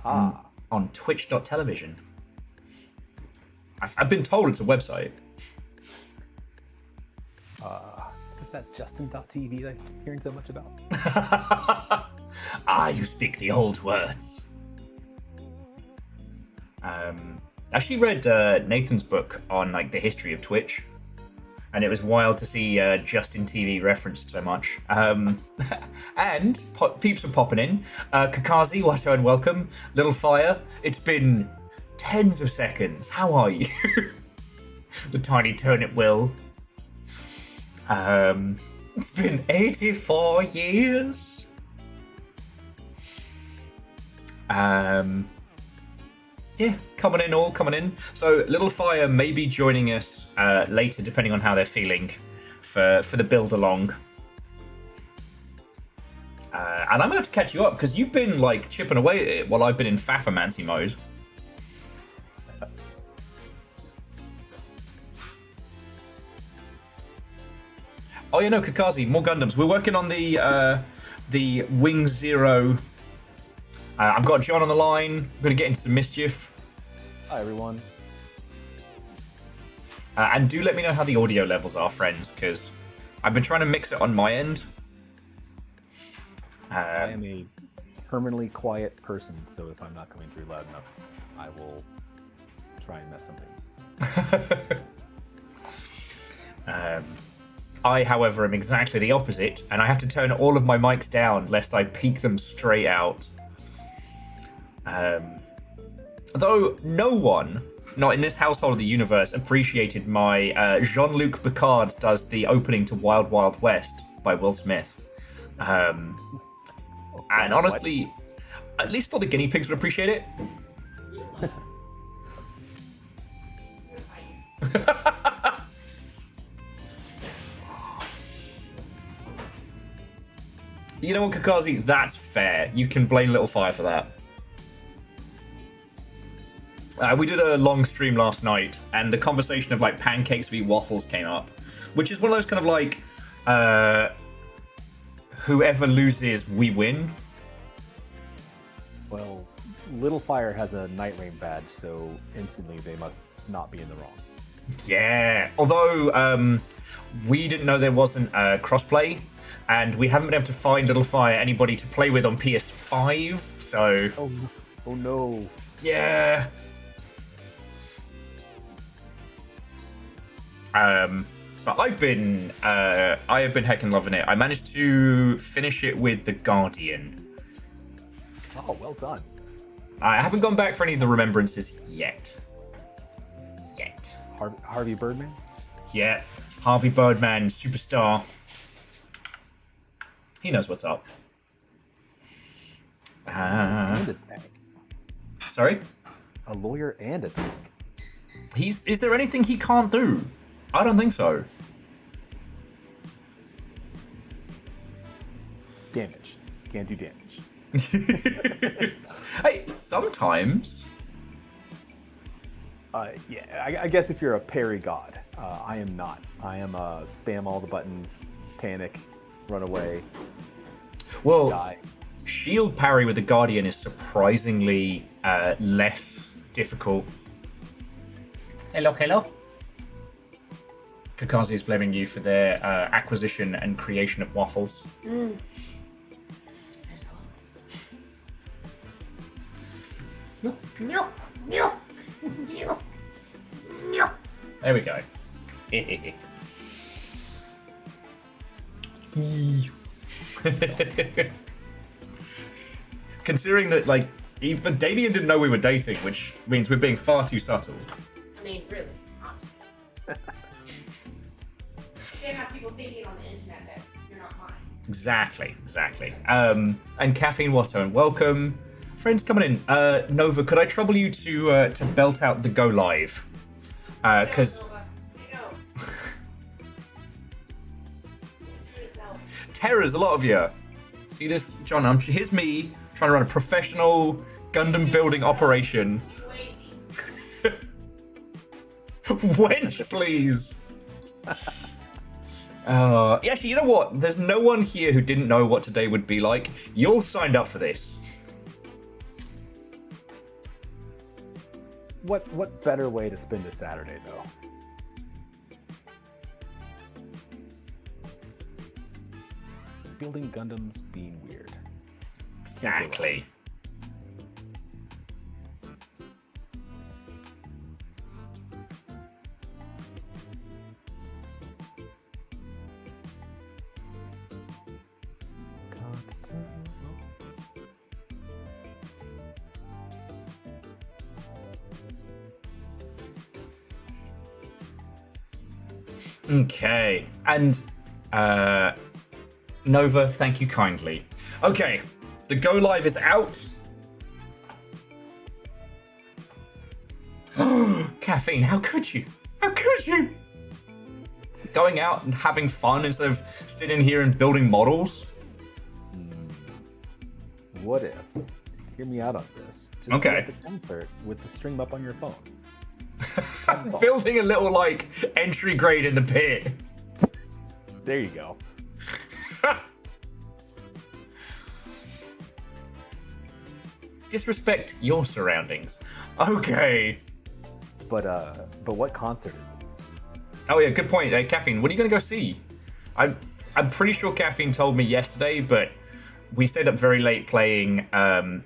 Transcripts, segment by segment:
on twitch.television. I've been told it's a website. Is this that Justin.tv that I'm hearing so much about? You speak the old words. I actually read Nathan's book on like the history of Twitch, and it was wild to see Justin TV referenced so much. And peeps are popping in. Kakazi, Watto, and welcome. Little Fire, it's been tens of seconds. How are you? The tiny turnip will. It's been 84 years. Yeah, coming in. So Little Fire may be joining us later, depending on how they're feeling for the build along. And I'm gonna have to catch you up because you've been like chipping away at it while I've been in Faffermancy mode. Oh yeah, no, Kakazi, more Gundams. We're working on the Wing Zero. I've got John on the line. I'm gonna get into some mischief. Hi everyone. And do let me know how the audio levels are, friends, because I've been trying to mix it on my end. I am a permanently quiet person, so if I'm not coming through loud enough, I will try and mess something. I, however, am exactly the opposite, and I have to turn all of my mics down lest I peak them straight out. Though no one, not in this household of the universe, appreciated my Jean-Luc Picard does the opening to Wild Wild West by Will Smith. And honestly, at least all the guinea pigs would appreciate it. You know what, Kakazi? That's fair. You can blame Little Fire for that. We did a long stream last night, and the conversation of like pancakes v waffles came up, which is one of those kind of like, whoever loses, we win. Well, Little Fire has a Night Rain badge, so instantly they must not be in the wrong. Yeah. Although we didn't know there wasn't crossplay, and we haven't been able to find Little Fire anybody to play with on PS5. So. Oh no. Yeah. But I have been heckin' loving it. I managed to finish it with the Guardian. Oh, well done. I haven't gone back for any of the remembrances yet. Harvey Birdman? Yeah, Harvey Birdman, superstar. He knows what's up. And a tank. Sorry? A lawyer and a tank. Is there anything he can't do? I don't think so. Damage. Can't do damage. Hey, sometimes. Yeah, I guess if you're a parry god, I am not. I am spam all the buttons, panic, run away, Well, die. shield parry with the Guardian is surprisingly less difficult. Hello. Kakazi is blaming you for their acquisition and creation of waffles. There we go. Considering that, like, even Damien didn't know we were dating, which means we're being far too subtle. I mean, really, honestly. Can't have people thinking on the internet that you're not mine. Exactly. And Caffeine Watto, and welcome. Friends coming in. Nova, could I trouble you to belt out the go live? Because Say no. Do it itself. terror's a lot of you. See this, John? Here's me trying to run a professional Gundam building operation. He's lazy. Wench, please. Actually, you know what? There's no one here who didn't know what today would be like. You all signed up for this. What better way to spend a Saturday though? Building Gundams, being weird. Exactly. Okay, and Nova, thank you kindly. Okay, the go live is out. Caffeine, how could you? How could you? Going out and having fun instead of sitting here and building models? What if? Hear me out on this. Just Okay. go at the concert with the stream up on your phone. Building a little, like, entry grade in the pit. There you go. Disrespect your surroundings. Okay. But what concert is it? Oh yeah, good point. Caffeine, what are you gonna go see? I'm pretty sure Caffeine told me yesterday, but we stayed up very late playing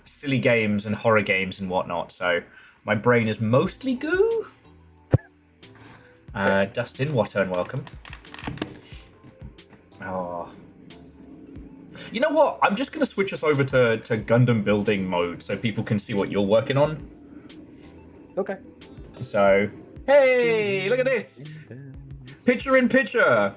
silly games and horror games and whatnot, so my brain is mostly goo. Dustin, what and welcome. Oh. You know what? I'm just gonna switch us over to Gundam building mode so people can see what you're working on. Okay. So, hey, look at this! Picture in picture!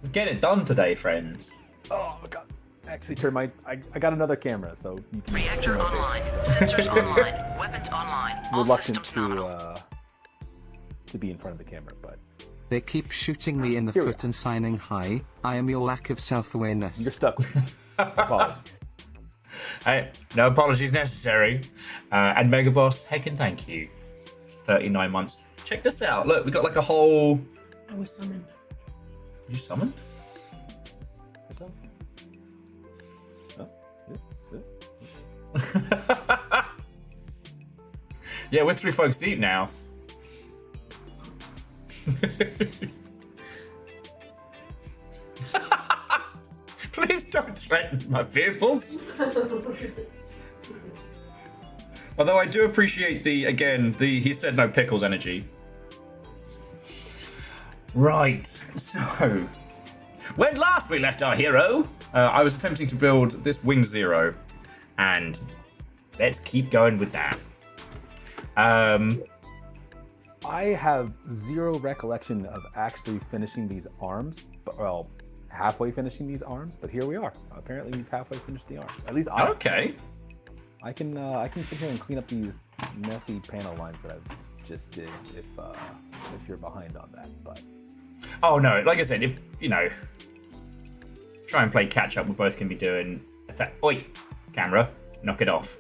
We're getting it done today, friends. Oh god. I actually turned my I got another camera, so you can see Reactor my online. face. Sensors online. Weapons online. All Reluctant systems nominal. to be in front of the camera, but They keep shooting me in the Here we foot and signing hi. I am your lack of self-awareness. you're stuck with me. Apologies. Hey, no apologies necessary. And Mega Boss, heckin' thank you. It's 39 months. Check this out. Look, we got like a whole. Oh, we're summoned. You summoned? Yeah, we're 3 folks deep now. Please don't threaten my vehicles. Although I do appreciate the he said no pickles energy. Right, so when last we left our hero, I was attempting to build this Wing Zero, and let's keep going with that. I have zero recollection of actually finishing these arms, well, halfway finishing these arms, but here we are. Apparently we've halfway finished the arms. At least I Okay. I can sit here and clean up these messy panel lines that I just did if you're behind on that, but Oh no, like I said, if you know, try and play catch up, we both can be doing that. Oi, camera, knock it off.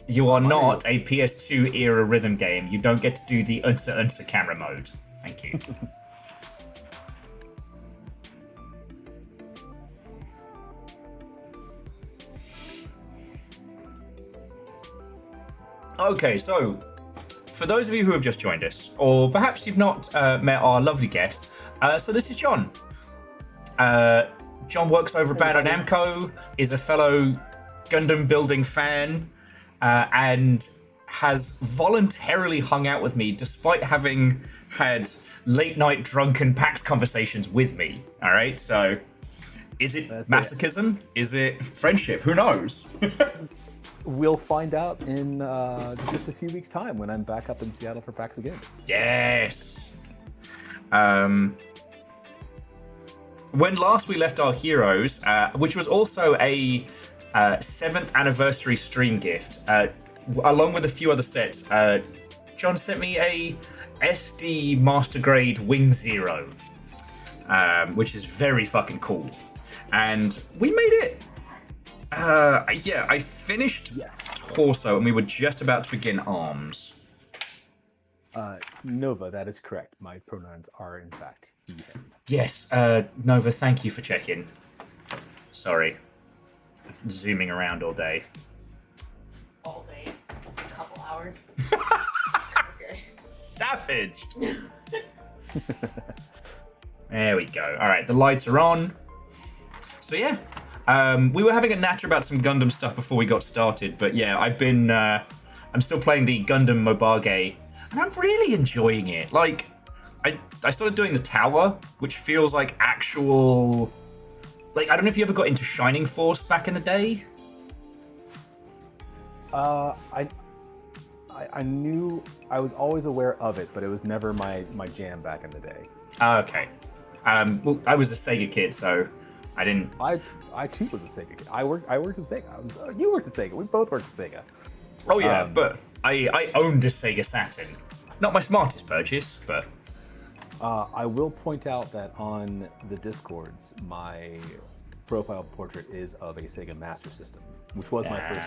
You are not a PS2 era rhythm game. You don't get to do the unsa camera mode. Thank you. Okay, so for those of you who have just joined us, or perhaps you've not met our lovely guest, so this is John. John works over at Bandai Namco, is a fellow Gundam building fan, and has voluntarily hung out with me despite having had late night drunken PAX conversations with me. All right, so is it masochism? Is it friendship? Who knows? we'll find out in just a few weeks' time when I'm back up in Seattle for PAX again. Yes. When last we left our heroes, which was also a 7th anniversary stream gift, along with a few other sets, John sent me a SD Master Grade Wing Zero, which is very fucking cool. And we made it. Yeah, I finished torso and we were just about to begin arms. Nova, that is correct. My pronouns are in fact he, him. Yes, Nova, thank you for checking. Sorry. Zooming around all day. All day. A couple hours. Okay. Savage. There we go. All right, the lights are on. So yeah, we were having a natter about some Gundam stuff before we got started, but yeah, I'm still playing the Gundam Mobage, and I'm really enjoying it. Like, I started doing the tower, which feels like actual. Like, I don't know if you ever got into Shining Force back in the day. I knew, I was always aware of it, but it was never my jam back in the day. Oh, okay. Well, I was a Sega kid, so I didn't. I too was a Sega kid. I worked at Sega. You worked at Sega. We both worked at Sega. Oh yeah, but I owned a Sega Saturn. Not my smartest purchase, but. I will point out that on the Discords, my profile portrait is of a Sega Master System, which was my first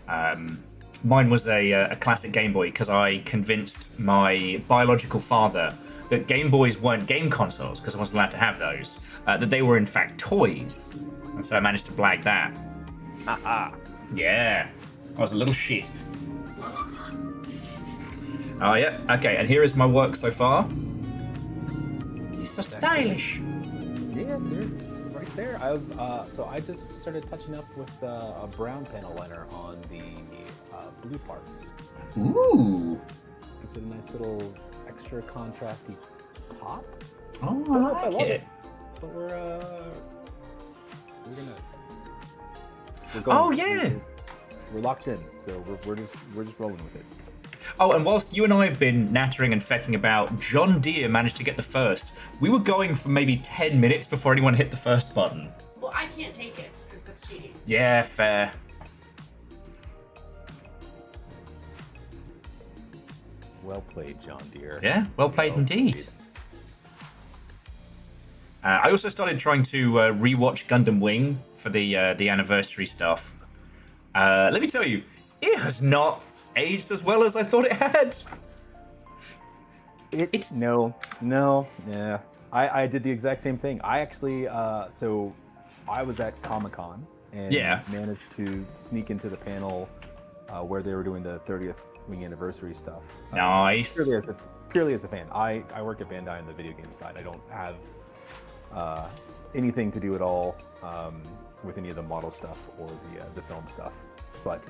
console. Mine was a classic Game Boy because I convinced my biological father that Game Boys weren't game consoles because I wasn't allowed to have those, that they were in fact toys. And so I managed to blag that. Yeah, I was a little shit. Oh yeah, okay, and here is my work so far. He's so stylish. Yeah, they're right there. So I just started touching up with a brown panel liner on the blue parts. Ooh. Gives it a nice little extra contrasty pop. Oh, Don't know if I like it. But we're going. Oh yeah. We're locked in, so we're just rolling with it. Oh, and whilst you and I have been nattering and fecking about, John Deere managed to get the first. We were going for maybe 10 minutes before anyone hit the first button. Well, I can't take it because that's cheating. Yeah, fair. Well played, John Deere. Yeah, well played indeed. I also started trying to rewatch Gundam Wing for the anniversary stuff. Let me tell you, it has not aged as well as I thought it had. It's no, yeah. I did the exact same thing. I actually, so I was at Comic-Con and managed to sneak into the panel where they were doing the 30th Wing anniversary stuff. Nice. Purely as a fan. I work at Bandai on the video game side. I don't have anything to do at all with any of the model stuff or the film stuff. But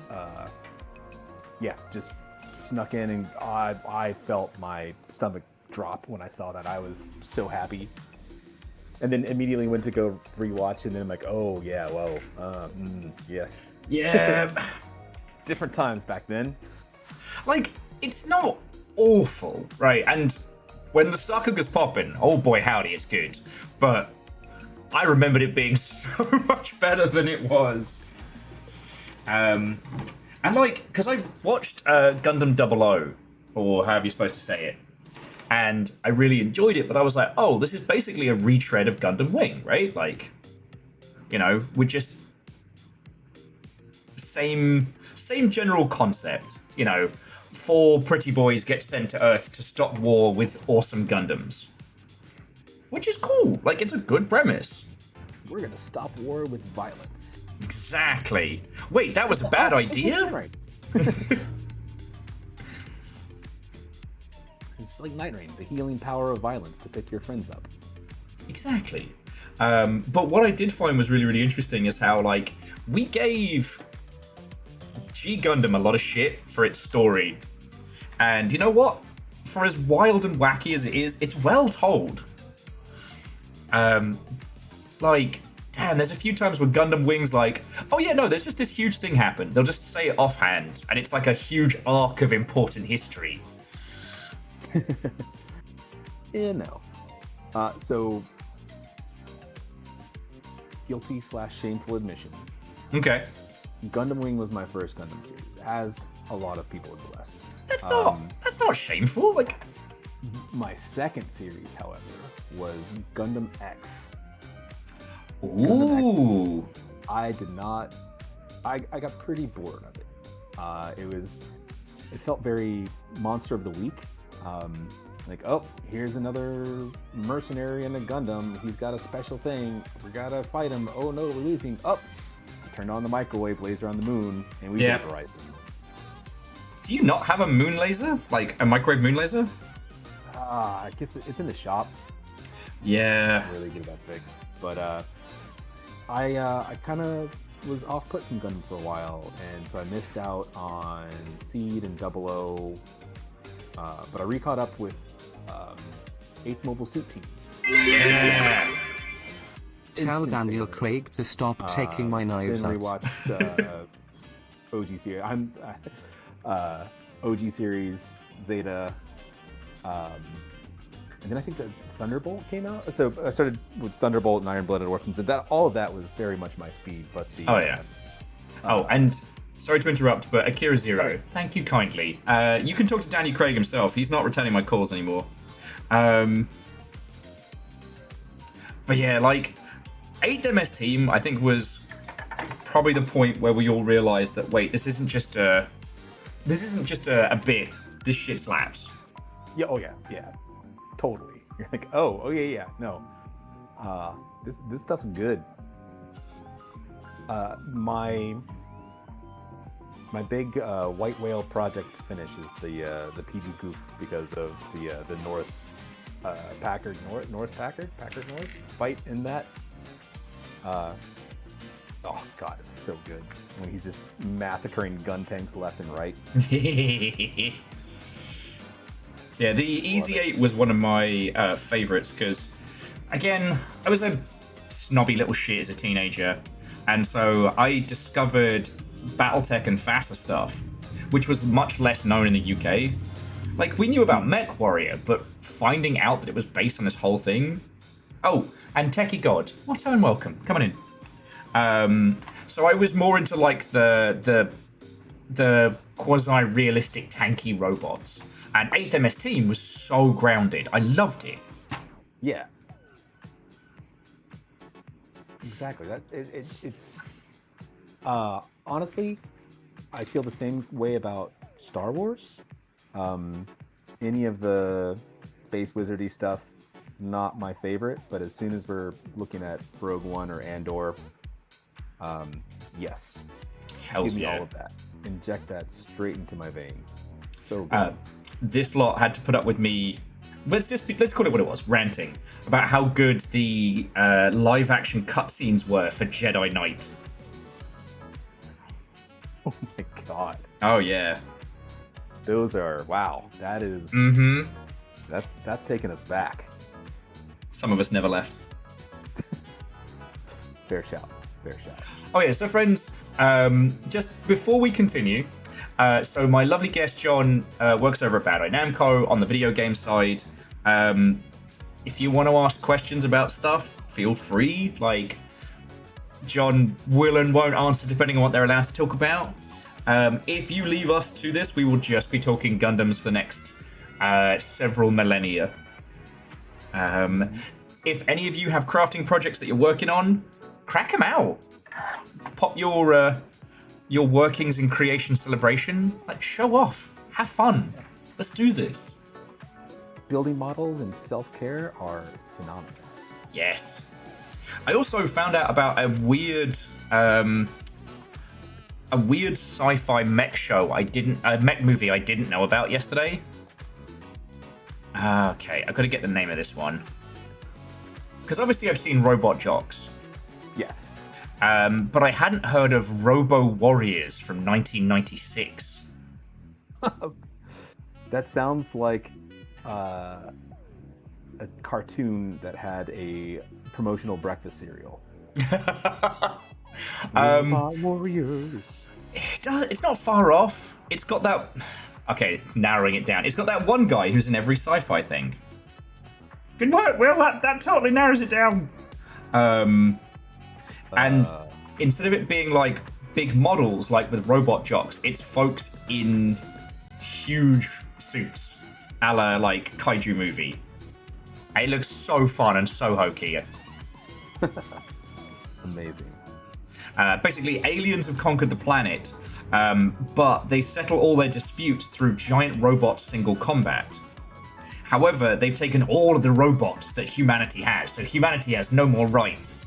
yeah, just snuck in and I felt my stomach drop when I saw that. I was so happy. And then immediately went to go rewatch, and then I'm like, oh yeah, whoa, yes. Yeah. Different times back then. Like, it's not awful, right? And when the Sakuga's popping, oh boy howdy, it's good. But I remembered it being so much better than it was. And like, because I watched Gundam 00, or however you're supposed to say it, and I really enjoyed it, but I was like, oh, this is basically a retread of Gundam Wing, right? Like, you know, with just same general concept. You know, 4 pretty boys get sent to Earth to stop war with awesome Gundams. Which is cool. Like, it's a good premise. We're gonna stop war with violence. Exactly. Wait, that was a bad idea? Right. It's like Night Rain, the healing power of violence to pick your friends up. Exactly. But what I did find was really, really interesting is how, like, we gave G Gundam a lot of shit for its story. And you know what? For as wild and wacky as it is, it's well told. Like, damn, there's a few times where Gundam Wing's like, oh yeah, no, there's just this huge thing happened. They'll just say it offhand, and it's like a huge arc of important history. Yeah, no. So, guilty/shameful admission. Okay. Gundam Wing was my first Gundam series, as a lot of people in the West. That's not shameful. Like, my second series, however, was Gundam X. ooh. Gundam X, I did not. I got pretty bored of it. It felt very Monster of the Week. Like, oh, here's another mercenary in a Gundam. He's got a special thing. We gotta fight him. Oh no, we're losing. Oh, turn on the microwave laser on the moon, and we vaporize him. Do you not have a moon laser? Like a microwave moon laser? It's in the shop. Yeah. Really get that fixed. But I kind of was off put from Gundam for a while, and so I missed out on Seed and Double O. But I re-caught up with 8th Mobile Suit Team. Yeah. Tell Instant Daniel favorite. Craig to stop taking my knives Then out. rewatched OG series. I'm OG series Zeta, and then I think that Thunderbolt came out. So I started with Thunderbolt and Iron Blooded Orphans, and that all of that was very much my speed. But the Oh yeah. Oh, and sorry to interrupt, but Akira Zero, thank you kindly. You can talk to Danny Craig himself. He's not returning my calls anymore. But yeah, like 8th MS Team, I think was probably the point where we all realized that wait, this isn't just a bit. This shit slaps. yeah, oh yeah, totally. You're like, oh yeah, no, this stuff's good. My big White Whale project finish is the PG goof because of the Norris Packard fight in that. Oh god, it's so good when he's just massacring gun tanks left and right. Yeah, the Easy 8 was one of my favorites because, again, I was a snobby little shit as a teenager, and so I discovered Battletech and FASA stuff, which was much less known in the UK. Like, we knew about Mech Warrior, but finding out that it was based on this whole thing... Oh, and Techie God, what and welcome, come on in. So I was more into, like, the quasi-realistic tanky robots. And 8th MS Team was so grounded. I loved it. Yeah. Exactly. It's honestly, I feel the same way about Star Wars. Any of the space wizardy stuff, not my favorite. But as soon as we're looking at Rogue One or Andor, yes, Hells give me yeah. all of that. Inject that straight into my veins. So good. This lot had to put up with me. Let's call it what it was, ranting about how good the live action cutscenes were for Jedi Knight. Oh my god, Oh yeah. those are wow. That is Mm-hmm. that's taking us back. Some of us never left. Fair shout. Oh yeah, so friends, just before we continue, so my lovely guest John works over at Bandai Namco on the video game side. If you want to ask questions about stuff, feel free. Like, John will and won't answer depending on what they're allowed to talk about. If you leave us to this, we will just be talking Gundams for the next several millennia. If any of you have crafting projects that you're working on, crack them out. Pop your workings in creation celebration. Like, show off. Have fun. Let's do this. Building models and self-care are synonymous. Yes. I also found out about a weird sci-fi mech mech movie I didn't know about yesterday. Okay, I've got to get the name of this one. Because obviously I've seen Robot Jocks. Yes. But I hadn't heard of Robo Warriors from 1996. That sounds like a cartoon that had a promotional breakfast cereal. Robot Warriors. It's not far off. It's got that... Okay, narrowing it down. It's got that one guy who's in every sci-fi thing. Good work, Will. That totally narrows it down. And instead of it being like big models, like with Robot Jocks, it's folks in huge suits, a la like kaiju movie. It looks so fun and so hokey. Amazing. Basically, aliens have conquered the planet, but they settle all their disputes through giant robots single combat. However, they've taken all of the robots that humanity has, so humanity has no more rights.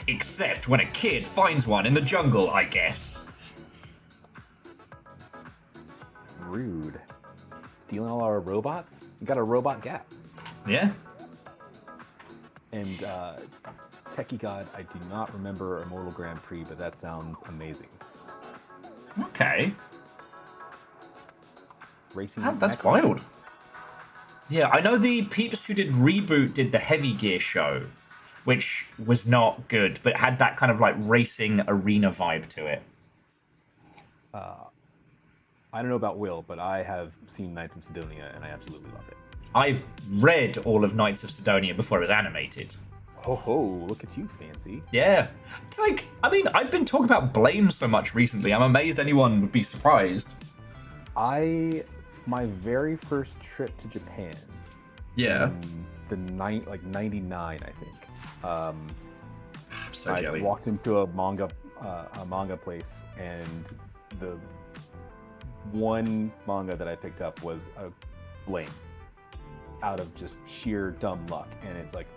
Except when a kid finds one in the jungle, I guess. Rude. Stealing all our robots? You got a robot gap. Yeah. And Techie God, I do not remember Immortal Grand Prix, but that sounds amazing. Okay. Racing. That's wild. Yeah, I know the peeps who did Reboot did the Heavy Gear show, which was not good, but had that kind of like racing arena vibe to it. I don't know about Will, but I have seen Knights of Sidonia, and I absolutely love it. I read all of Knights of Sidonia before it was animated. Oh, look at you, fancy. Yeah. It's like, I mean, I've been talking about Blame so much recently. I'm amazed anyone would be surprised. My very first trip to Japan. Yeah. In 99, I think. I'm so I jelly. walked into a manga place, and the one manga that I picked up was a Blame, out of just sheer dumb luck. And it's like,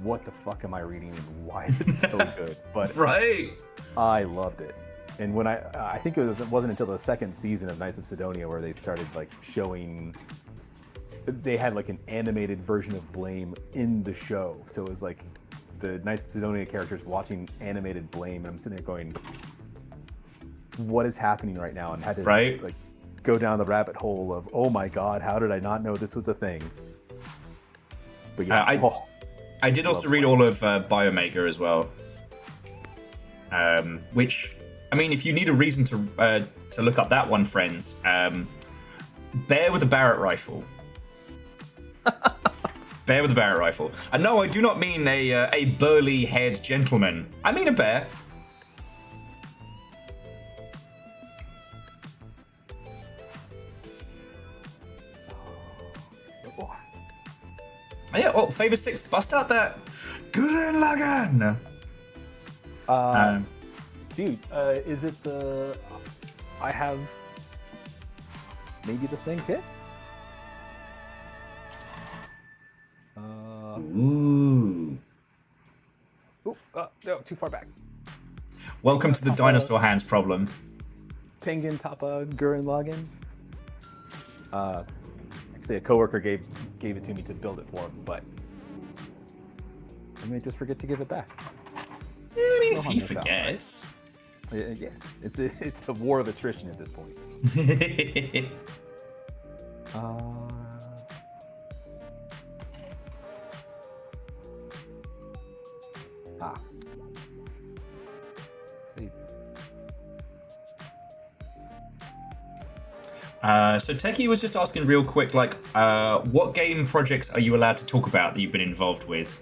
what the fuck am I reading, and why is it so good? But Right. I loved it. And when I think it wasn't until the second season of Knights of Sidonia where they started like showing, they had like an animated version of Blame in the show. So it was like the Knights of Sidonia characters watching animated Blame, and I'm sitting there going, what is happening right now? And had to like go down the rabbit hole of, oh my god, how did I not know this was a thing? But yeah, I did also read all of Biomega as well, which, I mean, if you need a reason to look up that one, friends, Bear with a Barrett Rifle. Bear with a Barrett Rifle. And no, I do not mean a burly-haired gentleman. I mean a bear. Oh, yeah, well, Favor 6, bust out that Gurren Lagann. Dude, is it the... I have maybe the same kit? Ooh. No, too far back. Welcome to the dinosaur hands problem. Tengen Toppa Gurren Lagann. Actually, a coworker gave it to me to build it for him, but I may just forget to give it back. Yeah, I mean, No if harm, he no foul, forgets. Yeah, it's a war of attrition at this point. See. So Techie was just asking real quick, like, what game projects are you allowed to talk about that you've been involved with?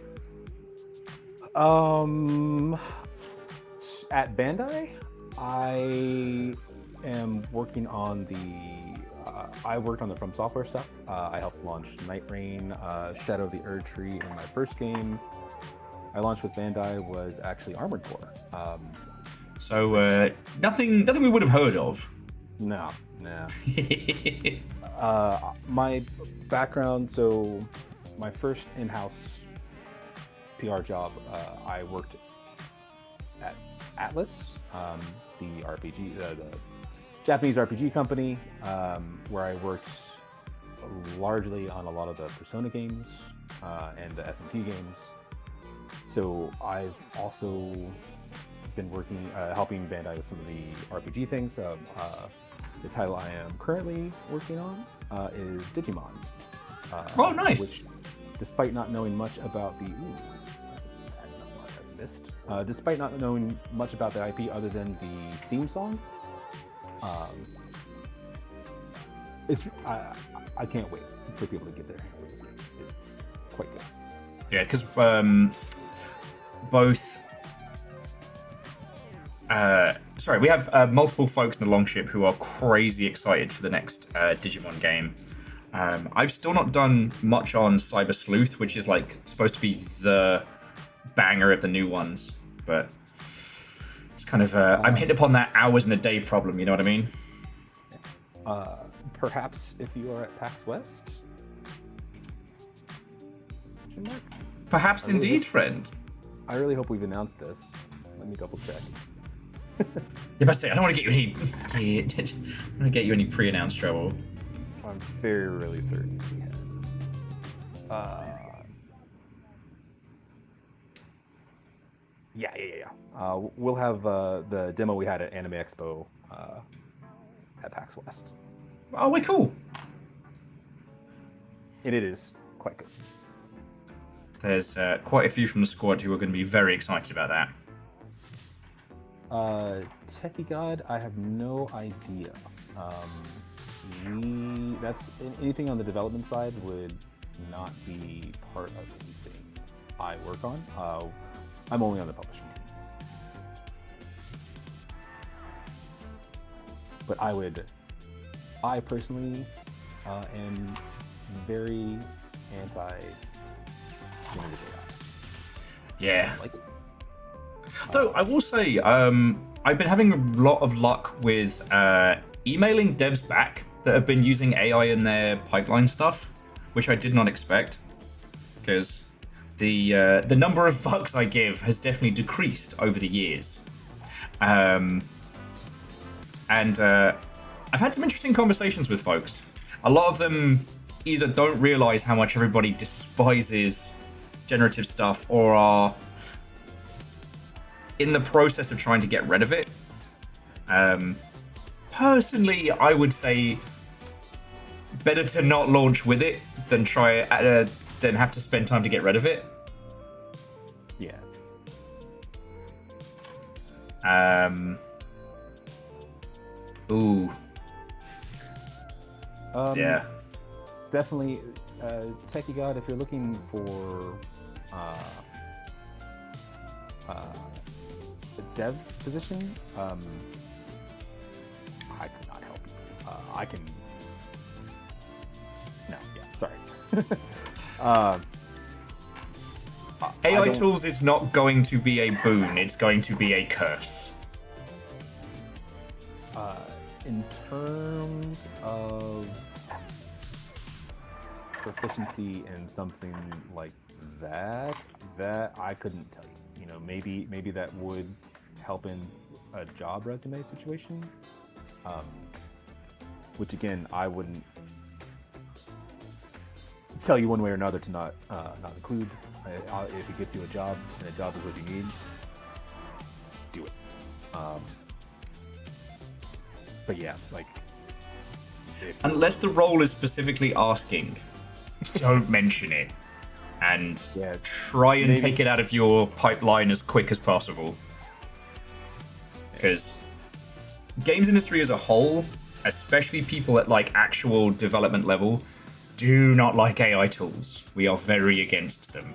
At Bandai, I am working on I worked on the From Software stuff. I helped launch Night Rain, Shadow of the Erd Tree, and my first game I launched with Bandai was actually Armored Core. Nothing we would have heard of. No. My background, so my first in-house PR job, I worked at Atlas, the RPG, the Japanese RPG company, where I worked largely on a lot of the Persona games and the SMT games. So I've also been working, helping Bandai with some of the RPG things. The title I am currently working on is Digimon. Oh, nice. Which, despite not knowing much about the... that's a bad number I missed. Despite not knowing much about the IP other than the theme song, I can't wait for people to get their hands on this game. It's quite good. Yeah, because both... we have multiple folks in the Longship who are crazy excited for the next Digimon game. I've still not done much on Cyber Sleuth, which is like supposed to be the banger of the new ones, but it's kind of I'm hitting upon that hours in a day problem. You know what I mean? Perhaps if you are at PAX West. Perhaps indeed, friend. I really hope we've announced this. Let me double check. You're about to say, I don't want to get you any. I don't want to get you any pre-announced trouble. I'm very really certain we had. Yeah. We'll have the demo we had at Anime Expo at PAX West. Oh, we're cool. And it is quite good. There's quite a few from the squad who are going to be very excited about that. Techie God, I have no idea. That's anything on the development side would not be part of anything I work on. I'm only on the publishing team. But I personally am very anti-generative AI. Yeah. I like it. Though I will say, I've been having a lot of luck with emailing devs back that have been using AI in their pipeline stuff, which I did not expect, because the number of fucks I give has definitely decreased over the years. And I've had some interesting conversations with folks. A lot of them either don't realize how much everybody despises generative stuff or are in the process of trying to get rid of it. Personally, I would say better to not launch with it than than have to spend time to get rid of it. Yeah. Ooh. Yeah. Definitely, Techie God, if you're looking for a dev position, I could not help you. I can. No, yeah, sorry. AI tools is not going to be a boon, it's going to be a curse. In terms of proficiency in something like that I couldn't tell you. You know, maybe that would help in a job resume situation. Which again, I wouldn't tell you one way or another to not include. If it gets you a job and a job is what you need, do it. But yeah, like unless the role is specifically asking, don't mention it. And try and take it out of your pipeline as quick as possible. Because games industry as a whole, especially people at like actual development level, do not like AI tools. We are very against them.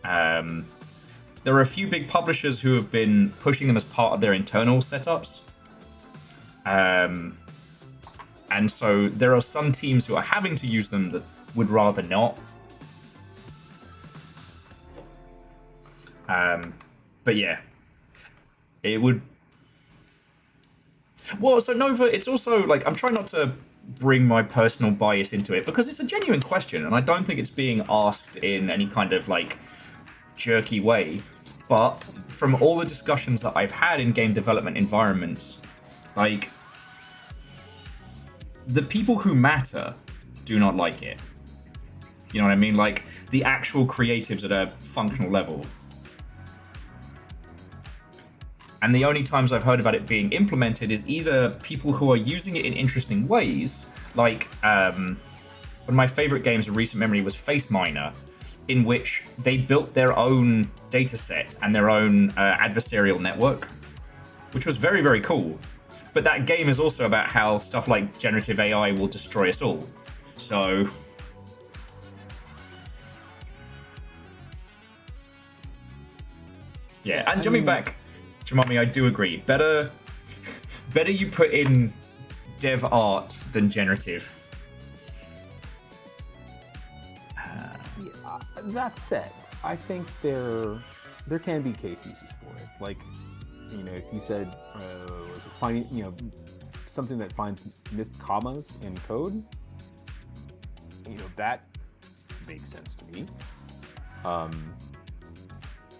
There are a few big publishers who have been pushing them as part of their internal setups. And so there are some teams who are having to use them that would rather not. But yeah, it would. Well, so Nova, it's also like I'm trying not to bring my personal bias into it because it's a genuine question, and I don't think it's being asked in any kind of like jerky way. But from all the discussions that I've had in game development environments, like the people who matter do not like it. You know what I mean? Like the actual creatives at a functional level. And the only times I've heard about it being implemented is either people who are using it in interesting ways, like one of my favorite games of recent memory was Face Miner, in which they built their own data set and their own adversarial network, which was very, very cool. But that game is also about how stuff like generative AI will destroy us all. So yeah, and jumping back, Jamami, I do agree. Better you put in dev art than generative. That said, I think there can be case uses for it. Like, you know, if you said finding, you know, something that finds missed commas in code, you know, that makes sense to me.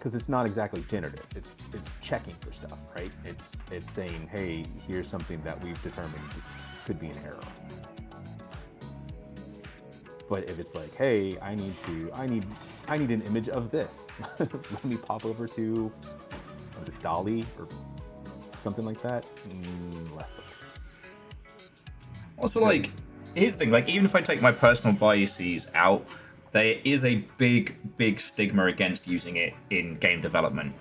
because it's not exactly generative. It's checking for stuff, right? It's saying, hey, here's something that we've determined could be an error. But if it's like, hey, I need an image of this. Let me pop over to, was it Dolly or something like that? Less so. Also, like, here's the thing, like, even if I take my personal biases out, there is a big stigma against using it in game development.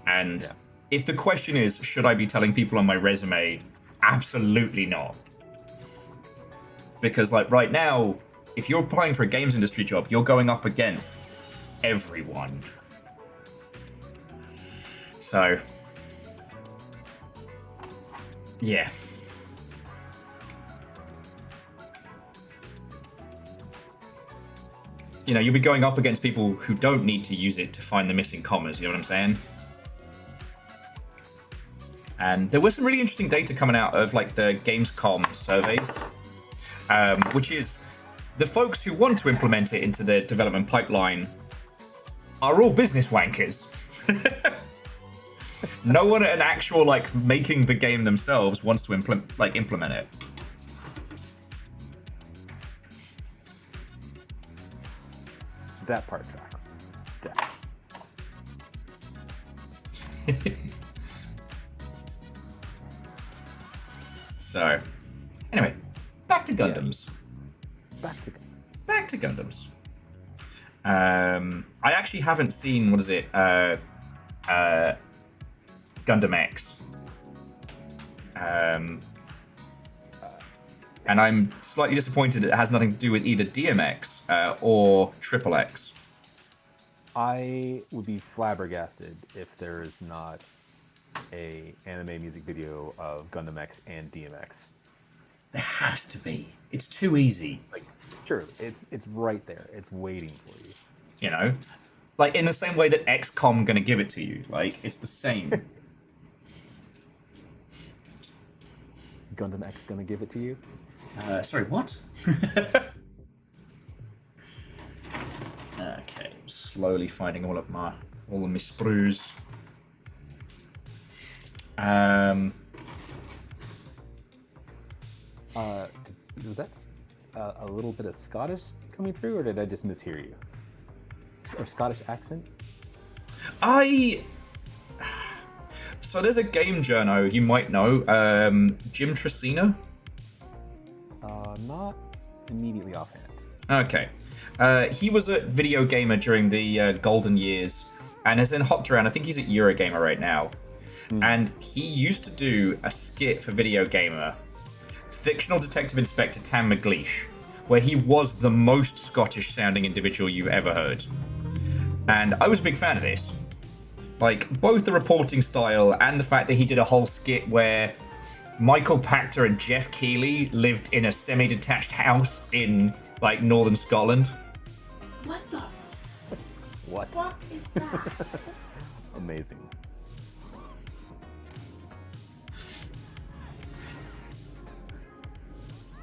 And if the question is, should I be telling people on my resume? Absolutely not. Because, like, right now, if you're applying for a games industry job, you're going up against everyone. So, yeah. You know, you'll be going up against people who don't need to use it to find the missing commas, you know what I'm saying? And there was some really interesting data coming out of, like, the Gamescom surveys, which is the folks who want to implement it into the development pipeline are all business wankers. No one at an actual, like, making the game themselves wants to implement it. That part tracks. So, anyway, back to Gundams. Back to Gundams. I actually haven't seen, what is it, Gundam X. And I'm slightly disappointed it has nothing to do with either DMX or Triple X. I would be flabbergasted if there is not a anime music video of Gundam X and DMX. There has to be. It's too easy. Like, sure, it's right there. It's waiting for you. You know? Like, in the same way that XCOM gonna give it to you. Like, it's the same. Gundam X gonna give it to you? Sorry, what? Okay, slowly finding all of my sprues. Was that a little bit of Scottish coming through, or did I just mishear you? Or Scottish accent? So there's a game journo you might know, Jim Tresina. Not immediately offhand. Okay. He was a video gamer during the golden years and has then hopped around. I think he's at Eurogamer right now. And he used to do a skit for Video Gamer, fictional detective inspector Tam McLeish, where he was the most Scottish sounding individual you've ever heard. And I was a big fan of this. Like, both the reporting style and the fact that he did a whole skit where Michael Pachter and Jeff Keighley lived in a semi-detached house in, like, northern Scotland. What the What? fuck is that? Amazing.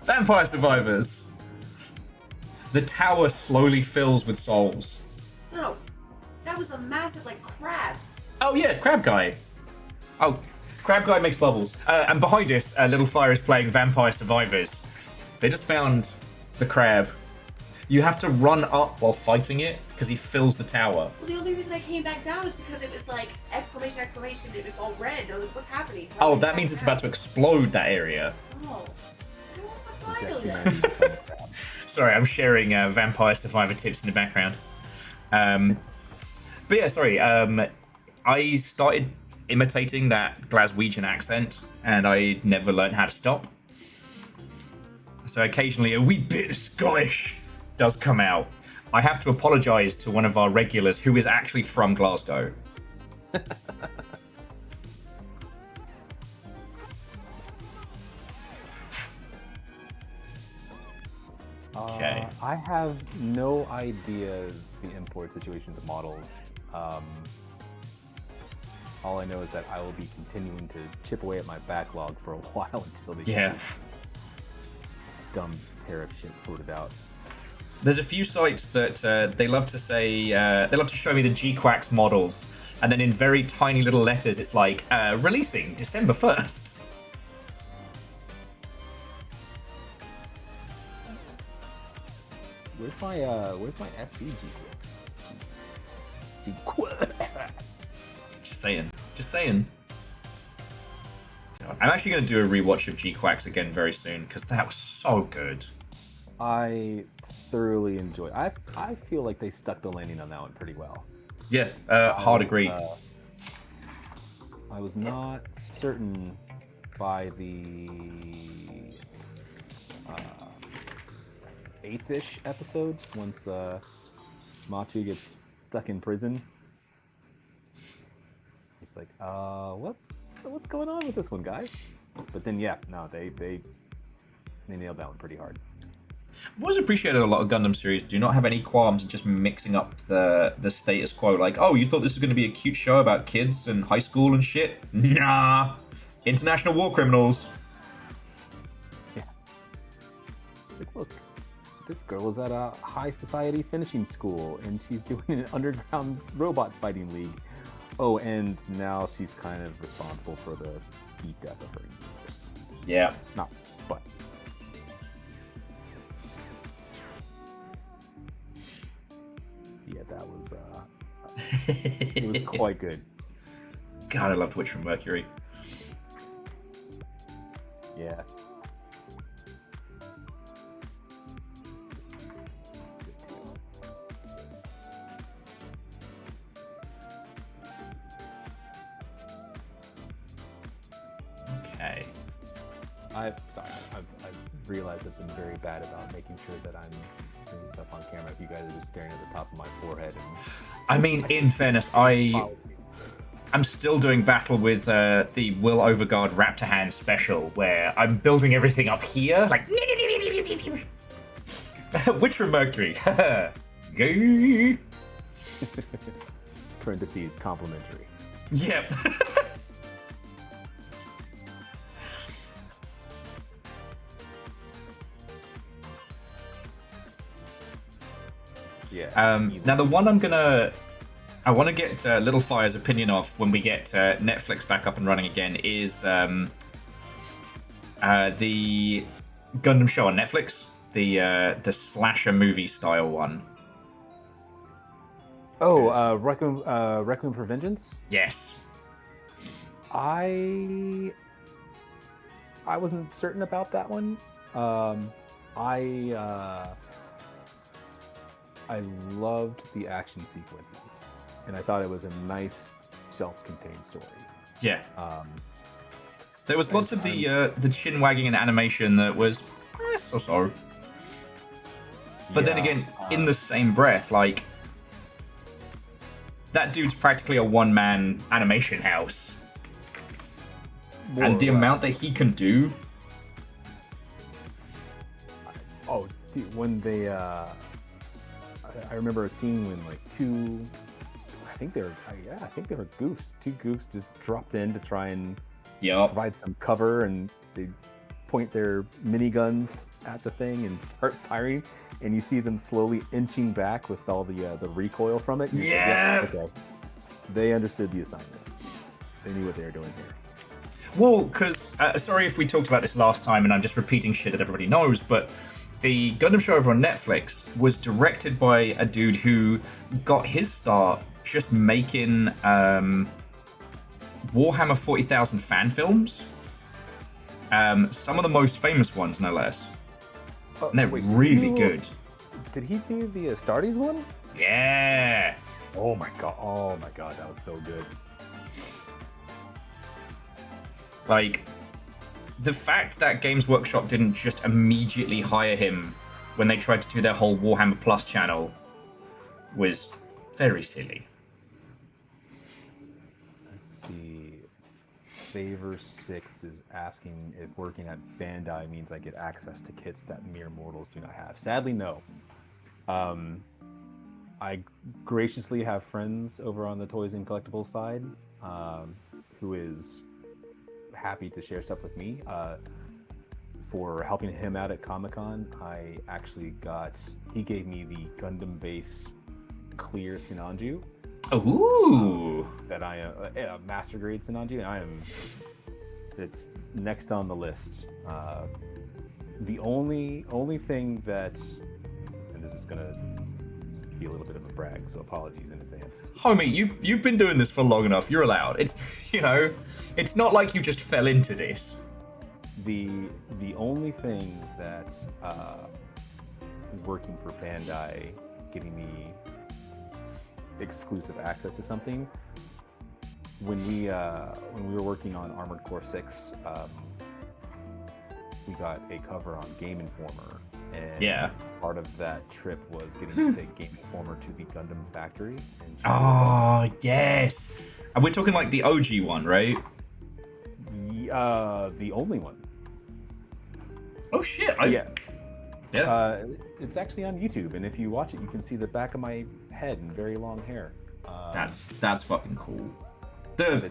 Vampire Survivors. The tower slowly fills with souls. No, that was a massive, like, crab. Oh yeah, Crab Guy. Oh, Crab Guy makes bubbles. And behind us, Little Fire is playing Vampire Survivors. They just found the crab. You have to run up while fighting it, because he fills the tower. Well, the only reason I came back down was because it was like, exclamation, exclamation, it was all red. I was like, what's happening? So I Oh, went that back means it's down. about to explode that area. Oh. I don't want Jack to Humanity then. become a crab. Sorry, I'm sharing Vampire Survivor tips in the background. But yeah, sorry. I started imitating that Glaswegian accent, and I never learned how to stop. So occasionally a wee bit of Scottish does come out. I have to apologise to one of our regulars who is actually from Glasgow. Okay. I have no idea the import situation of models. All I know is that I will be continuing to chip away at my backlog for a while until they get Yeah. this dumb tariff shit sorted out. There's a few sites that they love to say, they love to show me the G-Quacks models, and then in very tiny little letters, it's like, releasing December 1st. Where's my SCG clips? Just saying. God, I'm actually going to do a rewatch of G-Quacks again very soon, because that was so good. I thoroughly enjoy. I feel like they stuck the landing on that one pretty well. Yeah, hard agree. I was not certain by the 8th-ish episode once Machu gets stuck in prison. It's like, what's going on with this one, guys? But then, yeah, no, they nailed that one pretty hard. I've always appreciated a lot of Gundam series do not have any qualms in just mixing up the status quo. Like, oh, you thought this was going to be a cute show about kids and high school and shit? Nah, international war criminals. Yeah. Like, look, this girl is at a high society finishing school, and she's doing an underground robot fighting league. Oh, and now she's kind of responsible for the heat death of her universe. Yeah. No, but. Yeah, that was it was quite good. God, I loved Witch from Mercury. Yeah. Okay. I've realized I've been very bad about making sure that I'm doing stuff on camera. If you guys are just staring at the top of my forehead, and I mean, in fairness, I'm still doing battle with the Will Overguard Raptor Hand special, where I'm building everything up here, like Witch from Mercury. Gay. Parentheses complimentary. Yep. Yeah. Now the one I want to get Little Fire's opinion of when we get Netflix back up and running again is the Gundam show on Netflix, the slasher movie style one. Oh, Requiem for Vengeance? Yes. I wasn't certain about that one. I loved the action sequences, and I thought it was a nice self-contained story. Yeah. There was lots of the chin wagging and animation that was so. But then again, in the same breath, like, that dude's practically a one-man animation house. And the amount that he can do. Oh, dude, when they, I remember a scene when like I think they were goofs. Two goofs just dropped in to try and provide some cover, and they point their miniguns at the thing and start firing, and you see them slowly inching back with all the recoil from it. Yeah. Like, okay. They understood the assignment. They knew what they were doing here. Well, because, sorry if we talked about this last time and I'm just repeating shit that everybody knows, but the Gundam show over on Netflix was directed by a dude who got his start just making Warhammer 40,000 fan films. Some of the most famous ones, no less. And they're really good. Did he do the Astartes one? Yeah. Oh my god, that was so good. Like, the fact that Games Workshop didn't just immediately hire him when they tried to do their whole Warhammer Plus channel was very silly. Let's see. Favor 6 is asking if working at Bandai means I get access to kits that mere mortals do not have. Sadly, no. I graciously have friends over on the toys and collectibles side who is happy to share stuff with me. for helping him out at Comic-Con, I actually he gave me the Gundam base clear Sinanju. Ooh. That I am master grade Sinanju, and it's next on the list. The only thing that, and this is gonna be a little bit of a brag, so apologies in advance. Homie, you've been doing this for long enough. You're allowed. It's it's not like you just fell into this. The only thing that working for Bandai, giving me exclusive access to something, when we were working on Armored Core 6, we got a cover on Game Informer, and part of that trip was getting to take Game Informer to the Gundam factory. Oh yes, and we're talking like the OG one, right? The only one. Oh shit! Yeah. It's actually on YouTube, and if you watch it, you can see the back of my head and very long hair. That's fucking cool.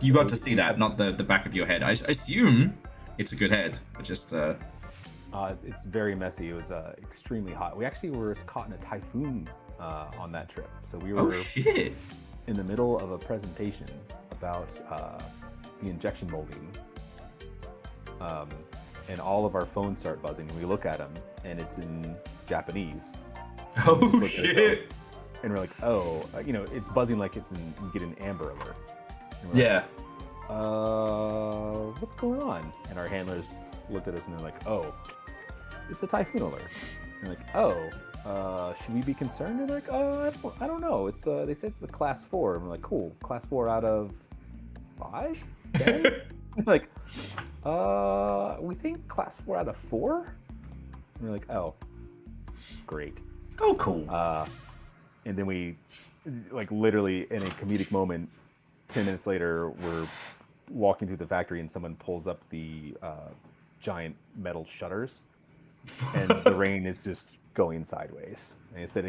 You got to see that, not the back of your head. I assume it's a good head. It's very messy. It was extremely hot. We actually were caught in a typhoon on that trip, so we were in the middle of a presentation about the injection molding. And all of our phones start buzzing, and we look at them, and it's in Japanese. Oh shit! And we're like, oh, it's buzzing like you get an Amber Alert. Yeah. What's going on? And our handlers looked at us, and they're like, oh, it's a typhoon alert. And like, oh, should we be concerned? And they're like, oh, I don't know. It's they said it's a class 4. And we're like, cool, class 4 out of 5? 10? Like, we think class 4 out of 4? And we're like, oh, great. Oh, cool. And then we, like, literally in a comedic moment, 10 minutes later, we're walking through the factory and someone pulls up the giant metal shutters, and the rain is just going sideways. And they said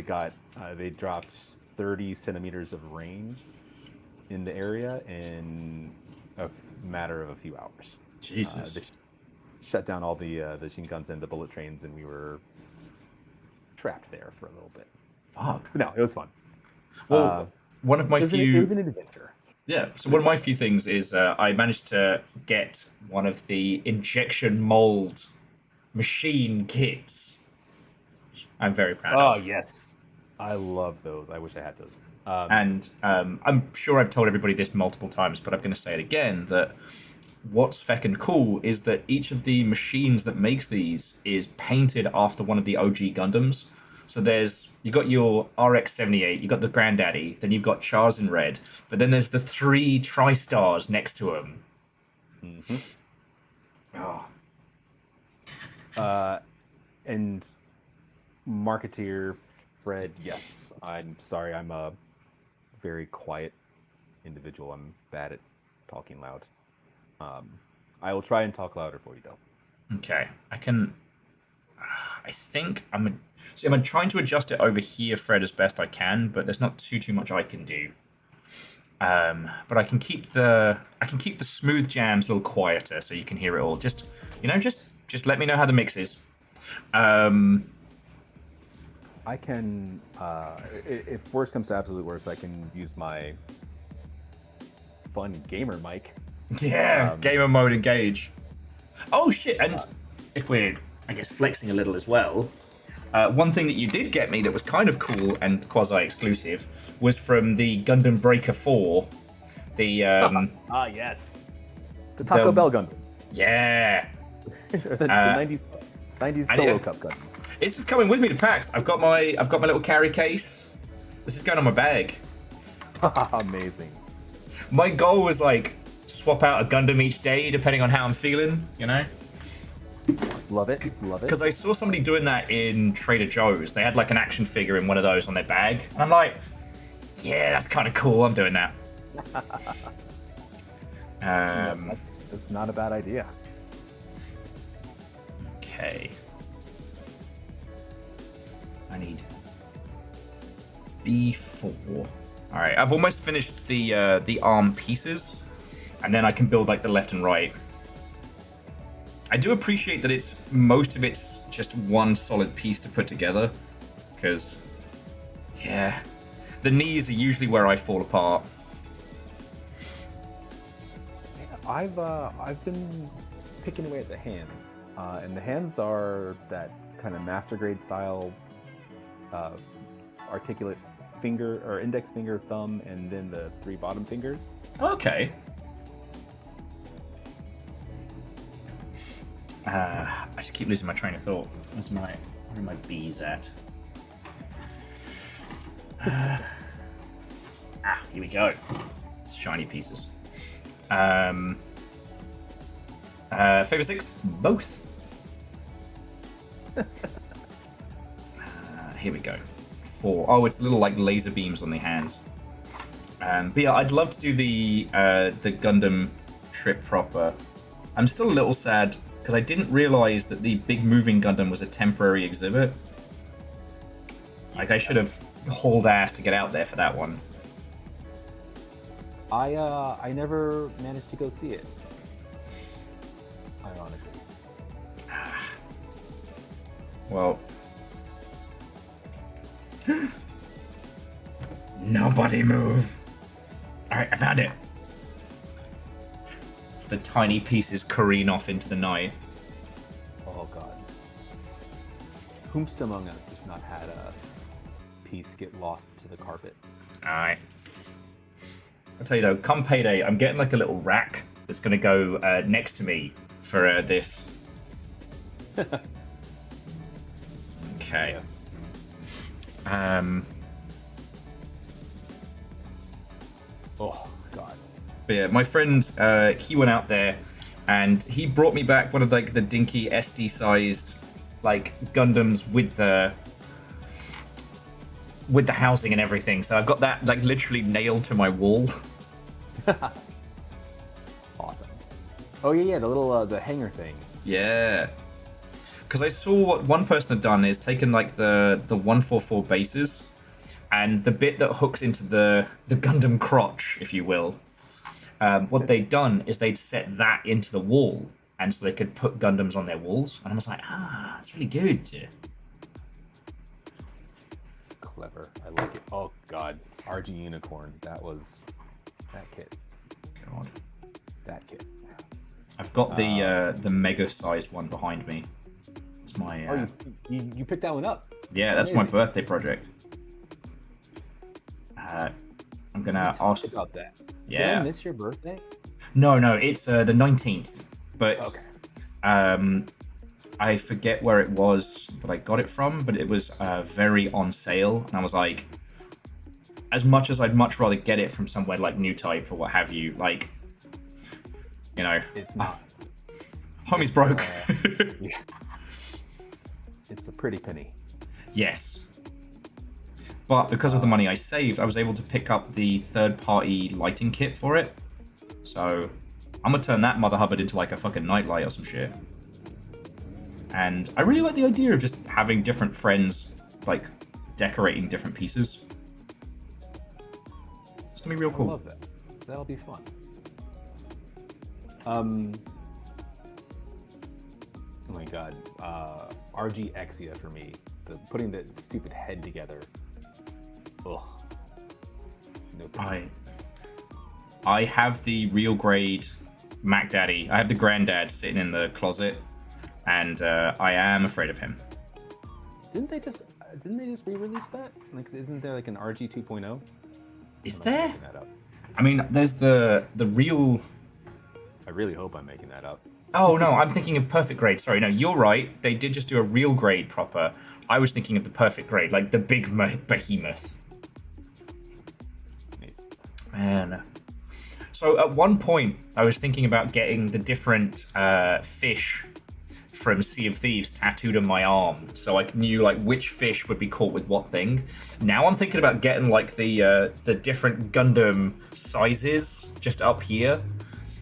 they dropped 30 centimeters of rain in the area in a matter of a few hours. Jesus. They shut down all the Shinkansen, the bullet trains, and we were trapped there for a little bit. Fuck. But no, it was fun. Well, one of my it was an adventure. Yeah, so one of my few things is I managed to get one of the injection mold machine kits. I'm very proud of. Oh, yes. I love those. I wish I had those. And I'm sure I've told everybody this multiple times, but I'm going to say it again, that what's feckin' cool is that each of the machines that makes these is painted after one of the OG Gundams. So you got your RX-78, you got the Granddaddy, then you've got Chars in red, but then there's the 3 Tri-Stars next to them. Mm-hmm. And marketeer Fred, yes. I'm sorry, I'm a very quiet individual. I'm bad at talking loud. I will try and talk louder for you, though. Okay, I think I'm trying to adjust it over here, Fred, as best I can, but there's not too much I can do. But I can keep the smooth jams a little quieter so you can hear it all. Just let me know how the mix is. I can, if worst comes to absolute worst, I can use my fun gamer mic. Yeah, gamer mode engage. Oh shit! And if we're, I guess, flexing a little as well, one thing that you did get me that was kind of cool and quasi-exclusive was from the Gundam Breaker 4. The yes, the Taco Bell Gundam. Yeah, the 90s Solo Cup Gundam. This is coming with me to PAX. I've got my little carry case. This is going on my bag. Amazing. My goal was like swap out a Gundam each day depending on how I'm feeling, you know? Love it. Because I saw somebody doing that in Trader Joe's. They had like an action figure in one of those on their bag. And I'm like, yeah, that's kind of cool. I'm doing that. That's not a bad idea. Okay. I need B4. All right, I've almost finished the arm pieces, and then I can build like the left and right. I do appreciate that it's most of it's just one solid piece to put together, because yeah, the knees are usually where I fall apart. I've been picking away at the hands, and the hands are that kind of master grade style, articulate finger or index finger, thumb, and then the 3 bottom fingers. Okay. I just keep losing my train of thought. Where are my B's at? Here we go. It's shiny pieces. Favor 6, both. Here we go. 4. Oh, it's little like laser beams on the hands. But yeah, I'd love to do the Gundam trip proper. I'm still a little sad because I didn't realize that the big moving Gundam was a temporary exhibit. Like, I should have hauled ass to get out there for that one. I never managed to go see it. Ironically. Well, nobody move. All right, I found it. So the tiny pieces careen off into the night. Oh god. Whomst among us has not had a piece get lost to the carpet? All right. I'll tell you though, come payday, I'm getting like a little rack that's gonna go next to me for this. Okay. Yes. Oh god. But yeah, my friend, he went out there, and he brought me back one of like the dinky SD-sized like Gundams with the housing and everything. So I've got that like literally nailed to my wall. Awesome. Oh yeah, the little the hanger thing. Yeah. Because I saw what one person had done is taken like the 144 bases, and the bit that hooks into the Gundam crotch, if you will. What they'd done is they'd set that into the wall, and so they could put Gundams on their walls. And I was like, that's really good. Clever. I like it. Oh god. RG Unicorn. That kit. God. That kit. I've got the mega-sized one behind me. It's my. Oh, you picked that one up. Yeah, that's Amazing. my birthday project. I'm gonna ask about that. Yeah. Did I miss your birthday? No, it's the 19th. But Okay. I forget where it was that I got it from, but it was very on sale, and I was like, as much as I'd much rather get it from somewhere like New Type or what have you, like, you know, It's not. homie's broke. Yeah. It's a pretty penny. Yes. But because of the money I saved, I was able to pick up the third-party lighting kit for it. So I'm gonna turn that mother hubbard into like a fucking nightlight or some shit. And I really like the idea of just having different friends like decorating different pieces. It's gonna be real I cool. love that. That'll be fun. Oh my god. RG Exia for me. Putting the stupid head together. Ugh. No thank you. I have the real grade Mac Daddy. I have the granddad sitting in the closet, and I am afraid of him. Didn't they just re-release that? Like, isn't there like an RG 2.0? Is Am I there? making that up? I mean, there's the real. I really hope I'm making that up. Oh no, I'm thinking of perfect grade. Sorry, no, you're right. They did just do a real grade proper. I was thinking of the perfect grade, like the big behemoth. Nice. Man. So at one point, I was thinking about getting the different fish from Sea of Thieves tattooed on my arm, so I knew like which fish would be caught with what thing. Now I'm thinking about getting like the different Gundam sizes just up here.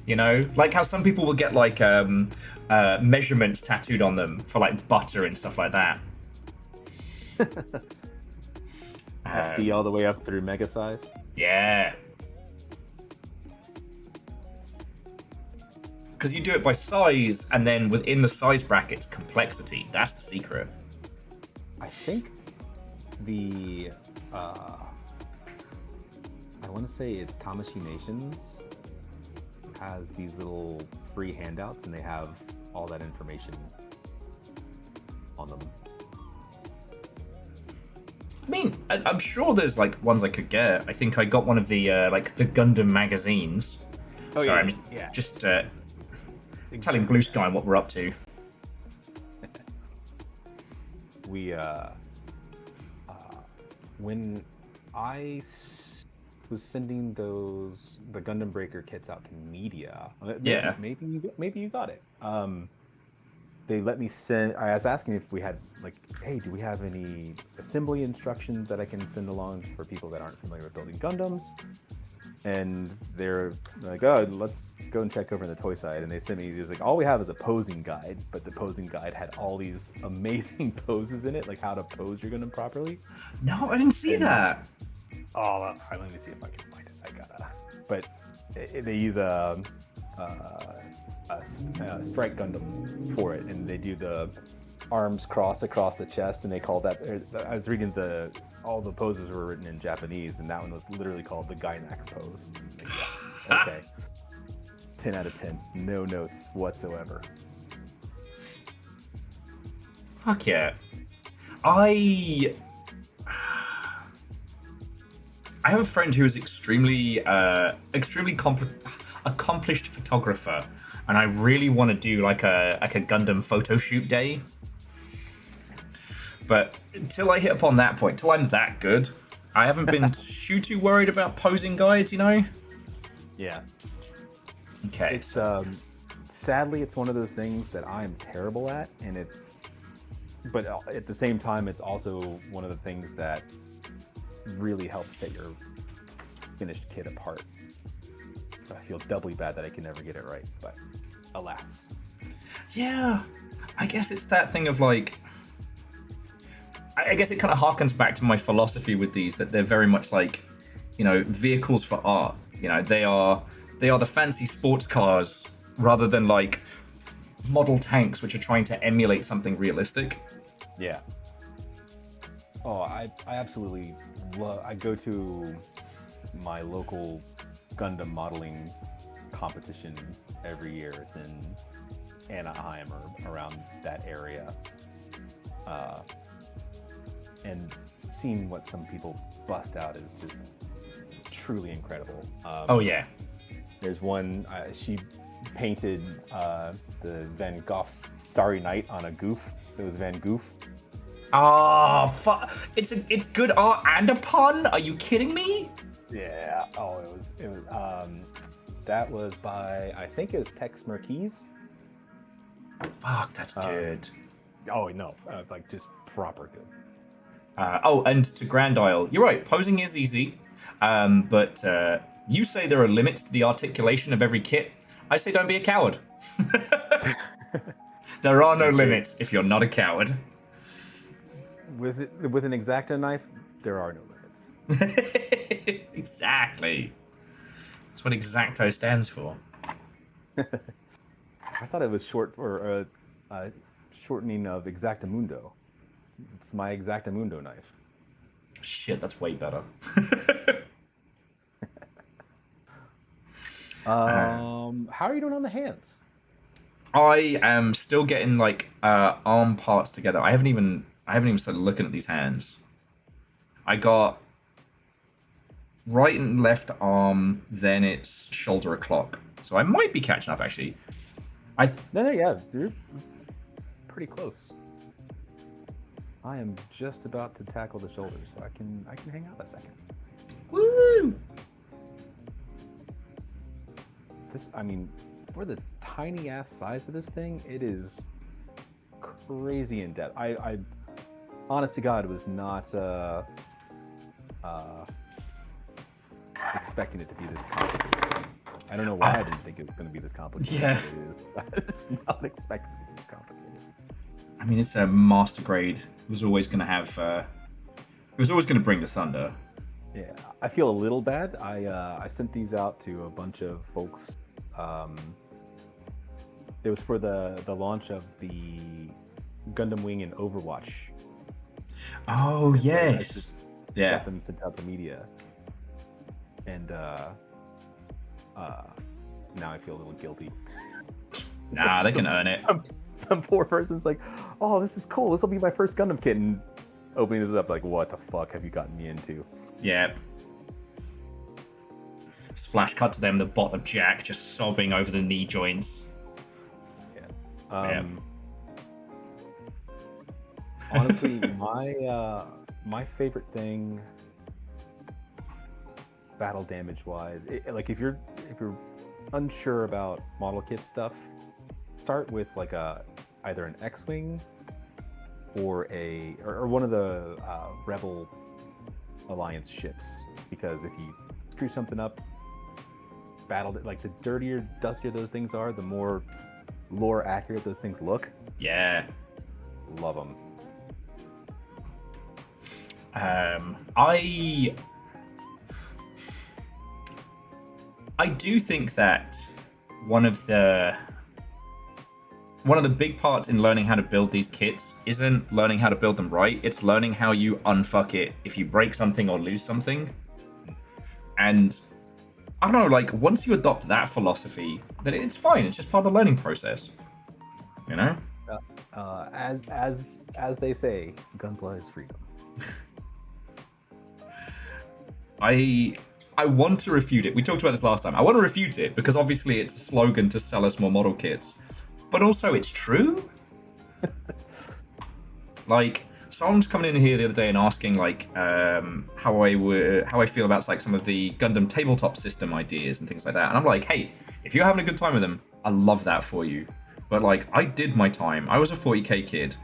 You know, like how some people will get like measurements tattooed on them for like butter and stuff like that. SD all the way up through mega size. Yeah. Because you do it by size, and then within the size brackets, complexity. That's the secret. I think the I want to say it's Tamashii Nations has these little free handouts, and they have all that information on them. I mean, I'm sure there's like ones I could get. I think I got one of the like the Gundam magazines. Oh, Sorry, yeah. I'm just telling Blue Sky what we're up to. We when I was sending the Gundam Breaker kits out to media. Yeah. Maybe you got it. They let me send. I was asking if we had like, hey, do we have any assembly instructions that I can send along for people that aren't familiar with building Gundams? And they're like, oh, let's go and check over in the toy side. And they sent me, like, all we have is a posing guide, but the posing guide had all these amazing poses in it, like how to pose your Gundam properly. No, I didn't see that. Oh, all right, let me see if I can find it. But they use a Strike Gundam for it, and they do the arms crossed across the chest, and they call that. I was reading all the poses were written in Japanese, and that one was literally called the Gainax pose. Like, yes, okay. 10 out of 10. No notes whatsoever. Fuck yeah. I have a friend who is extremely accomplished photographer, and I really want to do like a Gundam photo shoot day. But until I hit upon that point, till I'm that good, I haven't been too worried about posing guides, you know? Yeah. Okay. It's sadly it's one of those things that I'm terrible at, and but at the same time it's also one of the things that really helps set your finished kit apart. So I feel doubly bad that I can never get it right, but alas. Yeah, I guess it's that thing of like, I guess it kind of harkens back to my philosophy with these, that they're very much like, you know, vehicles for art. You know, they are the fancy sports cars rather than like model tanks which are trying to emulate something realistic. Yeah. Oh, I absolutely love. I go to my local Gundam modeling competition every year. It's in Anaheim or around that area. And seeing what some people bust out is just truly incredible. Oh yeah. There's one, she painted the Van Gogh's Starry Night on a goof. It was Van Goof. Oh, fuck. It's good art and a pun? Are you kidding me? Yeah. Oh, it was that was by, I think it was Tex Marquise. Fuck, that's good. Oh no, like just proper good. And to Grand Isle, you're right, posing is easy, but you say there are limits to the articulation of every kit. I say don't be a coward. There are no limits if you're not a coward. With an X-Acto knife, there are no limits. Exactly. That's what X-Acto stands for. I thought it was short for a shortening of Exactamundo. It's my Exactamundo knife. Shit, that's way better. How are you doing on the hands? I am still getting like arm parts together. I haven't even started looking at these hands. I got right and left arm, then it's shoulder o'clock. So I might be catching up actually. No, yeah, you're pretty close. I am just about to tackle the shoulders, so I can hang out a second. Woo! For the tiny ass size of this thing, it is crazy in depth. I honest to God was not expecting it to be this complicated. I don't know why I didn't think it was going to be this complicated. Yeah. It is. I was not expecting it to be this complicated. I mean, it's a master grade. It was always going to have. It was always going to bring the thunder. Yeah, I feel a little bad. I sent these out to a bunch of folks It was for the launch of the Gundam Wing and Overwatch. Oh, yes. Yeah. Got them sent out to media. And now I feel a little guilty. Nah, they can earn it. Some poor person's like, oh, this is cool. This will be my first Gundam kit. And opening this up, like, what the fuck have you gotten me into? Yep. Splash cut to them, the bottom Jack just sobbing over the knee joints. Yeah. Honestly, my favorite thing, battle damage wise, like if you're unsure about model kit stuff, start with like either an X-wing or one of the Rebel Alliance ships, because if you screw something up, like the dirtier, dustier those things are, the more lore accurate those things look. Yeah. Love them. I do think that one of the big parts in learning how to build these kits isn't learning how to build them right. It's learning how you unfuck it if you break something or lose something. And I don't know, like once you adopt that philosophy, then it's fine. It's just part of the learning process. You know? As they say, gunpla is freedom. I want to refute it. We talked about this last time. I want to refute it because obviously it's a slogan to sell us more model kits. But also it's true. Like, someone's coming in here the other day and asking like how I feel about like some of the Gundam tabletop system ideas and things like that. And I'm like, hey, if you're having a good time with them, I love that for you. But like, I did my time. I was a 40k kid.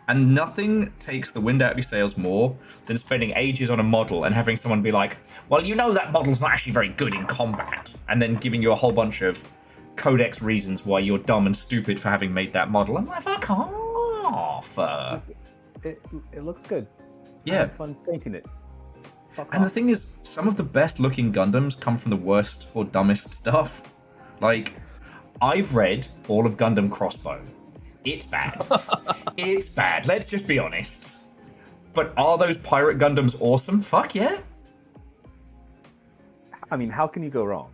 And nothing takes the wind out of your sails more than spending ages on a model and having someone be like, well, you know that model's not actually very good in combat. And then giving you a whole bunch of codex reasons why you're dumb and stupid for having made that model. I'm like, fuck off. It looks good. Yeah. I had fun painting it. And the thing is, some of the best looking Gundams come from the worst or dumbest stuff. Like, I've read all of Gundam Crossbone. It's bad. It's bad. Let's just be honest. But are those pirate Gundams awesome? Fuck yeah. I mean, how can you go wrong?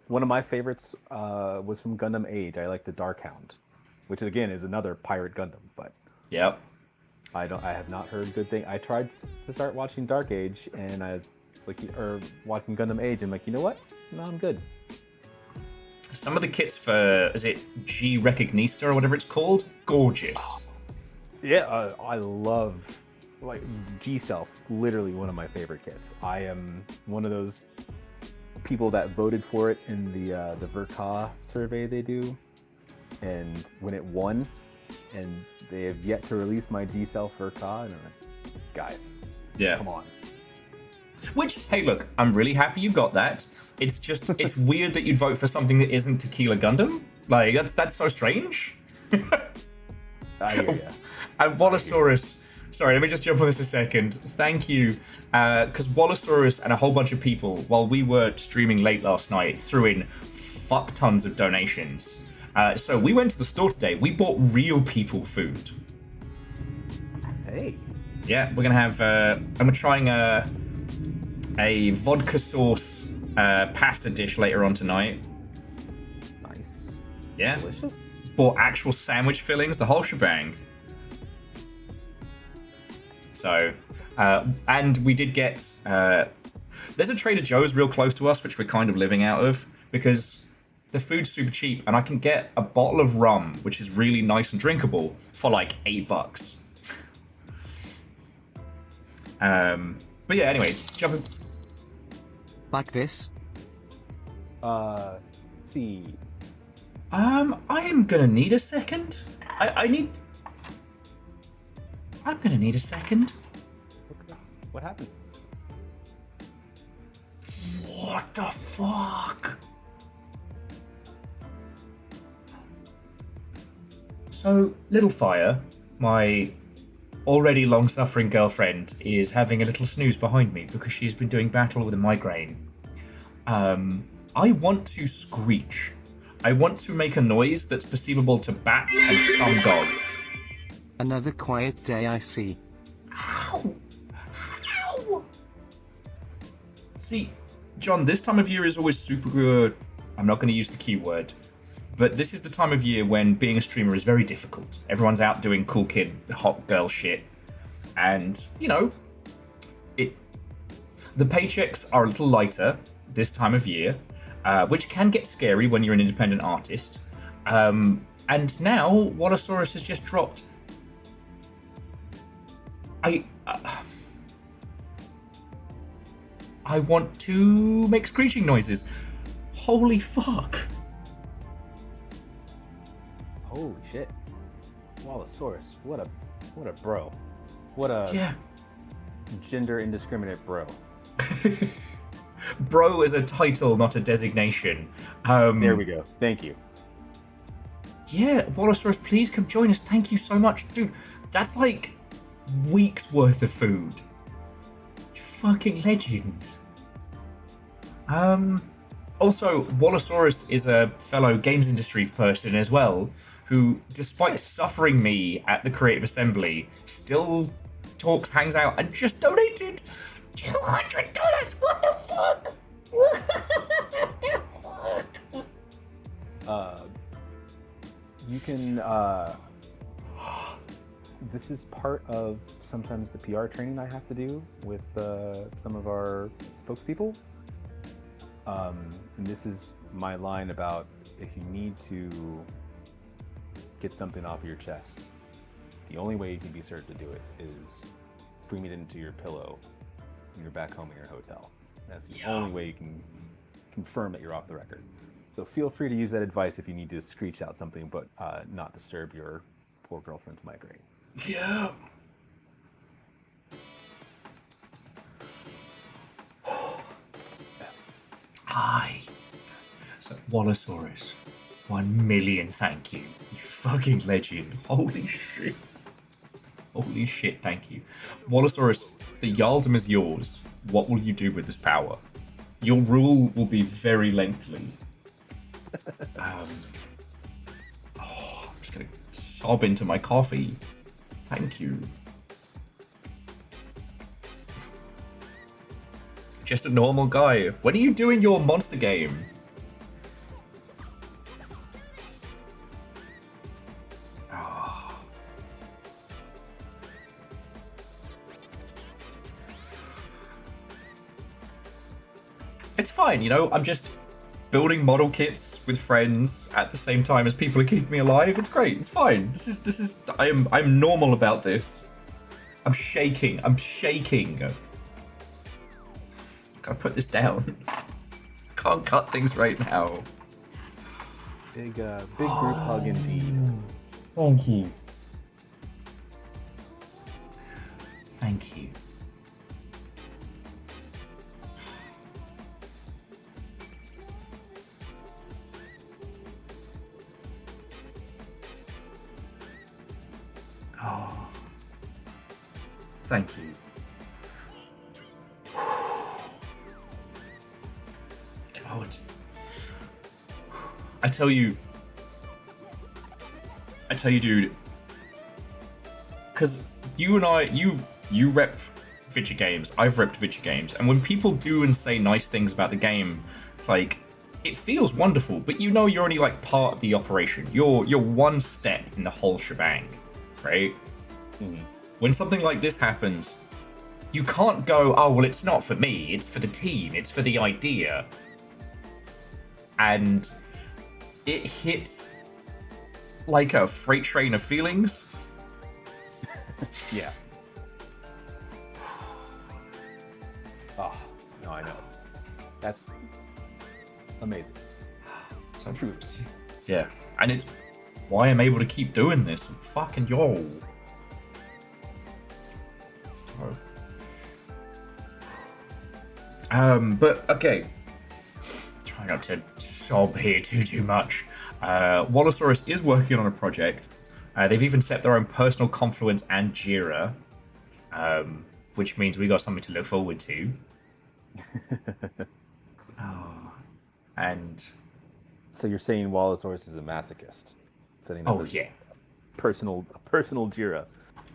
One of my favorites was from Gundam Age. I like the Dark Hound, which again is another pirate Gundam. But yep. I have not heard good thing. I tried to start watching Dark Age, and watching Gundam Age. And I'm like, you know what? No, I'm good. Some of the kits for, is it G Recognista or whatever it's called? Gorgeous. Yeah, I love, like, G-Self, literally one of my favorite kits. I am one of those people that voted for it in the Verka survey they do. And when it won, and they have yet to release my G-Self Verka, and I'm like, guys, yeah, come on. Which, hey, look, I'm really happy you got that. It's just, it's weird that you'd vote for something that isn't Tequila Gundam. Like, that's so strange. I hear ya. And Wallosaurus, sorry, let me just jump on this a second. Thank you, because Wallosaurus and a whole bunch of people, while we were streaming late last night, threw in fuck tons of donations. So we went to the store today. We bought real people food. Hey. Yeah, we're gonna have. I'm trying a vodka sauce pasta dish later on tonight. Nice. Yeah. Delicious. Bought actual sandwich fillings, the whole shebang. So, and we did get. There's a Trader Joe's real close to us, which we're kind of living out of because the food's super cheap, and I can get a bottle of rum, which is really nice and drinkable, for like $8. But yeah, anyway, jumping. Like this? See. I am gonna need a second. I'm gonna need a second. What happened? What the fuck? So, Little Fire, my already long-suffering girlfriend, is having a little snooze behind me because she's been doing battle with a migraine. I want to screech. I want to make a noise that's perceivable to bats and some dogs. Another quiet day I see. Ow! Ow! See, John, this time of year is always super good. I'm not going to use the keyword. But this is the time of year when being a streamer is very difficult. Everyone's out doing cool kid, hot girl shit. And, you know, the paychecks are a little lighter this time of year, which can get scary when you're an independent artist. And now, Wallosaurus has just dropped. I want to make screeching noises. Holy fuck. Holy shit. Wallosaurus. What a bro. What a gender indiscriminate bro. Bro is a title, not a designation. There we go. Thank you. Yeah, Wallosaurus, please come join us. Thank you so much. Dude, that's like weeks worth of food. Fucking legend. Also, Wallosaurus is a fellow games industry person as well, who, despite suffering me at the Creative Assembly, still talks, hangs out, and just donated $200. What the fuck? You can, this is part of sometimes the PR training I have to do with some of our spokespeople. And this is my line about if you need to get something off your chest, the only way you can be certain to do it is bring it into your pillow when you're back home in your hotel. That's the only way you can confirm that you're off the record. So feel free to use that advice if you need to screech out something, but not disturb your poor girlfriend's migraine. Yeah. Hi. So, Wallosaurus, 1 million thank you. You fucking legend. Holy shit. Holy shit, thank you. Wallosaurus, the Yaldom is yours. What will you do with this power? Your rule will be very lengthy. I'm just gonna sob into my coffee. Thank you. Just a normal guy. When are you doing your monster game? Oh. It's fine, you know, I'm just building model kits with friends at the same time as people are keeping me alive. It's great. It's fine. This is I'm normal about this. I'm shaking. Gotta put this down. Can't cut things right now. Big group hug indeed. Thank you. Thank you. Oh. Thank you. God. I tell you, dude, because you and I, you rep video games, I've repped video games, and when people do and say nice things about the game, like, it feels wonderful, but you know you're only like part of the operation. You're one step in the whole shebang, right? Mm-hmm. When something like this happens, you can't go, oh, well, it's not for me, it's for the team, it's for the idea. And it hits like a freight train of feelings. Yeah. Oh, no, I know. That's amazing. So true. Yeah, and it's why I'm able to keep doing this. I'm fucking yo. But okay. Try not to sob here too much. Wallosaurus is working on a project. They've even set their own personal Confluence and Jira, which means we got something to look forward to. And So you're saying Wallosaurus is a masochist, setting up Oh his yeah. personal Jira.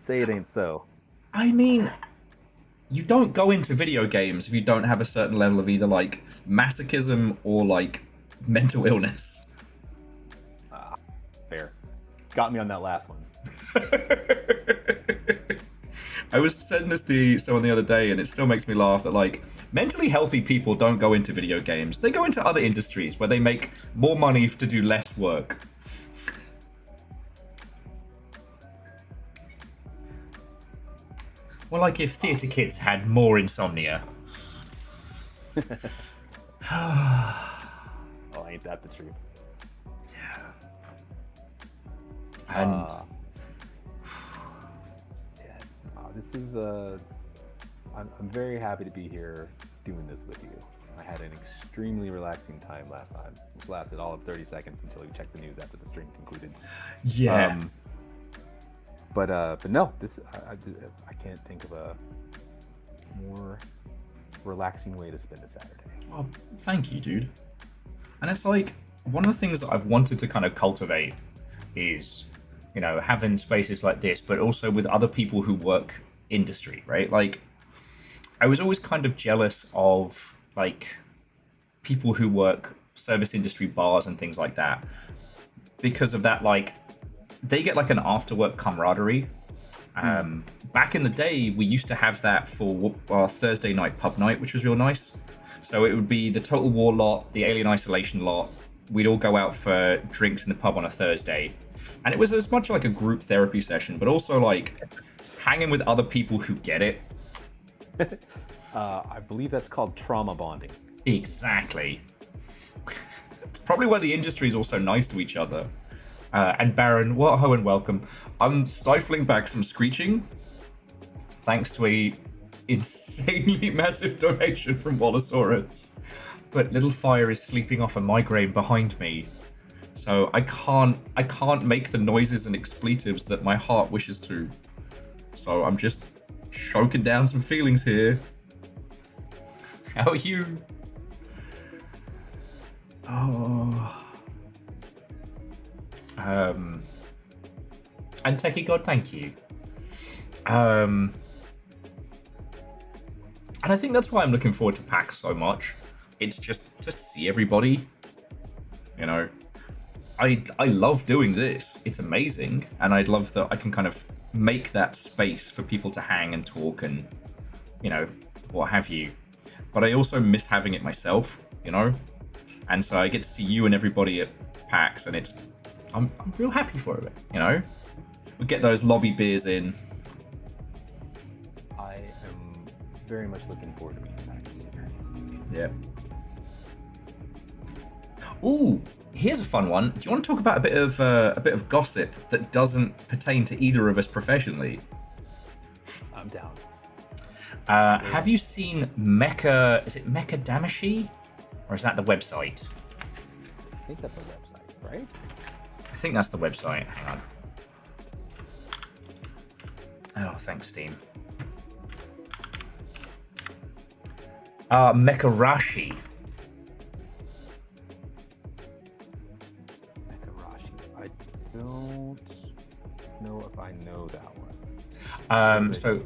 Say it ain't so. I mean, you don't go into video games if you don't have a certain level of either like masochism or like mental illness. Fair. Got me on that last one. I was saying this to someone the other day, and it still makes me laugh that like mentally healthy people don't go into video games. They go into other industries where they make more money to do less work. Well, like if theatre kids had more insomnia. Oh, ain't that the truth? And yeah, this is I'm very happy to be here doing this with you. I had an extremely relaxing time last time, which lasted all of 30 seconds until we checked the news after the stream concluded. yeah. But no, this I can't think of a more relaxing way to spend a Saturday. Oh, thank you, dude. And it's like one of the things that I've wanted to kind of cultivate is, you know, having spaces like this, but also with other people who work industry, right? Like, I was always kind of jealous of like people who work service industry bars and things like that because of that, like, they get like an after work camaraderie. Back in the day, we used to have that for our Thursday night pub night, which was real nice. So it would be the Total War lot, the Alien Isolation lot. We'd all go out for drinks in the pub on a Thursday. And it was as much like a group therapy session, but also like hanging with other people who get it. I believe that's called trauma bonding. Exactly. It's probably why the industry is also nice to each other. And Baron, what ho and welcome. I'm stifling back some screeching thanks to a insanely massive donation from Wallosaurus. But Little Fire is sleeping off a migraine behind me. So I can't make the noises and expletives that my heart wishes to. So I'm just choking down some feelings here. How are you? Oh. And Techie God, thank you. And I think that's why I'm looking forward to PAX so much. It's just to see everybody. You know, I love doing this. It's amazing, and I'd love that I can kind of make that space for people to hang and talk and, you know, what have you. But I also miss having it myself, you know? And so I get to see you and everybody at PAX, and I'm real happy for it, you know? We get those lobby beers in. I am very much looking forward to being back this year. Yeah. Ooh, here's a fun one. Do you want to talk about a bit of gossip that doesn't pertain to either of us professionally? I'm down. Have you seen Mecha? Is it Mecha Damashi, or is that the website? I think that's a website, right? I think that's the website. Hang on. Oh, thanks, Steam. Mecharashi. Mecharashi. I don't know if I know that one. So,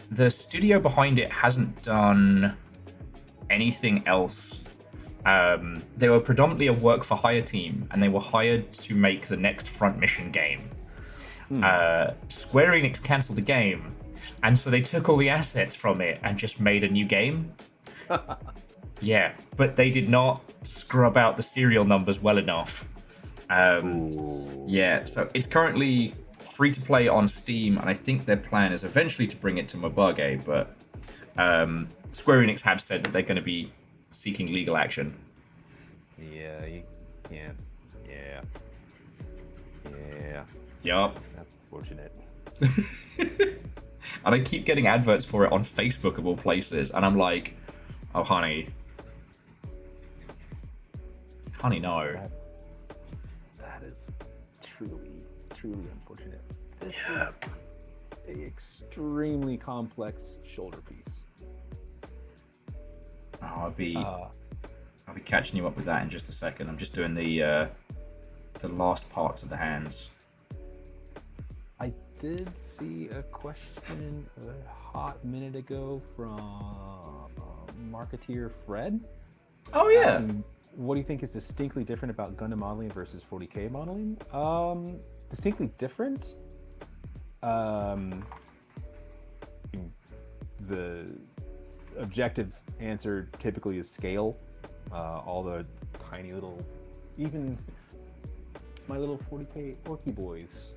the studio behind it hasn't done anything else. They were predominantly a work for hire team, and they were hired to make the next Front Mission game. Square Enix cancelled the game, and so they took all the assets from it and just made a new game. Yeah, but they did not scrub out the serial numbers well enough. Yeah, so it's currently free to play on Steam, and I think their plan is eventually to bring it to Mobage, but Square Enix have said that they're going to be seeking legal action. Yeah, you can't. Yeah. Yup. That's unfortunate. And I keep getting adverts for it on Facebook of all places, and I'm like, oh, honey, no. That is truly unfortunate. This is a extremely complex shoulder piece. Oh, I'll be catching you up with that in just a second. I'm just doing the last parts of the hands. I did see a question a hot minute ago from Marketeer Fred. Oh yeah. Asking, what do you think is distinctly different about Gundam modeling versus 40K modeling? Distinctly different. The objective answer typically is scale. All the tiny little, even my little 40K Orky boys.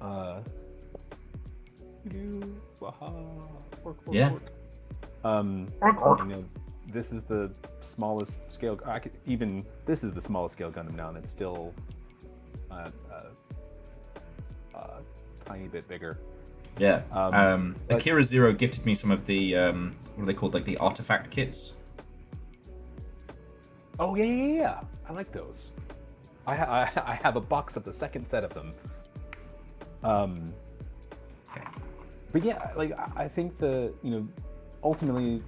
Yeah. You know, this is the smallest scale. This is the smallest scale Gundam now, and it's still a tiny bit bigger. Yeah. Akira Zero gifted me some of the what are they called? Like the artifact kits. Oh yeah. I like those. I have a box of the second set of them. Okay. But yeah, like I think ultimately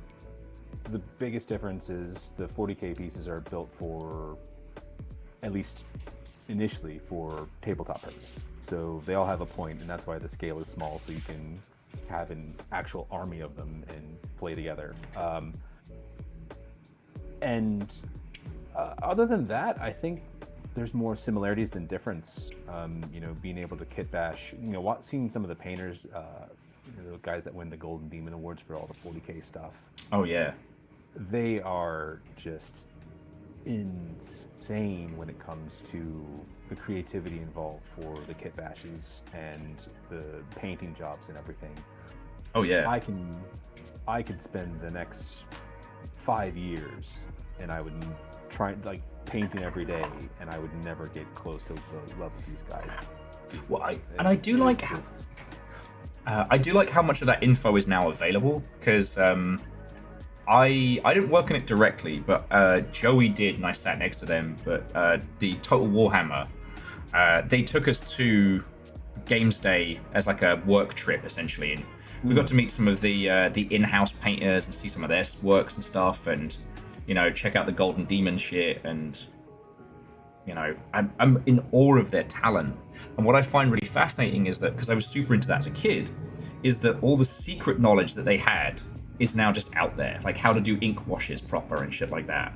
the biggest difference is the 40K pieces are built for, at least initially, for tabletop purpose. So they all have a point, and that's why the scale is small, so you can have an actual army of them and play together. Other than that, I think there's more similarities than difference. Being able to kit bash, seeing some of the painters, the guys that win the Golden Demon Awards for all the 40K stuff. Oh yeah. They are just insane when it comes to the creativity involved for the kit bashes and the painting jobs and everything. Oh yeah. I could spend the next 5 years and I would try painting every day, and I would never get close to the level of these guys. Well, I do like how much of that info is now available, because I didn't work on it directly, but Joey did, and I sat next to them. But the Total Warhammer, they took us to Games Day as like a work trip essentially, and we got to meet some of the in-house painters and see some of their works and stuff, and check out the Golden Demon shit, and I'm in awe of their talent. And what I find really fascinating is that, because I was super into that as a kid, is that all the secret knowledge that they had is now just out there, like how to do ink washes proper and shit like that.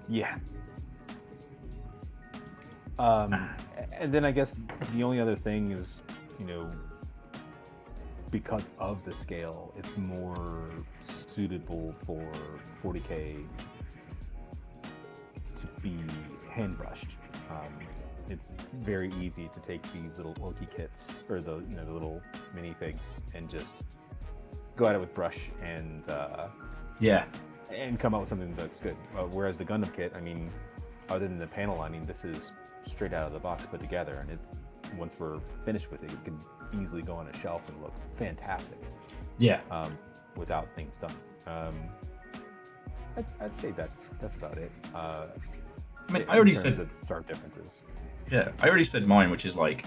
Yeah. And then I guess the only other thing is, because of the scale, it's more suitable for 40K to be hand brushed. It's very easy to take these little Orky kits, or the little mini figs, and just go at it with brush and and come out with something that looks good. Whereas the Gundam kit, other than the panel lining, this is straight out of the box put together, and once we're finished with it, it can easily go on a shelf and look fantastic. Yeah. Without things done. I'd say that's about it. I already said the stark differences. Yeah, I already said mine, which is like,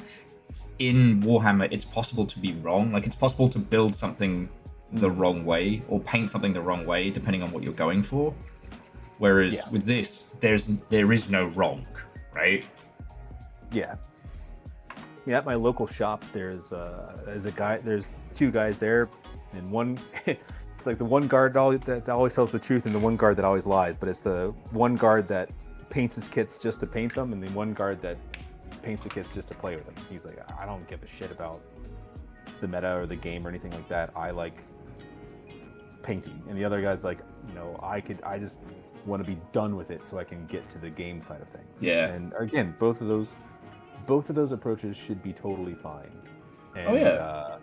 in Warhammer, it's possible to be wrong. Like, it's possible to build something the wrong way or paint something the wrong way, depending on what you're going for. Whereas with this, there is no wrong, right? Yeah. Yeah, at my local shop, there's two guys there, and one. It's like the one guard that always tells the truth and the one guard that always lies. But it's the one guard that paints his kits just to paint them, and the one guard that paints the kits just to play with them. He's like, I don't give a shit about the meta or the game or anything like that. I like painting. And the other guy's like, I just want to be done with it so I can get to the game side of things. Yeah. And again, both of those approaches should be totally fine. And, oh yeah.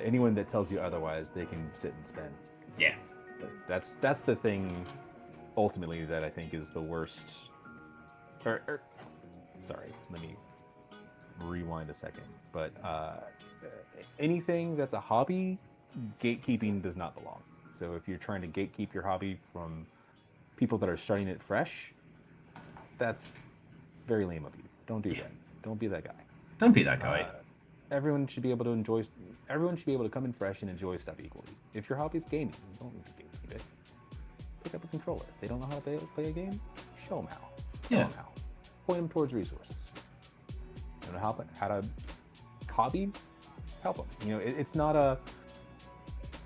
Anyone that tells you otherwise, they can sit and spin. Yeah. That's the thing, ultimately, that I think is the worst. Sorry, let me rewind a second. But anything that's a hobby, gatekeeping does not belong. So if you're trying to gatekeep your hobby from people that are starting it fresh, that's very lame of you. Don't do that. Don't be that guy. Don't be that guy. Everyone should be able to come in fresh and enjoy stuff equally. If your hobby is gaming, you don't need to gatekeep it. pick up a controller. If they don't know how to play a game, show them how. Yeah. Tell them how. Point them towards resources. You know how to hobby, help them. You know, it's not a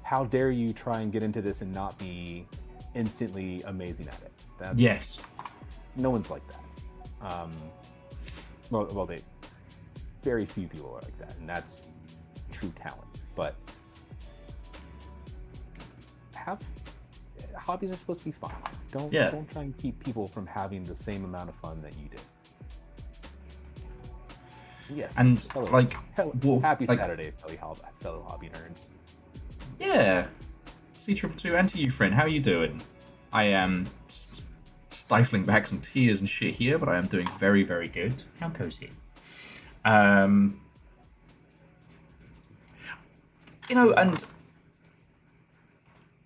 how dare you try and get into this and not be instantly amazing at it. That's, Yes. No one's like that. Well, very few people are like that, and that's true talent. But hobbies are supposed to be fun. Don't try and keep people from having the same amount of fun that you did. Yes. And happy Saturday, fellow hobby nerds. Yeah. C222 and to you, friend. How are you doing? I am stifling back some tears and shit here, but I am doing very, very good. How cozy. You know, and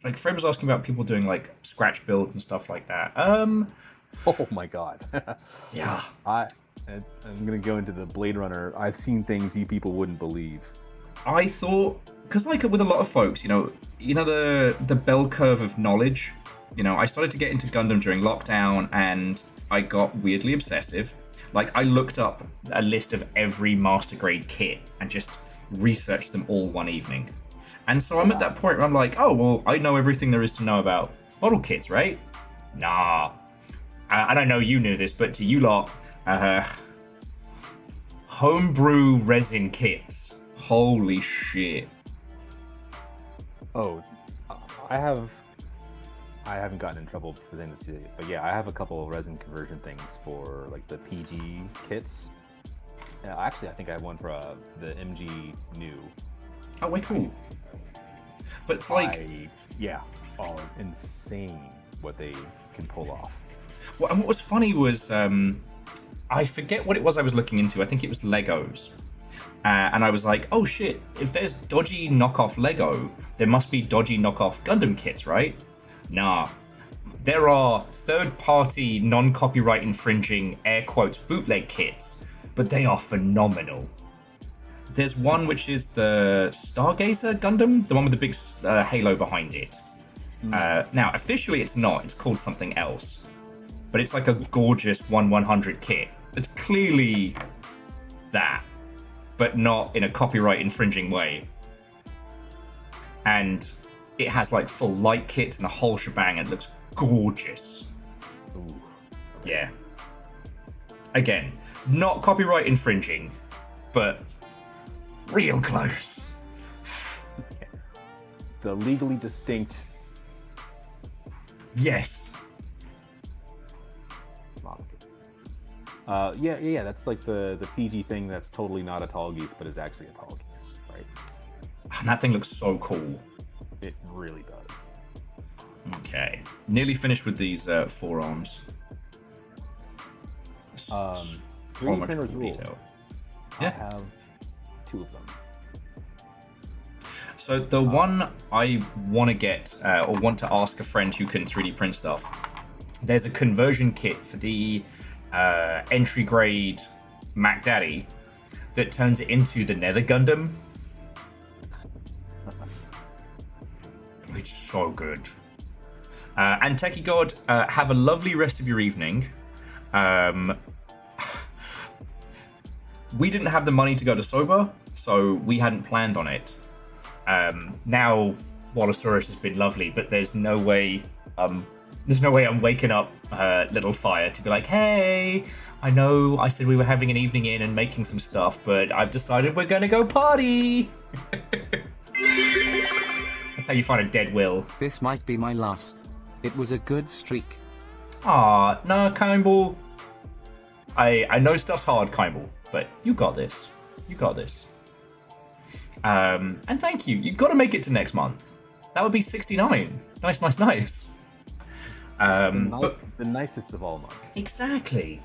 like Fred was asking about people doing like scratch builds and stuff like that. Oh my god. Yeah. I'm gonna go into the Blade Runner. I've seen things you people wouldn't believe. I thought, because like with a lot of folks, you know the bell curve of knowledge. You know, I started to get into Gundam during lockdown, and I got weirdly obsessive. Like I looked up a list of every master grade kit and just researched them all one evening. And so I'm at that point where I'm like, oh well, I know everything there is to know about model kits, right? Nah. And I know you knew this, but to you lot, homebrew resin kits. Holy shit. Oh, I haven't gotten in trouble for them to see it, but yeah, I have a couple of resin conversion things for like the PG kits. Actually, I think I have one for the MG new. Oh, way cool. But it's like... insane what they can pull off. Well, and what was funny was, I forget what it was I was looking into. I think it was Legos. And I was like, oh shit, if there's dodgy knockoff Lego, there must be dodgy knockoff Gundam kits, right? Nah. There are third-party, non-copyright infringing, air quotes, bootleg kits, but they are phenomenal. There's one which is the Stargazer Gundam, the one with the big halo behind it. Now, officially it's not, it's called something else. But it's like a gorgeous 1/100 kit. It's clearly that, but not in a copyright infringing way. And it has like full light kits and the whole shebang, and it looks gorgeous. Ooh. Yeah. Again, not copyright infringing, but real close. The legally distinct. Yes. Yeah. That's like the PG thing that's totally not a tall geese, but is actually a tall geese, right? And that thing looks so cool. It really does. Okay. Nearly finished with these forearms. 3D printers cool rule. detail. I Yeah. have 2 of them. So the one I want to get, or want to ask a friend who can 3D print stuff, there's a conversion kit for the entry grade Mac Daddy that turns it into the Nether Gundam. It's so good. And Techie God, have a lovely rest of your evening. We didn't have the money to go to Soba, so we hadn't planned on it. Now Wallosaurus has been lovely, but there's no way I'm waking up Little Fire to be like, hey, I know I said we were having an evening in and making some stuff, but I've decided we're gonna go party. That's how you find a dead will. This might be my last. It was a good streak. Ah, no, Kimball. I know stuff's hard, Kimball, but you got this. You got this. And thank you. You've got to make it to next month. That would be 69. Nice. But The nicest of all months. exactly.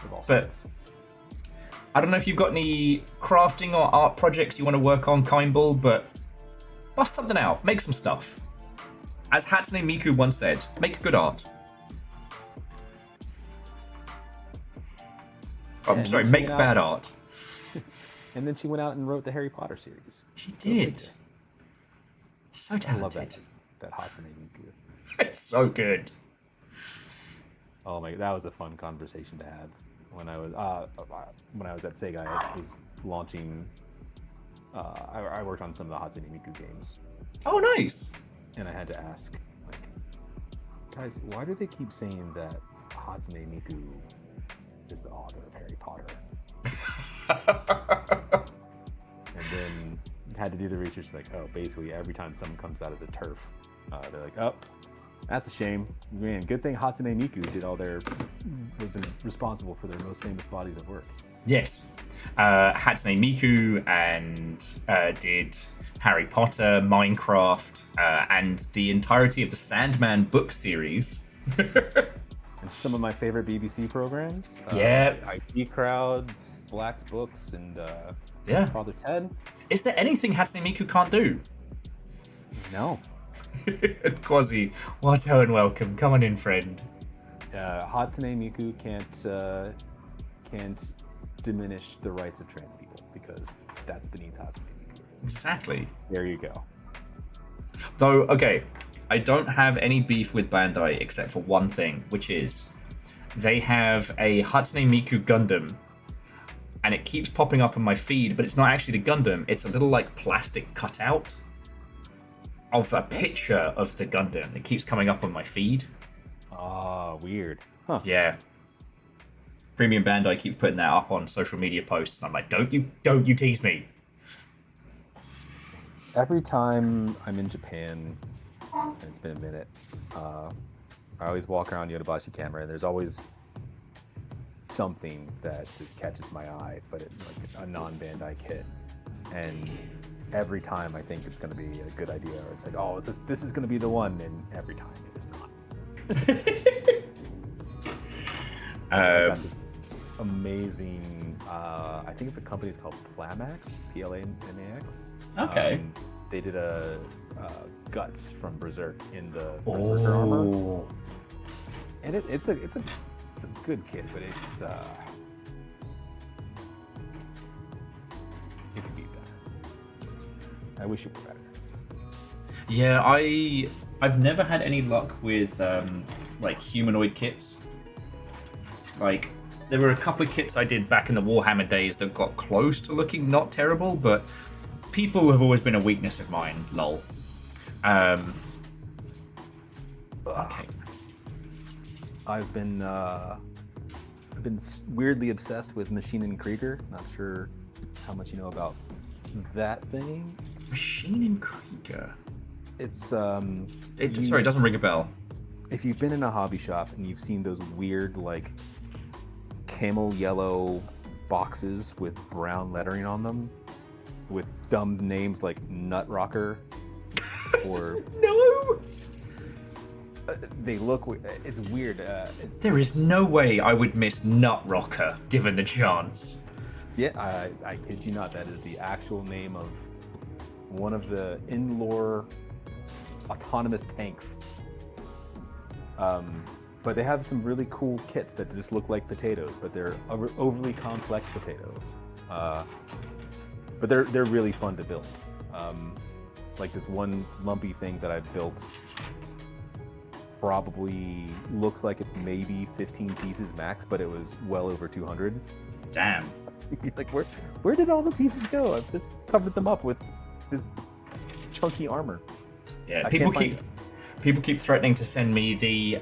Of all But sorts. I don't know if you've got any crafting or art projects you want to work on, Kimball, but bust something out. Make some stuff. As Hatsune Miku once said, make good art. Oh, I'm sorry, make bad art. And then she went out and wrote the Harry Potter series. She did. So I love talented. that Hatsune Miku. It's so good. Oh my, that was a fun conversation to have when I was at Sega. I was launching. I worked on some of the Hatsune Miku games, Oh, nice. and I had to ask, like, guys, why do they keep saying that Hatsune Miku is the author of Harry Potter? And then had to do the research, like, oh, basically every time someone comes out as a turf, they're like, oh, that's a shame. Man, good thing Hatsune Miku was responsible for their most famous bodies of work. Yes. Hatsune Miku and did Harry Potter, Minecraft, and the entirety of the Sandman book series. And some of my favorite BBC programs. Yeah. IT Crowd, Black's Books, and Yeah. Father Ted. Is there anything Hatsune Miku can't do? No. Quasi, Watto and welcome. Come on in, friend. Hatsune Miku can't diminish the rights of trans people because that's beneath Hatsune Miku. Exactly. There you go. Though, okay, I don't have any beef with Bandai except for one thing, which is they have a Hatsune Miku Gundam, and it keeps popping up on my feed, but it's not actually the Gundam. It's a little, like, plastic cutout of a picture of the Gundam. It keeps coming up on my feed. Ah, weird. Huh. Yeah. Premium Bandai keeps putting that up on social media posts, and I'm like, don't you tease me. Every time I'm in Japan, and it's been a minute, I always walk around Yodobashi camera, and there's always something that just catches my eye, but it's like a non-Bandai kit. And every time I think it's going to be a good idea, or it's like, oh, this is going to be the one, and every time it is not. I got this amazing, I think the company is called Plamax, Plamax. Okay. They did a Guts from Berserk in the Berserker armor. And it's a good kit, but it could be better. I wish it were better. Yeah, I've never had any luck with like humanoid kits. Like, there were a couple of kits I did back in the Warhammer days that got close to looking not terrible, but people have always been a weakness of mine. Lol. Okay. I've been weirdly obsessed with Machine and Krieger. Not sure how much you know about that thing. Machine and Krieger. It's Sorry, it doesn't ring a bell. If you've been in a hobby shop and you've seen those weird, like, camel yellow boxes with brown lettering on them, with dumb names like Nut Rocker, or No! they look. It's weird. There is no way I would miss Nut Rocker, given the chance. Yeah, I kid you not. That is the actual name of one of the in-lore autonomous tanks. But they have some really cool kits that just look like potatoes, but they're overly complex potatoes. But they're really fun to build. Like this one lumpy thing that I've built probably looks like it's maybe 15 pieces max, but it was well over 200. Damn. Like, where did all the pieces go? I've just covered them up with this chunky armor. Yeah, people keep threatening to send me the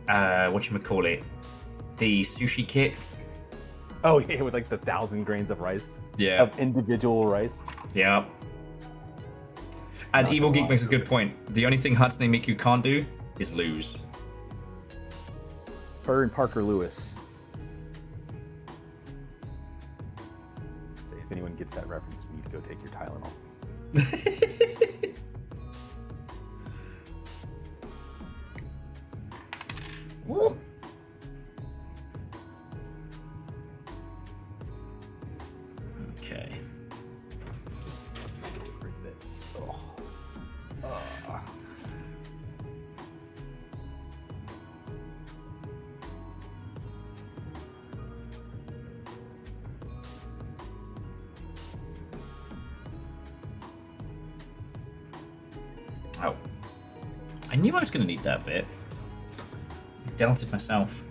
whatchamacallit, the sushi kit. Oh yeah, with like the 1,000 grains of rice. Yeah. Of individual rice. Yeah. And Not Evil gonna Geek lie. makes a good point. The only thing Hatsune Miku can't do is lose. Her and Parker Lewis. Say, if anyone gets that reference, you need to go take your Tylenol. Woo. Okay. Bring this. Oh. I knew I was going to need that bit. I doubted myself.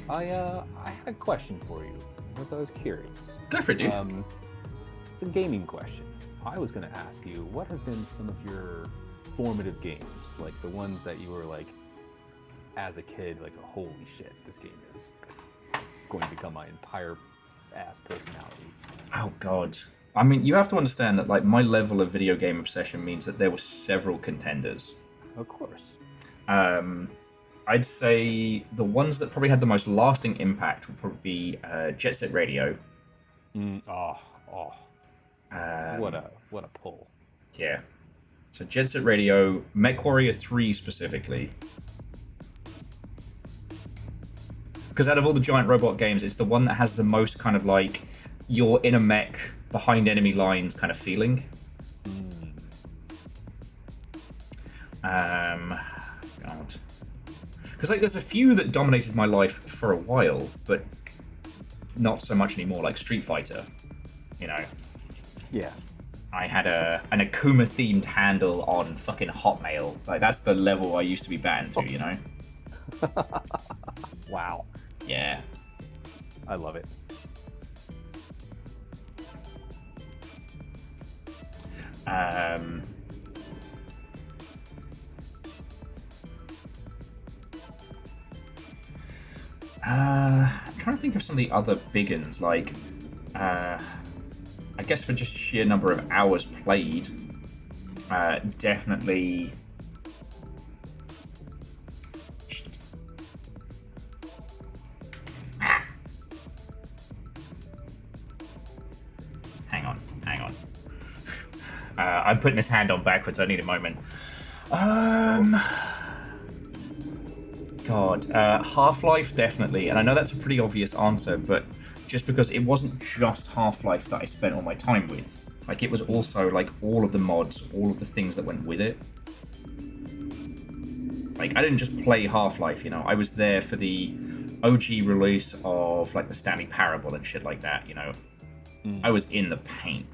I had a question for you, because I was curious. Go for it, dude. It's a gaming question. I was going to ask you, what have been some of your formative games? Like the ones that you were like, as a kid, like, holy shit, this game is going to become my entire ass personality. Oh, God. I mean, you have to understand that, like, my level of video game obsession means that there were several contenders. Of course. I'd say the ones that probably had the most lasting impact would probably be Jet Set Radio. What a pull. Yeah. So Jet Set Radio, MechWarrior 3 specifically. Because out of all the giant robot games, it's the one that has the most kind of like, you're in a mech behind enemy lines kind of feeling. God. Because like, there's a few that dominated my life for a while, but not so much anymore, like Street Fighter. You know? Yeah. I had an Akuma-themed handle on fucking Hotmail. Like, that's the level I used to be batting to, you know? Wow. Yeah. I love it. I'm trying to think of some of the other big ones, like, I guess for just sheer number of hours played, definitely. Shit. Hang on. I'm putting this hand on backwards. I need a moment. God, Half-Life definitely, and I know that's a pretty obvious answer, but just because it wasn't just Half-Life that I spent all my time with. Like, it was also, like, all of the mods, all of the things that went with it. Like, I didn't just play Half-Life, you know, I was there for the OG release of, like, the Stanley Parable and shit like that, you know. I was in the paint.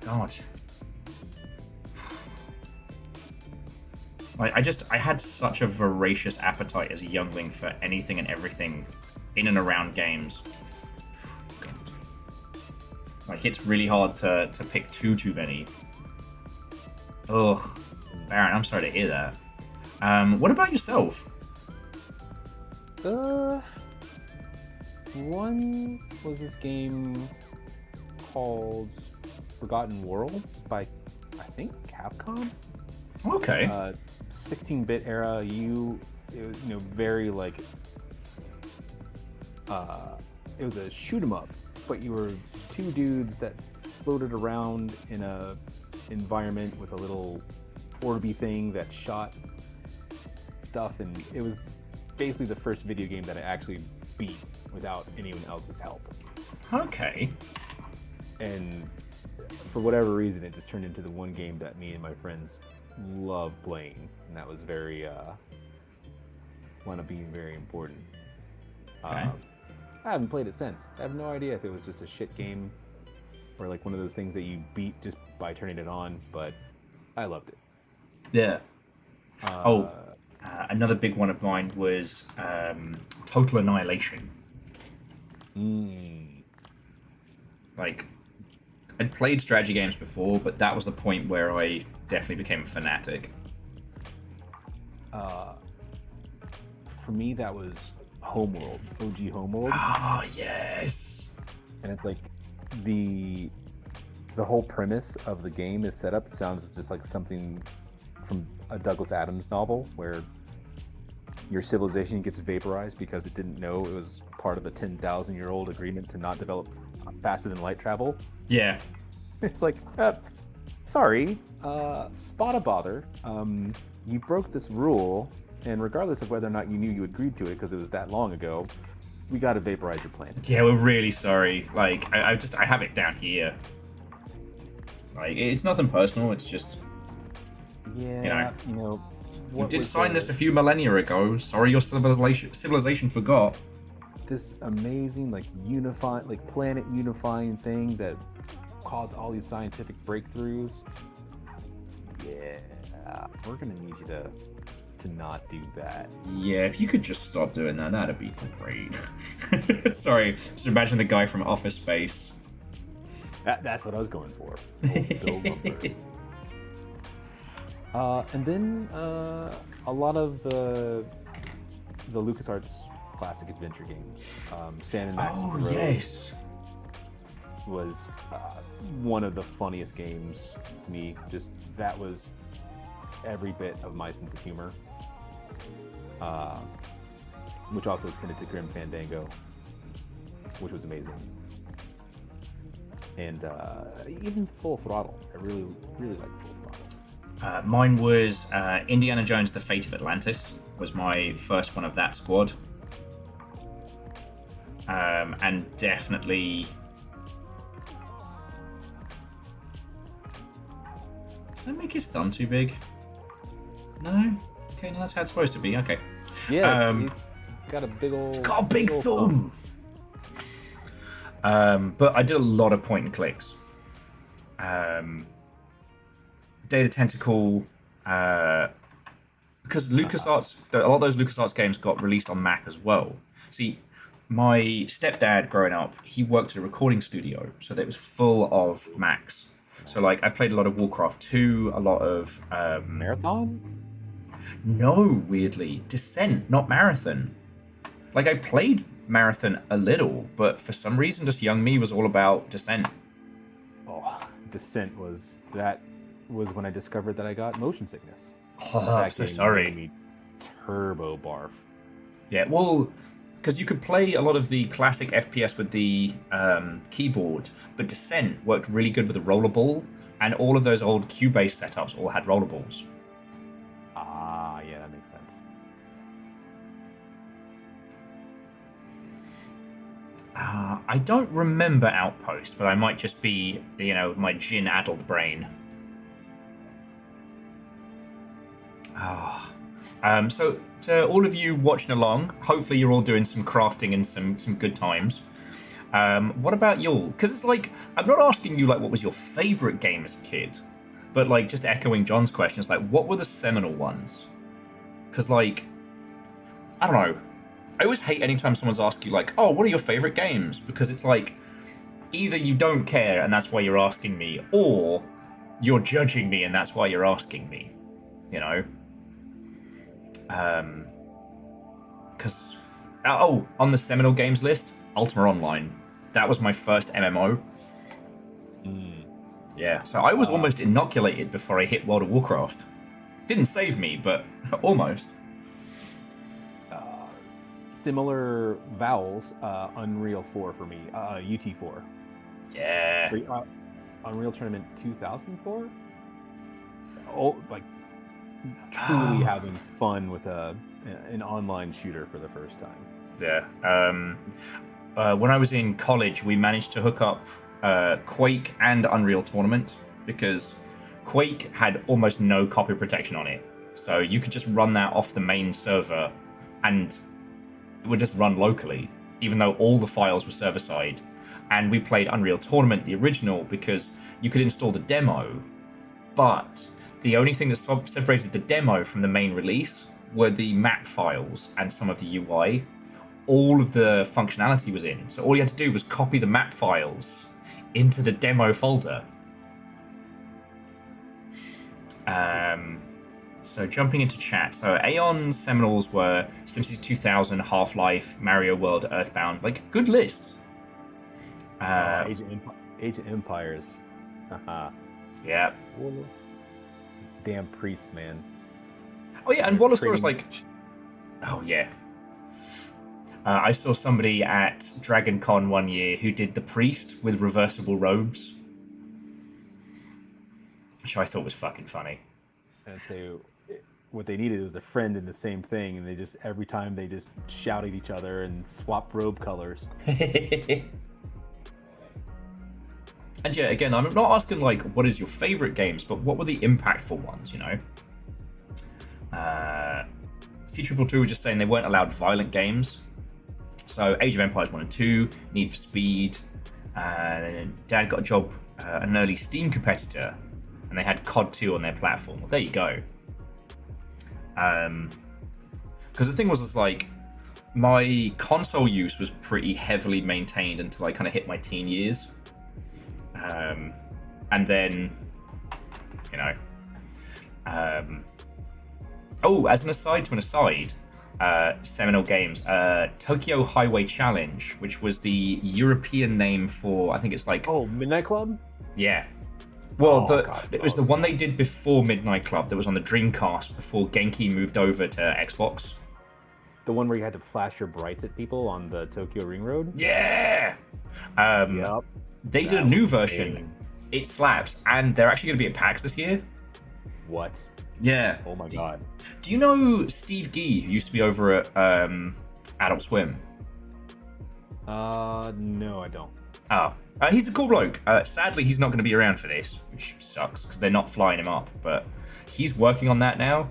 God. Like, I had such a voracious appetite as a youngling for anything and everything in and around games. God. Like, it's really hard to pick too many. Ugh. Baron, I'm sorry to hear that. What about yourself? One was this game called Forgotten Worlds by, I think, Capcom. Okay. 16-bit era. It was, very like, it was a shoot 'em up, but you were two dudes that floated around in a environment with a little orby thing that shot stuff, and it was basically the first video game that I actually beat without anyone else's help. Okay. And for whatever reason, it just turned into the one game that me and my friends loved playing, and that was very wound up being very important. Okay. I haven't played it since. I have no idea if it was just a shit game or like one of those things that you beat just by turning it on, but I loved it. Yeah. Another big one of mine was Total Annihilation. Like, I'd played strategy games before, but that was the point where I definitely became a fanatic. For me, that was Homeworld, OG Homeworld. Oh, yes. And it's like the whole premise of the game is set up sounds just like something from a Douglas Adams novel where your civilization gets vaporized because it didn't know it was part of a 10,000-year-old agreement to not develop faster than light travel. Yeah. It's like, sorry, spot a bother. You broke this rule, and regardless of whether or not you knew you agreed to it because it was that long ago, we got to vaporize your planet. Yeah, we're really sorry. Like, I have it down here. Like, it's nothing personal. It's just Yeah, you what did was sign this a few millennia ago. Sorry, your civilization forgot. this amazing planet unifying thing that caused all these scientific breakthroughs. Yeah, we're gonna need you to not do that. Yeah, if you could just stop doing that, that'd be great. Sorry, just imagine the guy from Office Space. That's what I was going for. Old Bill Lumber. And then a lot of the LucasArts classic adventure games. Sam and Max Oh, Road yes. was one of the funniest games to me. Just that was every bit of my sense of humor. Which also extended to Grim Fandango, which was amazing. And even Full Throttle. I really, really liked Full Throttle. Mine was Indiana Jones: The Fate of Atlantis. Was my first one of that squad. And definitely... Did I make his thumb too big? No? Okay, no, that's how it's supposed to be. Okay. Yeah, it's got a big old... It's got a big thumb! But I did a lot of point and clicks. Day of the Tentacle, because LucasArts, a lot of those LucasArts games got released on Mac as well. See, my stepdad growing up, he worked at a recording studio, so that was full of Macs. So like, I played a lot of Warcraft 2, a lot of Marathon? No, weirdly, Descent, not Marathon. Like, I played Marathon a little, but for some reason, just young me was all about Descent. Oh, Descent was when I discovered that I got motion sickness. Oh, I'm That so game sorry. made me turbo barf. Yeah, well, because you could play a lot of the classic FPS with the keyboard, but Descent worked really good with the rollerball, and all of those old Cubase setups all had rollerballs. Ah, yeah, that makes sense. I don't remember Outpost, but I might just be, my gin-addled brain. So to all of you watching along, hopefully you're all doing some crafting and some good times. What about y'all? Because it's like, I'm not asking you like what was your favorite game as a kid, but like just echoing John's questions, like what were the seminal ones? Because like, I don't know. I always hate anytime someone's asked you like, oh, what are your favorite games? Because it's like, either you don't care and that's why you're asking me, or you're judging me and that's why you're asking me, Because, on the seminal games list, Ultima Online. That was my first MMO. Yeah, so I was almost inoculated before I hit World of Warcraft. Didn't save me, but almost. Similar vowels, Unreal 4 for me, UT4. Yeah. Unreal Tournament 2004? Oh, like, truly having fun with an online shooter for the first time. Yeah. When I was in college, we managed to hook up Quake and Unreal Tournament because Quake had almost no copy protection on it. So you could just run that off the main server and it would just run locally, even though all the files were server-side. And we played Unreal Tournament, the original, because you could install the demo, but the only thing that separated the demo from the main release were the map files and some of the UI. All of the functionality was in, so all you had to do was copy the map files into the demo folder. So jumping into chat, so Aeon's seminals were SimCity 2000, Half-Life, Mario World, Earthbound, like good lists. Age of Empires. Haha. Yeah. These damn priests, man. Oh yeah, and Wallosaurus, like... Oh yeah. I saw somebody at Dragon Con one year who did the priest with reversible robes, which I thought was fucking funny. And so what they needed was a friend in the same thing, and they just every time they just shout at each other and swap robe colors. And yeah, again, I'm not asking like what is your favorite games, but what were the impactful ones, you know? C222 were just saying they weren't allowed violent games. So Age of Empires 1 and 2, Need for Speed, Dad got a job at an early Steam competitor, and they had COD 2 on their platform. Well, there you go. Because the thing was, it's like, my console use was pretty heavily maintained until I kind of hit my teen years. And then, you know... oh, as an aside to an aside, Seminole Games, Tokyo Highway Challenge, which was the European name for, I think it's like... Oh, Midnight Club? Yeah. Well, God, it was the one they did before Midnight Club that was on the Dreamcast before Genki moved over to Xbox. The one where you had to flash your brights at people on the Tokyo Ring Road? Yeah! Yep. They did a new version. It slaps, and they're actually going to be at PAX this year. What? Yeah. Oh my god. Do you know Steve Gee, who used to be over at Adult Swim? No, I don't. Oh. He's a cool bloke. Sadly, he's not going to be around for this, which sucks, because they're not flying him up, but he's working on that now.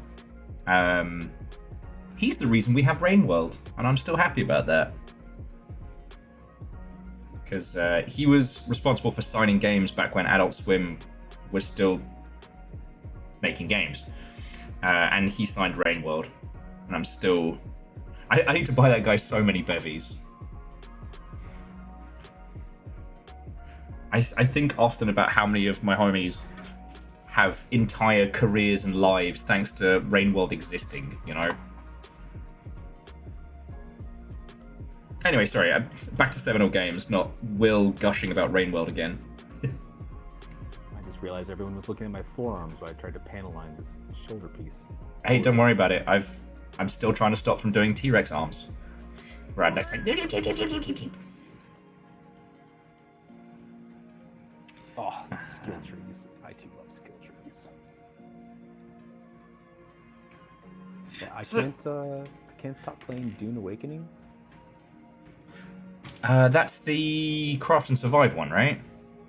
He's the reason we have Rain World, and I'm still happy about that. Because he was responsible for signing games back when Adult Swim was still making games. And he signed Rain World. And I'm still... I need to buy that guy so many bevies. I think often about how many of my homies have entire careers and lives thanks to Rain World existing, you know? Anyway, sorry, back to Seminole Games, not Will gushing about Rain World again. I just realized everyone was looking at my forearms while I tried to panel line this shoulder piece. Hey, don't worry about it. I'm still trying to stop from doing T-Rex arms. Right, next time. Oh, skill trees. I too love skill trees. Yeah, I can't stop playing Dune Awakening. That's the Craft and Survive one, right?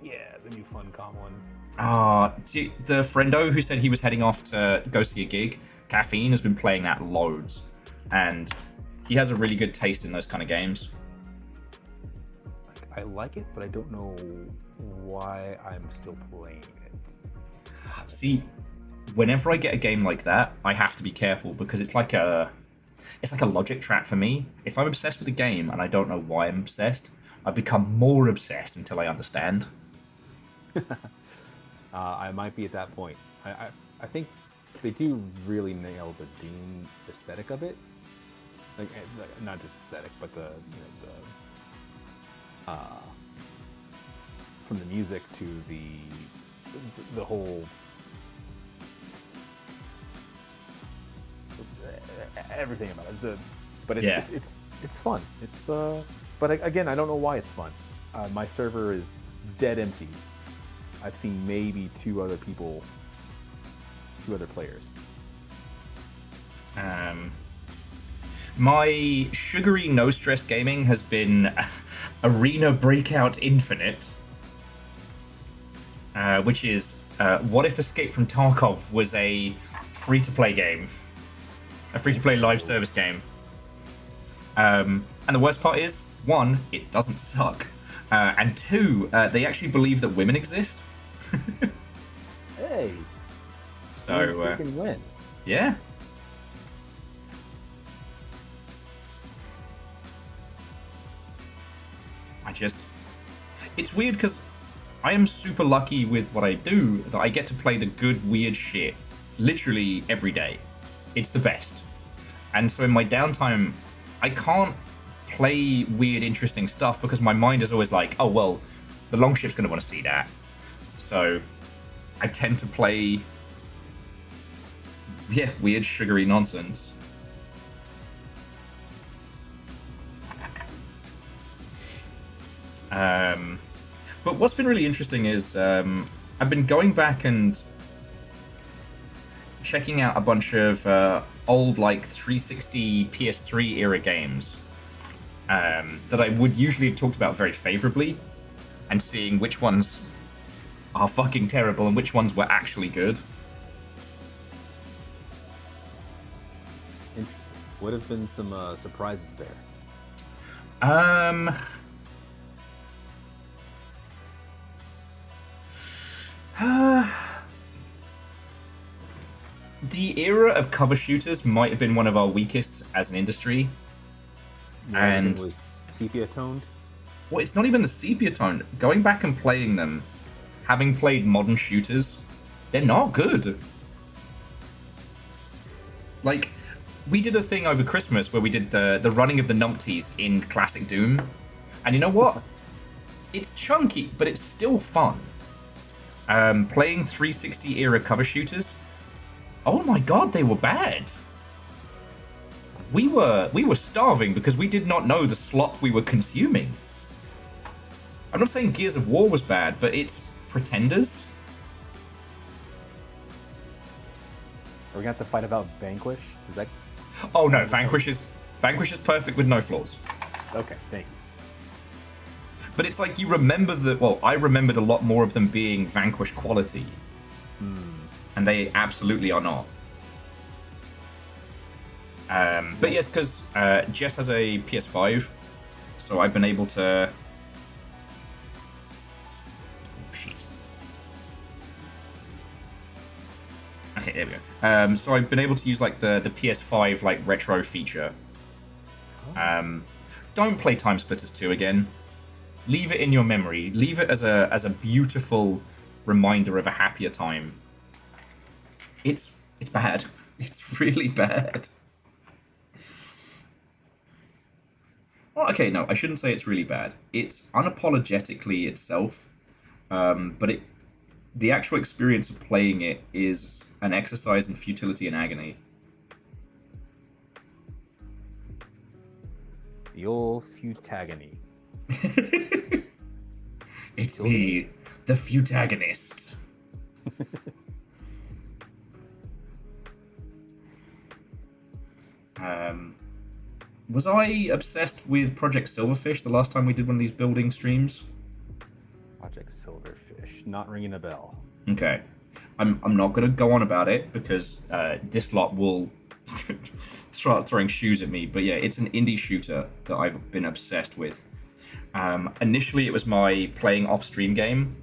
Yeah, the new Funcom one. The friendo who said he was heading off to go see a gig, Caffeine, has been playing that loads. And he has a really good taste in those kind of games. I like it, but I don't know why I'm still playing it. See, whenever I get a game like that, I have to be careful because it's like a logic trap for me. If I'm obsessed with a game and I don't know why I'm obsessed, I become more obsessed until I understand. I might be at that point. I think they do really nail the Dune aesthetic of it. Like not just aesthetic, but from the music to the whole everything about it. It's fun. But again, I don't know why it's fun. My server is dead empty. I've seen maybe two other players. My sugary no stress gaming has been Arena Breakout Infinite, which is what if Escape from Tarkov was a free-to-play game, a free-to-play live service game. And the worst part is, one, it doesn't suck, and two, they actually believe that women exist. Hey, so freaking win. Yeah. It's weird because I am super lucky with what I do that I get to play the good, weird shit literally every day. It's the best. And so in my downtime, I can't play weird, interesting stuff because my mind is always like, oh, well, the Longship's going to want to see that. So I tend to play, weird, sugary nonsense. But what's been really interesting is I've been going back and checking out a bunch of old, like, 360 PS3 era games that I would usually have talked about very favorably, and seeing which ones are fucking terrible and which ones were actually good. Interesting. What have been some surprises there? The era of cover shooters might have been one of our weakest as an industry. And was sepia toned. well, it's not even the sepia tone. Going back and playing them, having played modern shooters, they're not good. Like, we did a thing over Christmas where we did the running of the numpties in classic Doom. And you know what? It's chunky, but it's still fun. Playing 360 era cover shooters, oh my god, they were bad. We were starving because we did not know the slop we were consuming. I'm not saying Gears of War was bad, but it's Pretenders. Are we gonna have to fight about Vanquish? Is that Oh no, Vanquish is perfect with no flaws. okay? Thank you. But it's like you remember I remembered a lot more of them being Vanquish quality. And they absolutely are not. But yes, because Jess has a PS5, so I've been able to... Oh, shit. Okay, there we go. So I've been able to use like the PS5 like retro feature. Don't play Time Splitters 2 again. Leave it in your memory. Leave it as a beautiful reminder of a happier time. It's bad. It's really bad. Well, okay, no, I shouldn't say it's really bad. It's unapologetically itself, but the actual experience of playing it is an exercise in futility and agony. Your futagony. It's me, the futagonist. Was I obsessed with Project Silverfish the last time we did one of these building streams? Project Silverfish. Not ringing a bell. Okay. I'm not going to go on about it because this lot will start throwing shoes at me. But yeah, it's an indie shooter that I've been obsessed with. Initially, it was my playing off-stream game,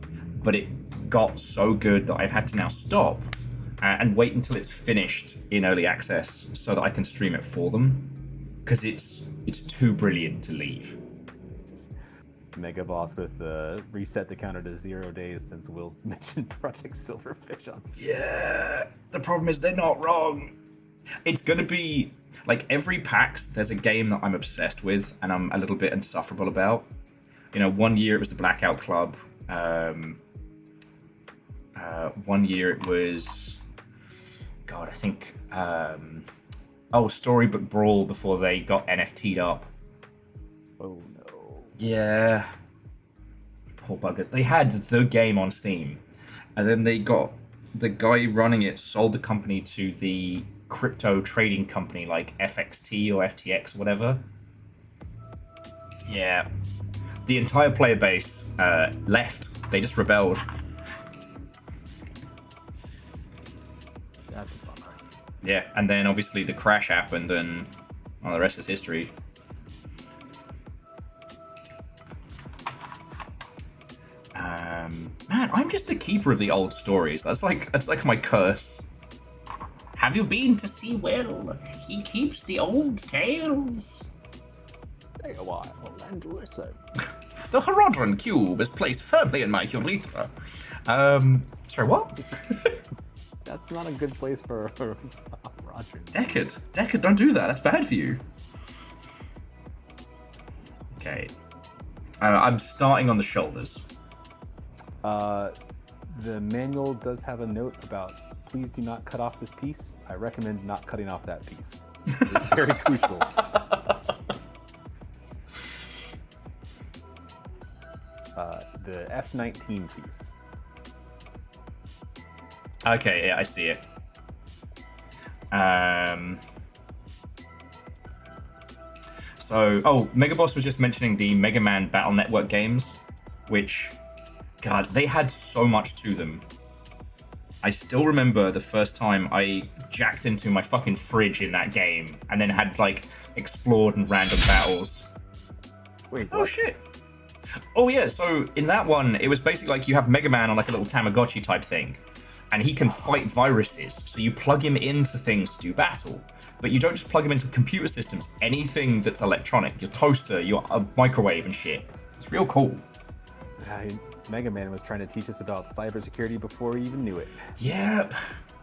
but it got so good that I've had to now stop and wait until it's finished in early access so that I can stream it for them. Because it's too brilliant to leave. Mega Boss with reset the counter to 0 days since Will's mentioned Project Silverfish on Steam. Yeah, the problem is they're not wrong. It's gonna be like every PAX. There's a game that I'm obsessed with and I'm a little bit insufferable about. You know, one year it was the Blackout Club. One year it was, God, I think. Storybook Brawl before they got NFT'd up. Oh no. Yeah. Poor buggers. They had the game on Steam, and then they got the guy running it sold the company to the crypto trading company like FXT or FTX, whatever. Yeah. The entire player base left. They just rebelled. That's a bummer. Yeah, and then obviously the crash happened, and well, the rest is history. Man, I'm just the keeper of the old stories. That's like my curse. Have you been to see Will? He keeps the old tales. Stay a while and listen. The Herodron cube is placed firmly in my urethra. Sorry, what? That's not a good place for Roger. Deckard, don't do that. That's bad for you. Okay. I'm starting on the shoulders. The manual does have a note about please do not cut off this piece. I recommend not cutting off that piece. It's very crucial. The F-19 piece. Okay, yeah, I see it. Megaboss was just mentioning the Mega Man Battle Network games, which God, they had so much to them. I still remember the first time I jacked into my fucking fridge in that game and then had, like, explored and random battles. Wait, Oh, what? shit. Oh, yeah, so in that one, it was basically like you have Mega Man on, like, a little Tamagotchi type thing. And he can fight viruses, so you plug him into things to do battle. But you don't just plug him into computer systems. Anything that's electronic, your toaster, your microwave and shit. It's real cool. Mega Man was trying to teach us about cybersecurity before we even knew it. Yeah,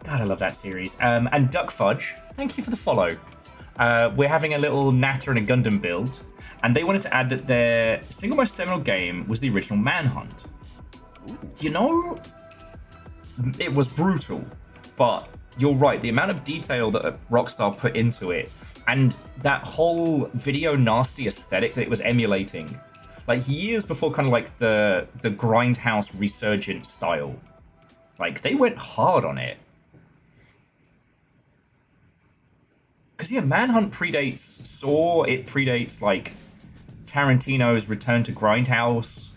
God, I love that series. And Duck Fudge, thank you for the follow. We're having a little Natter and a Gundam build, and they wanted to add that their single most seminal game was the original Manhunt. You know, it was brutal, but you're right, the amount of detail that Rockstar put into it, and that whole video nasty aesthetic that it was emulating, like years before kind of like the Grindhouse resurgent style. Like, they went hard on it. Because, yeah, Manhunt predates Saw, it predates, like, Tarantino's Return to Grindhouse.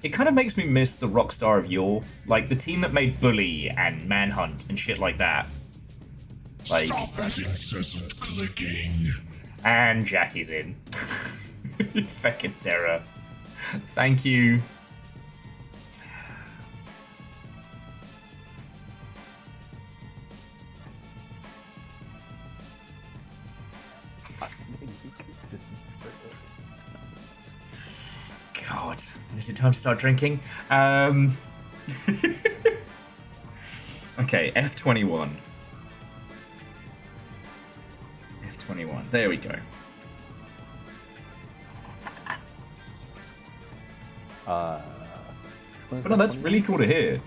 It kind of makes me miss the Rockstar of yore. Like, the team that made Bully and Manhunt and shit like that. Like, Stop that incessant clicking. and Jackie's in. Fucking terror. Thank you. God, is it time to start drinking? Okay, F21. F21. There we go. But no, that's really cool to hear.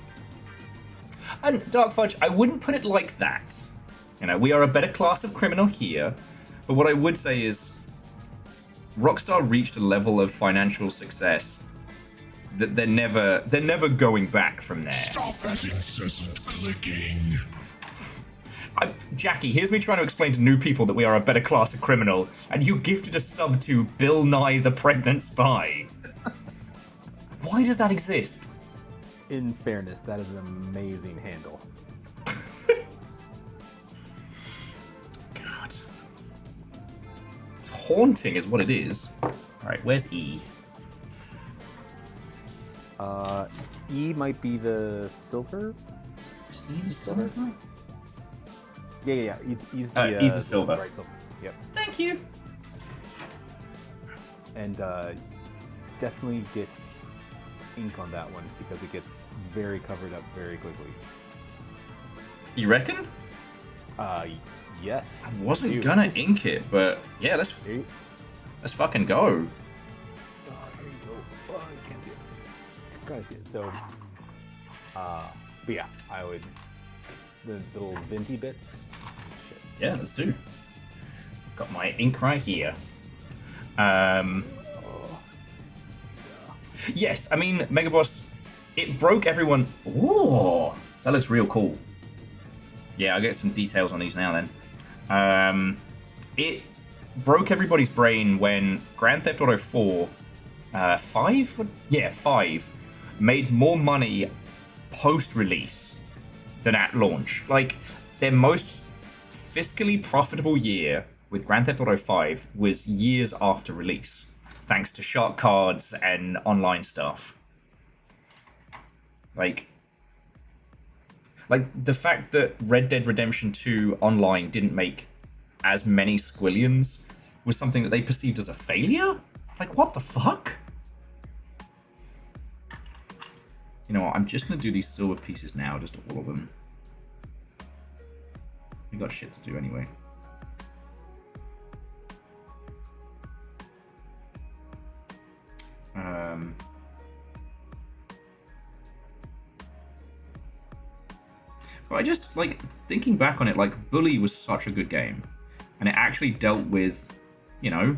And Dark Fudge, I wouldn't put it like that. You know, we are a better class of criminal here, but what I would say is Rockstar reached a level of financial success that they're never going back from there. Stop that incessant clicking. Jackie, here's me trying to explain to new people that we are a better class of criminal, and you gifted a sub to Bill Nye the Pregnant Spy. Why does that exist? In fairness, that is an amazing handle. God. It's haunting is what it is. Alright, where's E? E might be the silver. Is E the silver? Yeah. He's He's the silver. Right, silver. Yep. Thank you. And definitely get ink on that one because it gets very covered up very quickly. You reckon? Yes. I wasn't Dude. gonna ink it, but yeah, let's fucking go. Oh, here you go. Oh, I can't see it. Can't see it. So, but yeah, I would the little venti bits. Shit. Yeah, let's do. Got my ink right here. Yes, I mean, Mega Boss, it broke everyone. Ooh, that looks real cool. Yeah, I'll get some details on these now then. It broke everybody's brain when Grand Theft Auto 4, 5? Yeah, 5, made more money post-release than at launch. Like, their most fiscally profitable year with Grand Theft Auto 5 was years after release, thanks to shark cards and online stuff. Like the fact that Red Dead Redemption 2 online didn't make as many squillions was something that they perceived as a failure? Like, what the fuck? You know what, I'm just gonna do these silver pieces now, just all of them. We got shit to do anyway. But I just, like, thinking back on it, like, Bully was such a good game. And it actually dealt with, you know,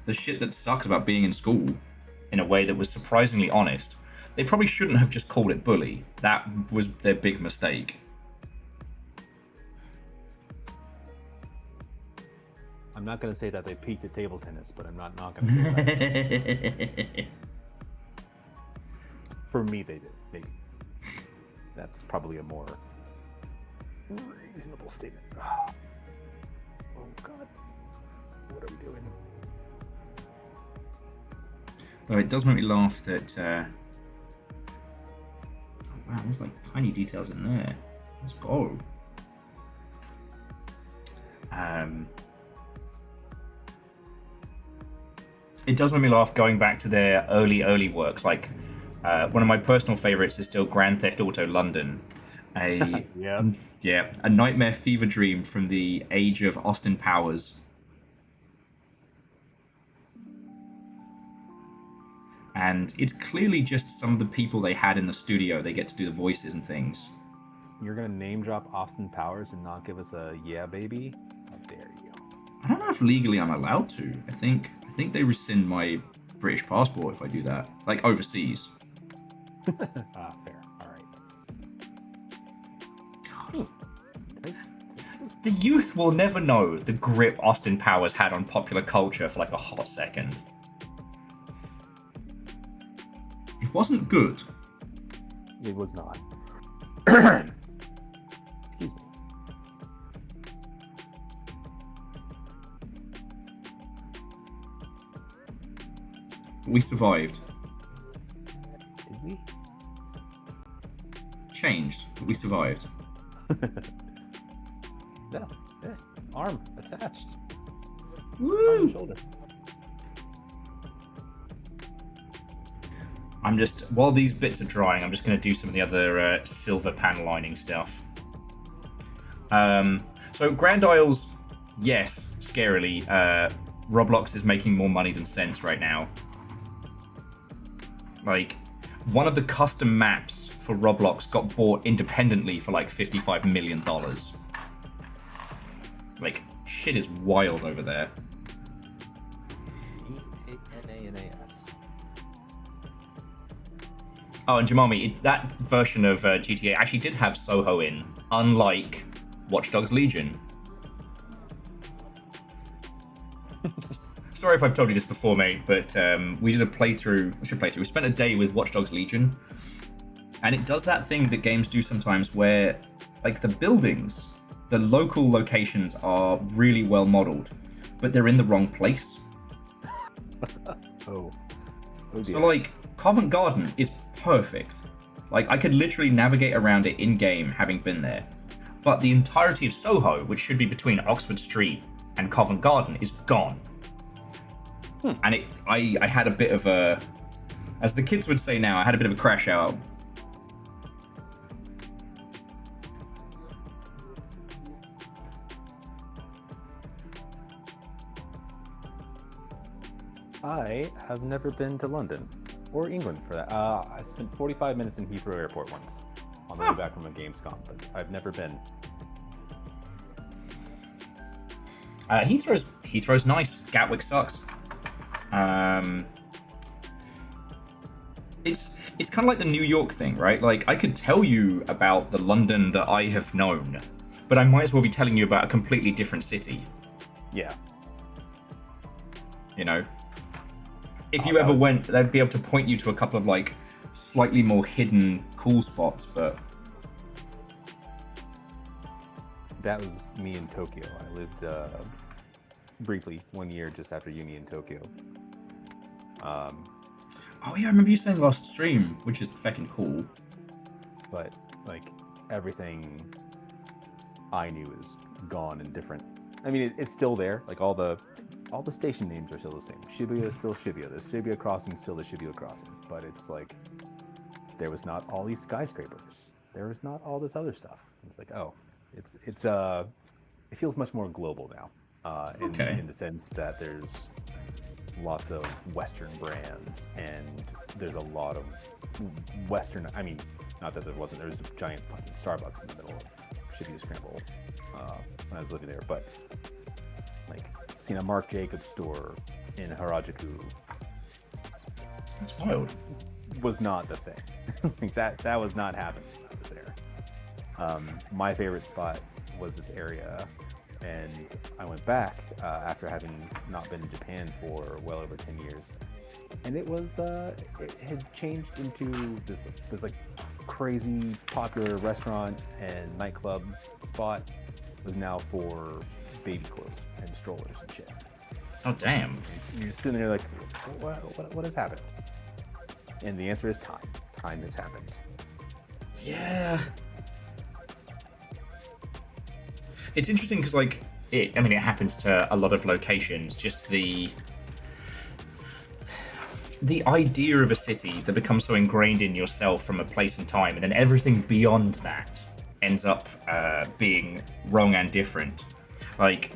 the shit that sucks about being in school in a way that was surprisingly honest. They probably shouldn't have just called it Bully. That was their big mistake. I'm not gonna say that they peaked at table tennis, but I'm not gonna say that. For me, they did. Maybe that's probably a more reasonable statement. Oh God, what are we doing? Though it does make me laugh that. Oh wow, there's like tiny details in there. Let's go. It does make me laugh going back to their early works. Like one of my personal favorites is still Grand Theft Auto London. A nightmare fever dream from the age of Austin Powers. And it's clearly just some of the people they had in the studio. They get to do the voices and things. You're gonna name drop Austin Powers and not give us a yeah, baby? How dare you? I don't know if legally I'm allowed to. I think they rescind my British passport if I do that, like overseas. Fair. All right. God. The youth will never know the grip Austin Powers had on popular culture for like a hot second. It wasn't good. It was not. Excuse me. We survived. Did we? Changed, but we survived. Yeah. Arm attached. Woo! Arm, shoulder. I'm just, while these bits are drying, I'm just going to do some of the other silver pan lining stuff. So Grand Isles, yes, scarily, Roblox is making more money than sense right now. Like, one of the custom maps for Roblox got bought independently for like $55 million. Like, shit is wild over there. E-A-N-A-N-A-S. Oh, and Jamami, that version of GTA actually did have Soho in, unlike Watch Dogs Legion. Sorry if I've told you this before, mate, but we did a playthrough. We spent a day with Watch Dogs Legion, and it does that thing that games do sometimes where, like, the buildings, the local locations are really well modeled, but they're in the wrong place. Oh So, dear. like, Covent Garden is perfect. Like, I could literally navigate around it in-game having been there. But the entirety of Soho, which should be between Oxford Street and Covent Garden, is gone. And I had a bit of a, as the kids would say now, I had a bit of a crash out. I have never been to London or England for that. I spent 45 minutes in Heathrow Airport once on the way back from a Gamescom, but I've never been. Heathrow's nice. Gatwick sucks. It's kind of like the New York thing, right? Like, I could tell you about the London that I have known, but I might as well be telling you about a completely different city. Yeah. You know? If you ever went, they'd be able to point you to a couple of, like, slightly more hidden cool spots, but... That was me in Tokyo. I lived briefly 1 year just after uni in Tokyo. Oh yeah, I remember you saying last stream, which is fucking cool. But like everything I knew is gone and different. I mean, it's still there. Like all the station names are still the same. Shibuya is still Shibuya. The Shibuya Crossing is still the Shibuya Crossing. But it's like there was not all these skyscrapers. There was not all this other stuff. It's like, oh, it feels much more global now. In the sense that there's lots of Western brands and there's a lot of Western. I mean, not that there wasn't. There's a giant fucking Starbucks in the middle of Shibuya Scramble when I was living there, but like seen a Marc Jacobs store in Harajuku. That's wild. Was not the thing. Like that was not happening when I was there. My favorite spot was this area And I went back after having not been to Japan for well over 10 years. And it was, it had changed into this like crazy popular restaurant and nightclub spot. It was now for baby clothes and strollers and shit. Oh, damn. You're just sitting there like, what has happened? And the answer is time. Time has happened. Yeah. It's interesting because, like, it happens to a lot of locations. Just the idea of a city that becomes so ingrained in yourself from a place and time, and then everything beyond that ends up being wrong and different. Like,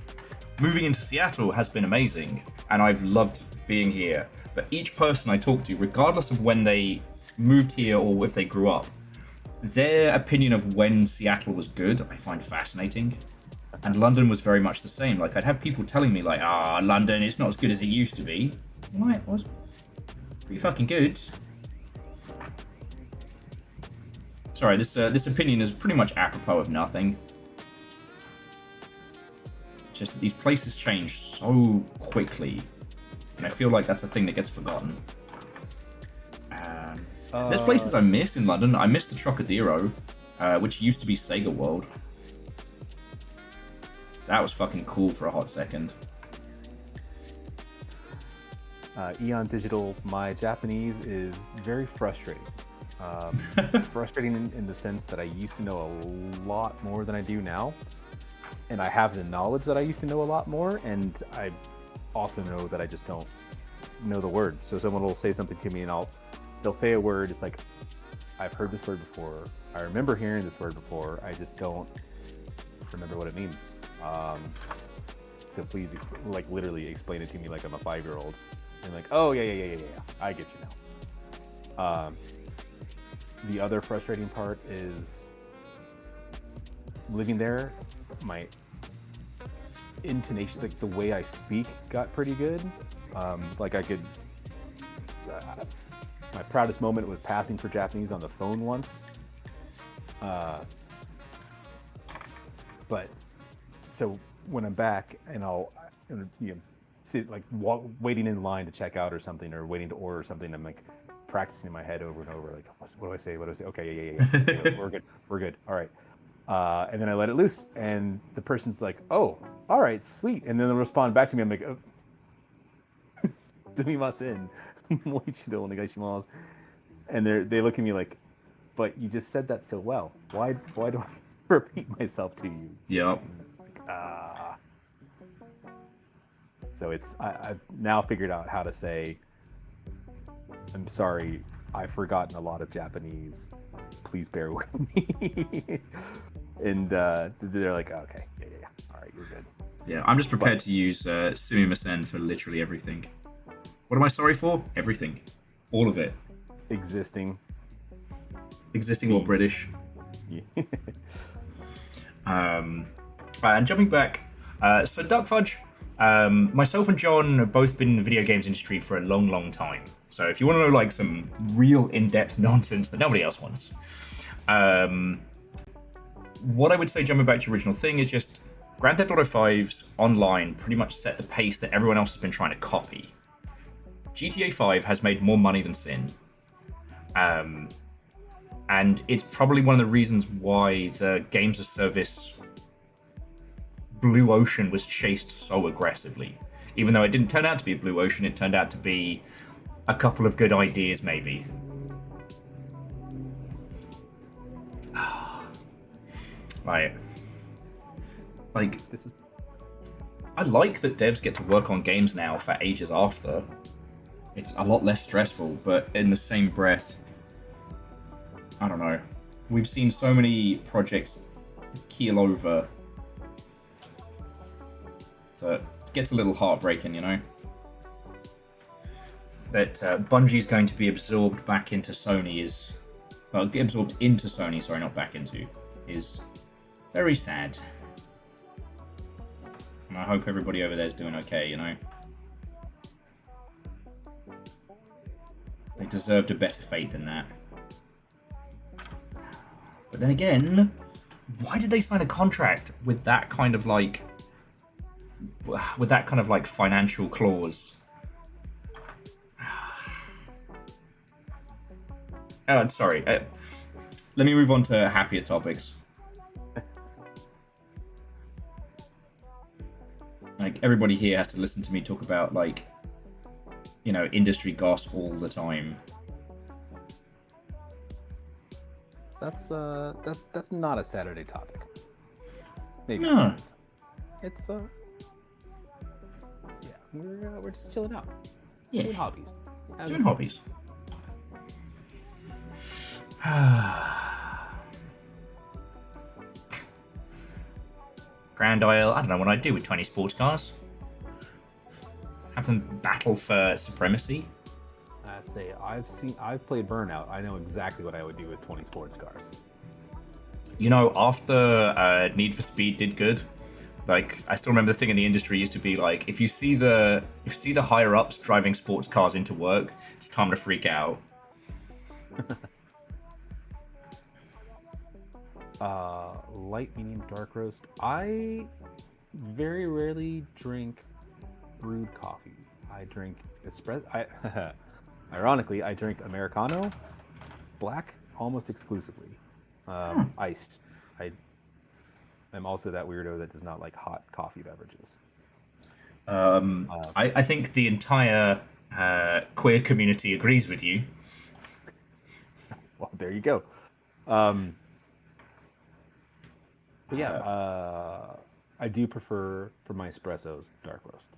moving into Seattle has been amazing, and I've loved being here. But each person I talk to, regardless of when they moved here or if they grew up, their opinion of when Seattle was good, I find fascinating. And London was very much the same. Like, I'd have people telling me, like, London, it's not as good as it used to be. I'm like, well, it's pretty fucking good. Sorry, this opinion is pretty much apropos of nothing. Just these places change so quickly, and I feel like that's a thing that gets forgotten. There's places I miss in London. I miss the Trocadero, which used to be Sega World. That was fucking cool for a hot second. Eon Digital, my Japanese is very frustrating. Frustrating in the sense that I used to know a lot more than I do now. And I have the knowledge that I used to know a lot more, and I also know that I just don't know the word. So someone will say something to me and they'll say a word, it's like, I've heard this word before, I remember hearing this word before, I just don't remember what it means. So please, literally explain it to me like I'm a 5-year-old. And like, oh yeah, I get you now. The other frustrating part is living there, my intonation, like the way I speak got pretty good. Like I could, my proudest moment was passing for Japanese on the phone once. But so when I'm back and I'll sit like waiting in line to check out or something, or waiting to order something, I'm like practicing in my head over and over, like, what do I say? Okay, yeah. We're good. All right. And then I let it loose, and the person's like, "Oh, all right, sweet." And then they'll respond back to me. I'm like, "Oh, sumimasen, moichido onegaishimasu." And they look at me like, "But you just said that so well. Why do I repeat myself to you?" Yep. So I've now figured out how to say, "I'm sorry, I've forgotten a lot of Japanese. Please bear with me." And they're like, "Okay, yeah, all right, you're good." Yeah, I'm just prepared to use sumimasen for literally everything. What am I sorry for? Everything. All of it. Existing Or British. Yeah. And jumping back, so Duck Fudge, myself and John have both been in the video games industry for a long, long time. So if you want to know like some real in-depth nonsense that nobody else wants, what I would say, jumping back to your original thing, is just Grand Theft Auto 5's online pretty much set the pace that everyone else has been trying to copy. GTA 5 has made more money than Sin. And it's probably one of the reasons why the games of service blue ocean was chased so aggressively. Even though it didn't turn out to be a blue ocean, it turned out to be a couple of good ideas, maybe. This is I like that devs get to work on games now for ages after. It's a lot less stressful, but in the same breath, I don't know. We've seen so many projects keel over that it gets a little heartbreaking, you know? That Bungie's going to be absorbed back into Sony absorbed into Sony, sorry, not back into, is very sad. And I hope everybody over there is doing okay, you know? They deserved a better fate than that. But then again, why did they sign a contract with that kind of, like, with that kind of like financial clause. Oh, sorry. Let me move on to happier topics. Like, everybody here has to listen to me talk about, like, you know, industry goss all the time. That's not a Saturday topic. Maybe. No. It's yeah, we're just chilling out. Yeah. Doing hobbies. Doing hobbies. Grand Isle, I don't know what I'd do with 20 sports cars. Have them battle for supremacy. I'd say I've played Burnout. I know exactly what I would do with 20 sports cars. You know, after Need for Speed did good, like, I still remember the thing in the industry used to be like, if you see the higher ups driving sports cars into work, it's time to freak out. Light, medium, dark roast. I very rarely drink brewed coffee. I drink espresso. Ironically, I drink Americano, black, almost exclusively. Iced. I'm also that weirdo that does not like hot coffee beverages. I think the entire queer community agrees with you. Well, there you go. But yeah, I do prefer for my espressos dark roast.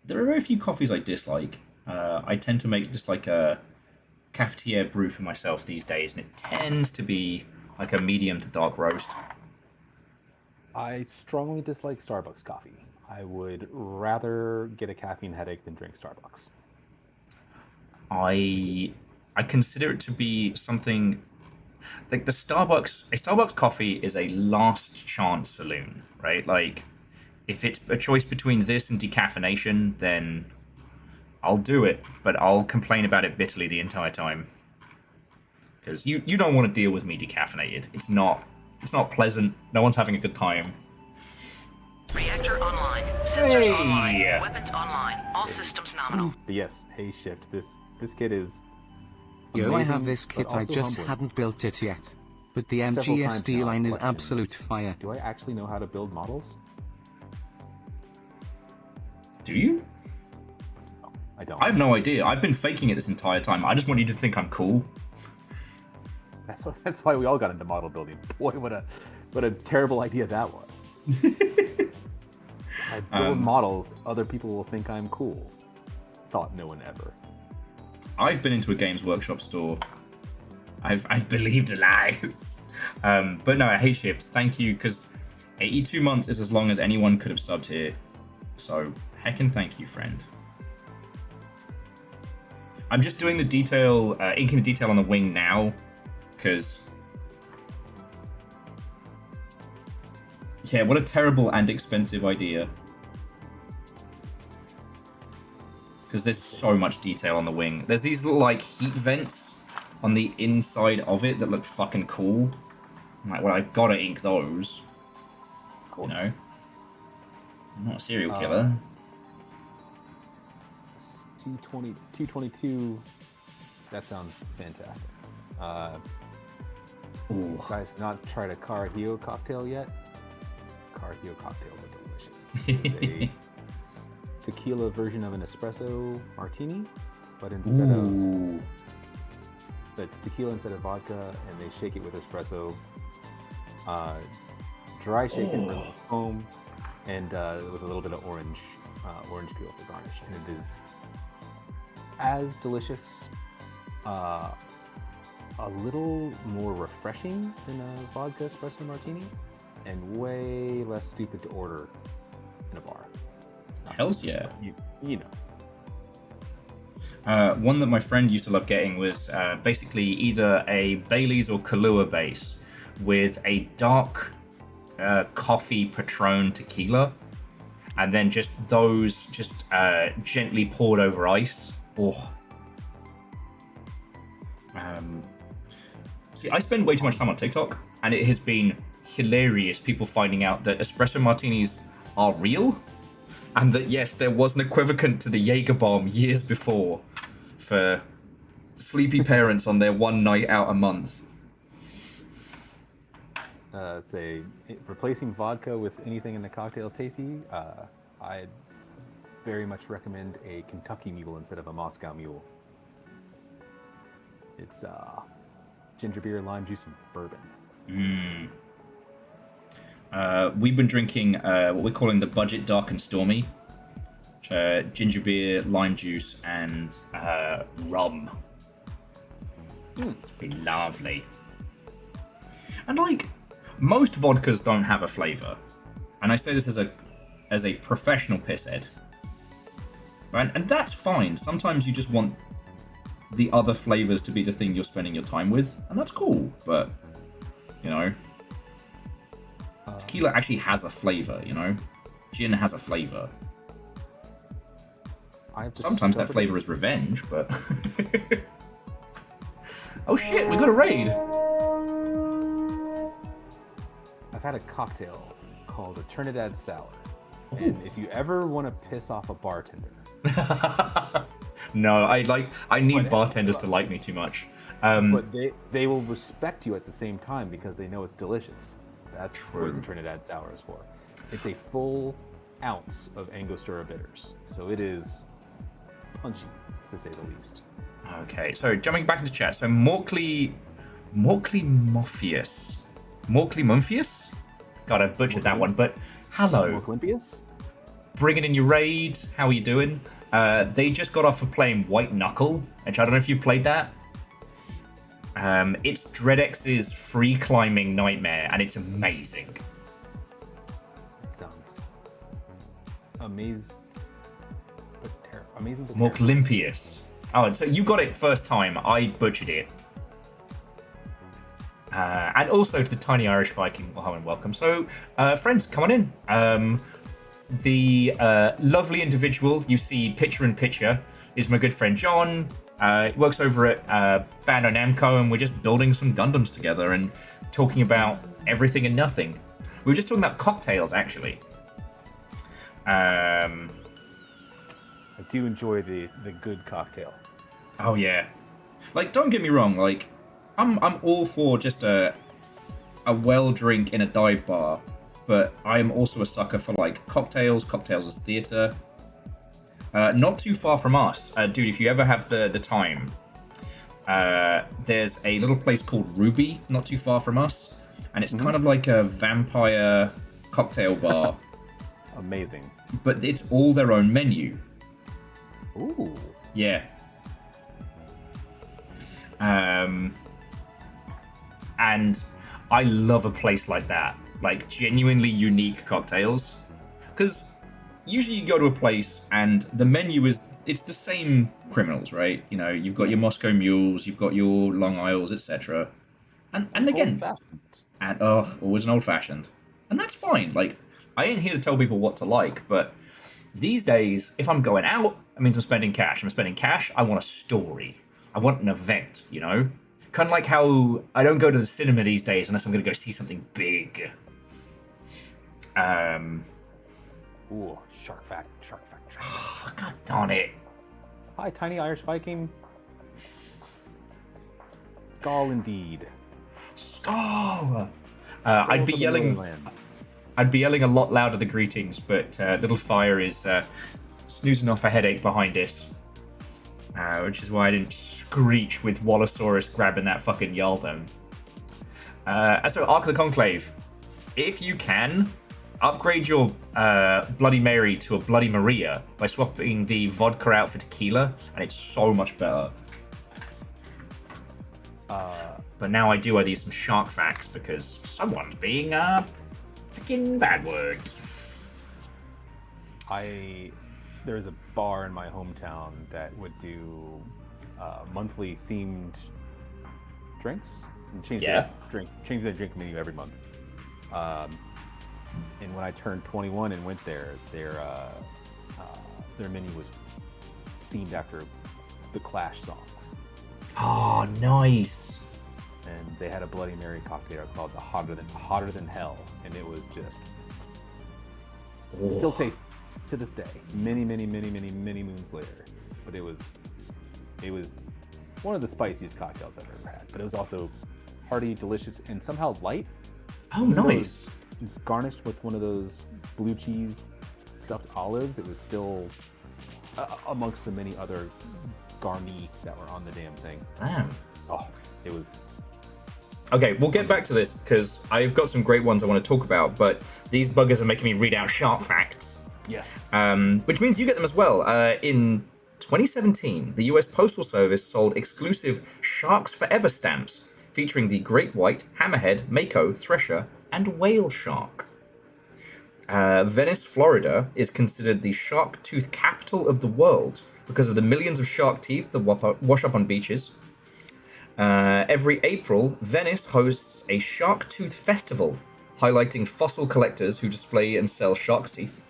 There are very few coffees I dislike. I tend to make just like a cafetiere brew for myself these days, and it tends to be like a medium to dark roast. I strongly dislike Starbucks coffee. I would rather get a caffeine headache than drink Starbucks. I consider it to be something like a Starbucks coffee is a last chance saloon, right? Like, if it's a choice between this and decaffeination, then I'll do it, but I'll complain about it bitterly the entire time. Because you don't want to deal with me decaffeinated. It's not pleasant. No one's having a good time. Reactor online. Sensors Hey! online. Weapons online. All systems nominal. But yes, hey Shift, this kit is Yo, I amazing, have this but kit, I also just humbling. hadn't built it yet. But the Several times MGSD now, line is question. absolute fire. Do I actually know how to build models? Do you? No, I don't. I have no idea. I've been faking it this entire time. I just want you to think I'm cool. That's why we all got into model building. Boy, what a terrible idea that was. I build models, other people will think I'm cool. Thought no one ever. I've been into a Games Workshop store. I've believed the lies. But no, hey Shift, thank you, because 82 months is as long as anyone could have subbed here. So, heckin' thank you, friend. I'm just doing the detail, inking the detail on the wing now, because... yeah, what a terrible and expensive idea. Because there's so much detail on the wing. There's these little, like, heat vents on the inside of it that look fucking cool. I'm like, well, I've got to ink those. Cool. You know? I'm not a serial killer. C20, 222, that sounds fantastic. Ooh. Guys, have not tried a Carajillo cocktail yet? Carajillo cocktails are delicious. It's a tequila version of an espresso martini, but instead of it's tequila instead of vodka, and they shake it with espresso. Dry shaken with foam, and with a little bit of orange peel for garnish, and it is as delicious, a little more refreshing than a vodka espresso martini, and way less stupid to order in a bar. Hells yeah. You know. One that my friend used to love getting was basically either a Bailey's or Kahlua base with a dark coffee Patron tequila, and then just those gently poured over ice. Oh. See, I spend way too much time on TikTok, and it has been hilarious people finding out that espresso martinis are real, and that yes, there was an equivalent to the Jaeger bomb years before for sleepy parents on their one night out a month. It's replacing vodka with anything in the cocktail's tasty. I'd very much recommend a Kentucky Mule instead of a Moscow Mule. It's ginger beer, lime juice, and bourbon. We've been drinking what we're calling the Budget Dark and Stormy. Ginger beer, lime juice, and rum. It's been lovely. And like, most vodkas don't have a flavour. And I say this as a professional pisshead. Right? And that's fine. Sometimes you just want the other flavours to be the thing you're spending your time with. And that's cool. But, you know, tequila actually has a flavour, you know? Gin has a flavour. Sometimes that flavour is revenge, but... Oh shit, we got a raid! I've had a cocktail called a Trinidad Sour. And if you ever want to piss off a bartender... No, I need bartenders to like me too much. But they will respect you at the same time because they know it's delicious. That's what the Trinidad Sour is for. It's a full ounce of Angostura bitters. So it is punchy, to say the least. Okay, so jumping back into chat. So Morkley Mophius. God, I butchered that one, but hello. Morklimpius? Bringing in your raid. How are you doing? They just got off of playing White Knuckle, which I don't know if you played that. It's DreadX's free climbing nightmare, and it's amazing. It sounds amazing, but Morklimpius. Oh, so you got it first time. I butchered it. And also to the Tiny Irish Viking. Well, hello and welcome. So, friends, come on in. The lovely individual you see picture in picture is my good friend John. He works over at Bandai Namco, and we're just building some Gundams together and talking about everything and nothing. We were just talking about cocktails, actually. I do enjoy the good cocktail. Oh yeah, like don't get me wrong, like I'm all for just a well drink in a dive bar, but I am also a sucker for like cocktails as theatre. Not too far from us, dude. If you ever have the time, there's a little place called Ruby, not too far from us, and it's kind of like a vampire cocktail bar. Amazing. But it's all their own menu. Ooh. Yeah. And I love a place like that, like genuinely unique cocktails, because usually you go to a place and the menu it's the same criminals, right? You know, you've got your Moscow Mules, you've got your Long Isles, etc. And again, and always an old fashioned, and that's fine. Like, I ain't here to tell people what to like, but these days, if I'm going out, it means I'm spending cash. I'm spending cash. I want a story. I want an event, you know? Kind of like how I don't go to the cinema these days unless I'm going to go see something big. Ooh, shark fact. Oh, God darn it. Hi, Tiny Irish Viking. Skull indeed. Skull! I'd be yelling a lot louder the greetings, but Little Fire is snoozing off a headache behind us. Which is why I didn't screech with Wallosaurus grabbing that fucking Yaldom. So, Ark of the Conclave. If you can, upgrade your Bloody Mary to a Bloody Maria by swapping the vodka out for tequila, and it's so much better. But now I do owe these some shark facts because someone's being freaking bad words. There's a bar in my hometown that would do monthly themed drinks and change their drink menu every month. And when I turned 21 and went there, their menu was themed after the Clash songs. Oh, nice. and they had a Bloody Mary cocktail called the Hotter Than Hell, and it was just it still tastes to this day, many moons later. But it was one of the spiciest cocktails I've ever had. But it was also hearty, delicious, and somehow light. Oh, nice. Garnished with one of those blue cheese stuffed olives. It was still amongst the many other garni that were on the damn thing. Damn. Oh, it was. Okay, we'll get back to this because I've got some great ones I want to talk about, but these buggers are making me read out shark facts. Yes. Which means you get them as well. In 2017, the US Postal Service sold exclusive Sharks Forever stamps featuring the great white, hammerhead, mako, thresher, and whale shark. Venice, Florida is considered the shark tooth capital of the world because of the millions of shark teeth that wash up on beaches. Every April, Venice hosts a shark tooth festival highlighting fossil collectors who display and sell shark's teeth.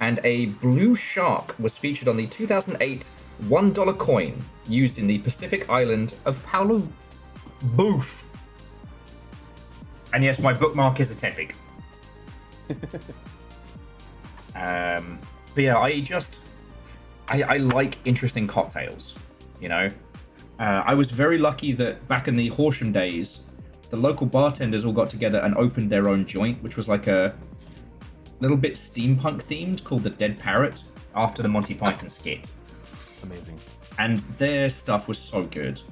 And a blue shark was featured on the 2008 $1 coin used in the Pacific island of Palu. Boof. And yes, my bookmark is a Tepig. But yeah, I like interesting cocktails, you know? I was very lucky that back in the Horsham days, the local bartenders all got together and opened their own joint, which was like a little bit steampunk themed called the Dead Parrot, after the Monty Python skit. Amazing. And their stuff was so good.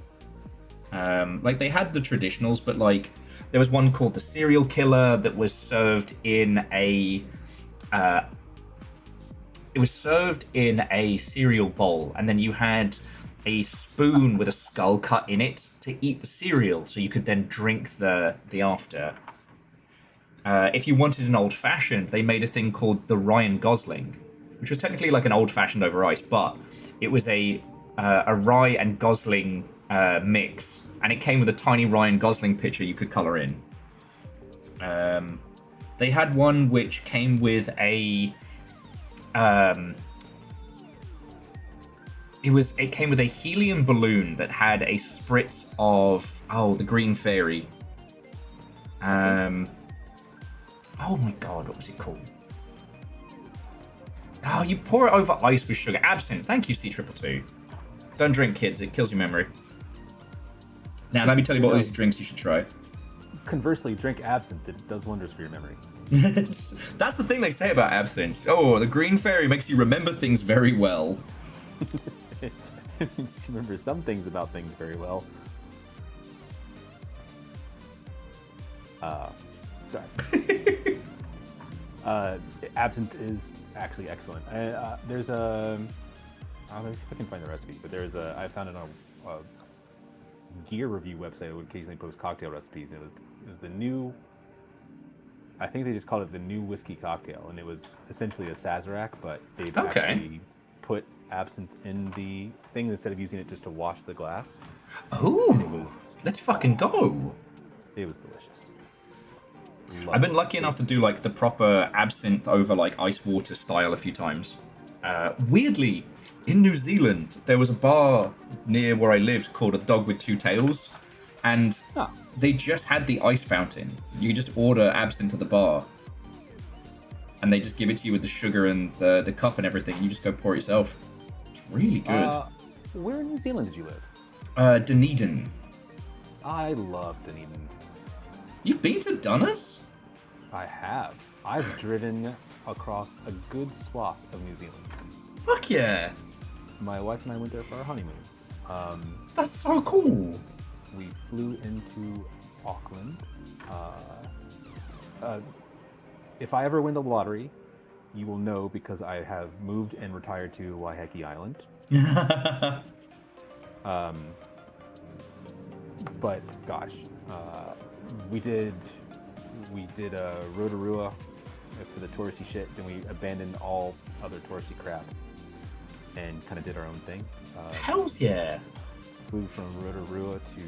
Like they had the traditionals, but like there was one called the Serial Killer that was served in a cereal bowl, and then you had a spoon with a skull cut in it to eat the cereal, so you could then drink the after. If you wanted an old fashioned, they made a thing called the Ryan Gosling, which was technically like an old fashioned over ice, but it was a rye and Gosling mix, and it came with a tiny Ryan Gosling picture you could color in. They had one which came with a it came with a helium balloon that had a spritz of the Green Fairy. Oh my god, what was it called? Oh, you pour it over ice with sugar. Absinthe. Thank you, C222. Don't drink, kids. It kills your memory. Now, let me tell you what these drinks you should try. Conversely, drink absinthe. It does wonders for your memory. That's the thing they say about absinthe. Oh, the Green Fairy makes you remember things very well. You remember some things about things very well. Sorry. Absinthe is actually excellent. There's a... I'll see if I can find the recipe, but I found it on a gear review website that would occasionally post cocktail recipes. It was the new... I think they just called it the new whiskey cocktail, and it was essentially a Sazerac, but they've actually put absinthe in the thing instead of using it just to wash the glass. Oh, let's fucking go. It was delicious. I've been lucky enough to do like the proper absinthe over like ice water style a few times. Weirdly, in New Zealand, there was a bar near where I lived called A Dog with Two Tails, and they just had the ice fountain. You just order absinthe at the bar, and they just give it to you with the sugar and the cup and everything. You just go pour it yourself. It's really good. Where in New Zealand did you live? Dunedin. I love Dunedin. You've been to Dunners? I have. I've driven across a good swath of New Zealand. Fuck yeah. My wife and I went there for our honeymoon. That's so cool. We flew into Auckland. If I ever win the lottery, you will know because I have moved and retired to Waiheke Island. But gosh, we did Rotorua for the touristy shit. Then we abandoned all other touristy crap and kind of did our own thing. Hells yeah. Flew from Rotorua to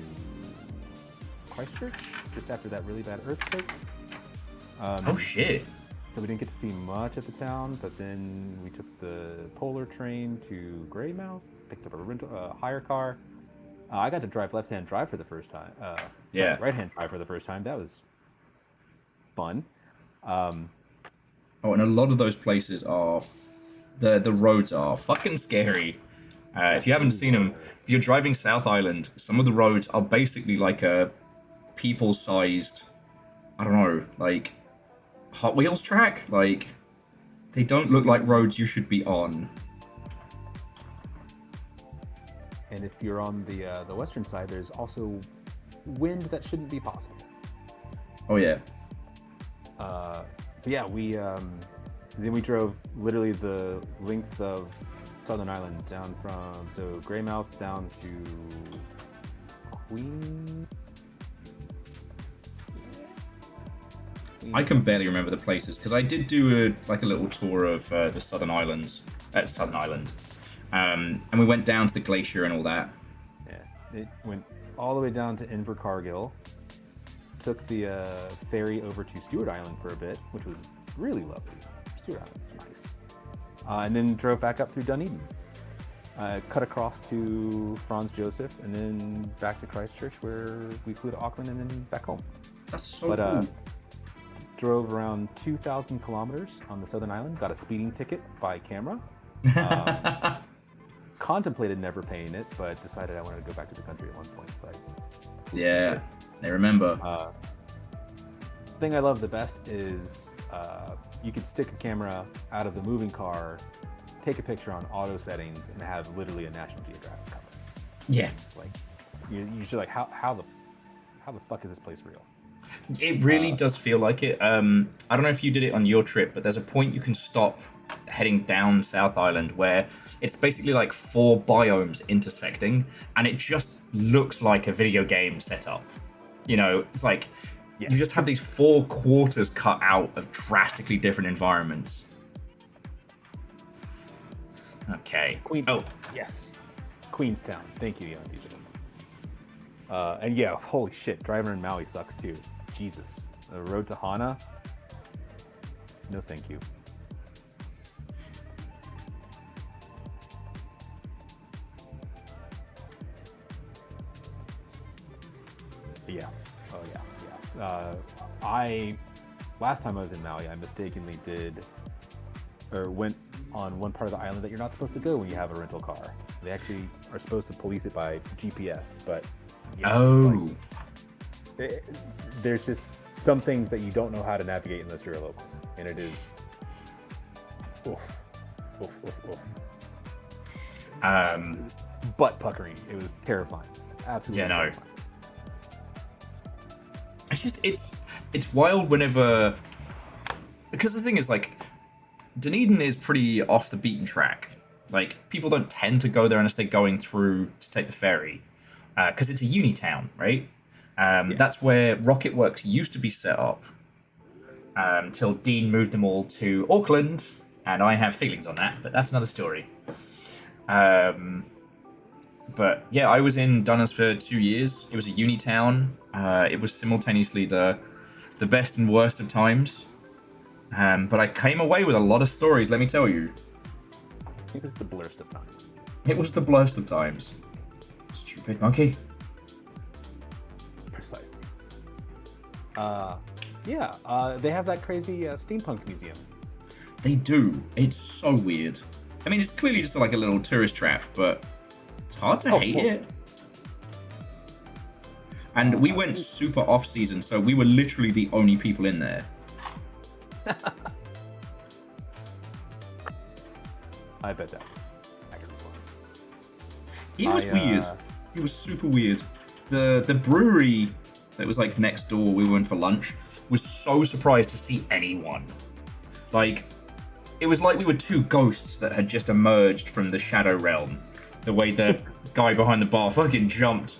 Christchurch just after that really bad earthquake. Oh shit. So we didn't get to see much of the town, but then we took the polar train to Greymouth, picked up a hire car, I got to drive left-hand drive for the first time. Yeah. Right-hand drive for the first time. That was fun. Oh, and a lot of those places are the roads are fucking scary. If you haven't seen them, if you're driving South Island, some of the roads are basically like a people-sized, I don't know, like Hot Wheels track. Like they don't look like roads you should be on. And if you're on the western side, there's also wind that shouldn't be possible. Oh yeah. But yeah, then we drove literally the length of Southern Island down from Greymouth down to Queen. I can barely remember the places because I did do a little tour of the Southern Islands, Southern Island, and we went down to the glacier and all that. Yeah, it went all the way down to Invercargill. Took the ferry over to Stewart Island for a bit, which was really lovely. Stewart Island's nice. And then drove back up through Dunedin. Cut across to Franz Josef, and then back to Christchurch, where we flew to Auckland and then back home. That's so cool. Drove around 2,000 kilometers on the Southern Island. Got a speeding ticket by camera. Contemplated never paying it, but decided I wanted to go back to the country at one point. So Yeah, I remember. The thing I love the best is you can stick a camera out of the moving car, take a picture on auto settings, and have literally a National Geographic cover. Yeah. Like you're just like, how the fuck is this place real? It really does feel like it. I don't know if you did it on your trip, but there's a point you can stop heading down South Island where it's basically like 4 biomes intersecting, and it just looks like a video game setup. You know, it's like you just have these 4 quarters cut out of drastically different environments. Okay. Yes. Queenstown. Thank you, Young DJ. And yeah, holy shit, driving in Maui sucks too. Jesus. The road to Hana? No, thank you. Yeah. Oh yeah. Last time I was in Maui, I mistakenly went on one part of the island that you're not supposed to go when you have a rental car. They actually are supposed to police it by GPS, but there's just some things that you don't know how to navigate unless you're a local, and it is oof. Butt puckering. It was terrifying. Absolutely. Terrifying. It's wild whenever, because the thing is, like, Dunedin is pretty off the beaten track. Like, people don't tend to go there unless they're going through to take the ferry, because it's a uni town, right? That's where Rocketworks used to be set up, till Dean moved them all to Auckland, and I have feelings on that, but that's another story. But yeah, I was in Dunners for 2 years. It was a uni town. It was simultaneously the best and worst of times. But I came away with a lot of stories, let me tell you. It was the blurst of times. It was the blurst of times. Stupid monkey. Precisely. They have that crazy steampunk museum. They do. It's so weird. I mean, it's clearly just like a little tourist trap, but it's hard to hate it. And we went super off-season, so we were literally the only people in there. I bet that was excellent fun. It was weird. It was super weird. The brewery that was like next door, we went for lunch, was so surprised to see anyone. Like, it was like we were 2 ghosts that had just emerged from the Shadow Realm. The way the guy behind the bar fucking jumped.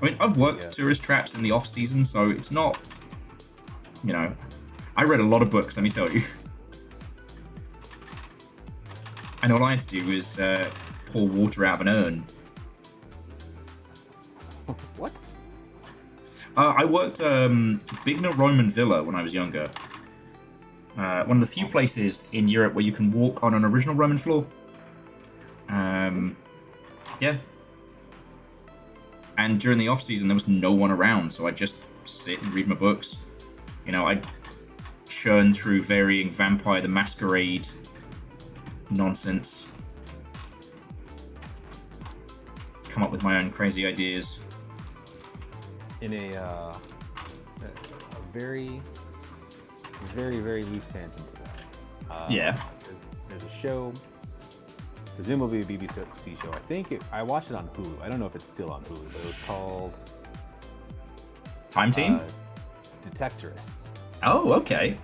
I mean, I've worked tourist traps in the off-season, so it's not, you know, I read a lot of books, let me tell you. And all I had to do was pour water out of an urn. What? I worked Bigner Roman Villa when I was younger. One of the few places in Europe where you can walk on an original Roman floor. Yeah. And during the off season, there was no one around, so I just sit and read my books. You know, I churn through varying Vampire the Masquerade nonsense. Come up with my own crazy ideas. In a very, very, very loose tangent to that. Yeah. There's a show, presumably a BBC show. I watched it on Hulu. I don't know if it's still on Hulu, but it was called Time Team? Detectorists. Oh, okay.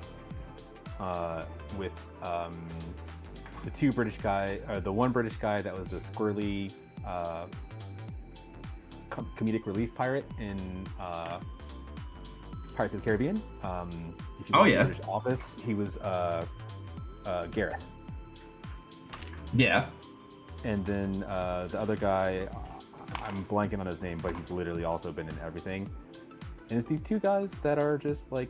With the two British guy, or the one British guy that was the squirrely comedic relief pirate in Pirates of the Caribbean. If you watch the British Office, he was Gareth. Yeah. And then the other guy, I'm blanking on his name, but he's literally also been in everything. And it's these two guys that are just like,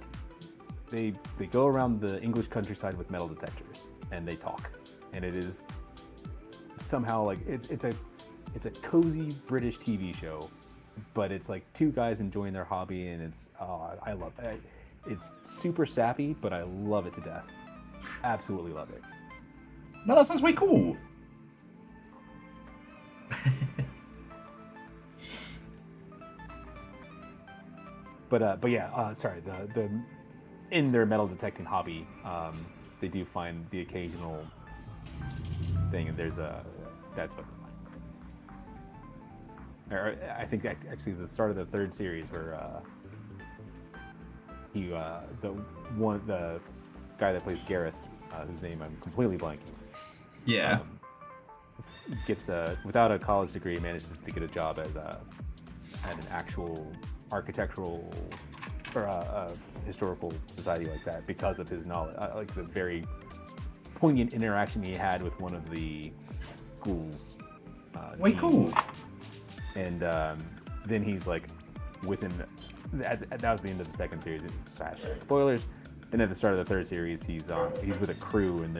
they go around the English countryside with metal detectors and they talk. And it is somehow like it's a cozy British TV show, but it's like two guys enjoying their hobby, and it's I love it. It's super sappy, but I love it to death. Absolutely love it. No, that sounds way cool. But yeah, sorry. The in their metal detecting hobby, they do find the occasional thing, and that's what. Or I think actually the start of the third series where the guy that plays Gareth, whose name I'm completely blanking. Yeah. Gets without a college degree, manages to get a job at an actual architectural or a historical society like that because of his knowledge, like the very poignant interaction he had with one of the school's way cool. And then he's like, that was the end of the second series. Spoilers. And at the start of the third series, he's with a crew, and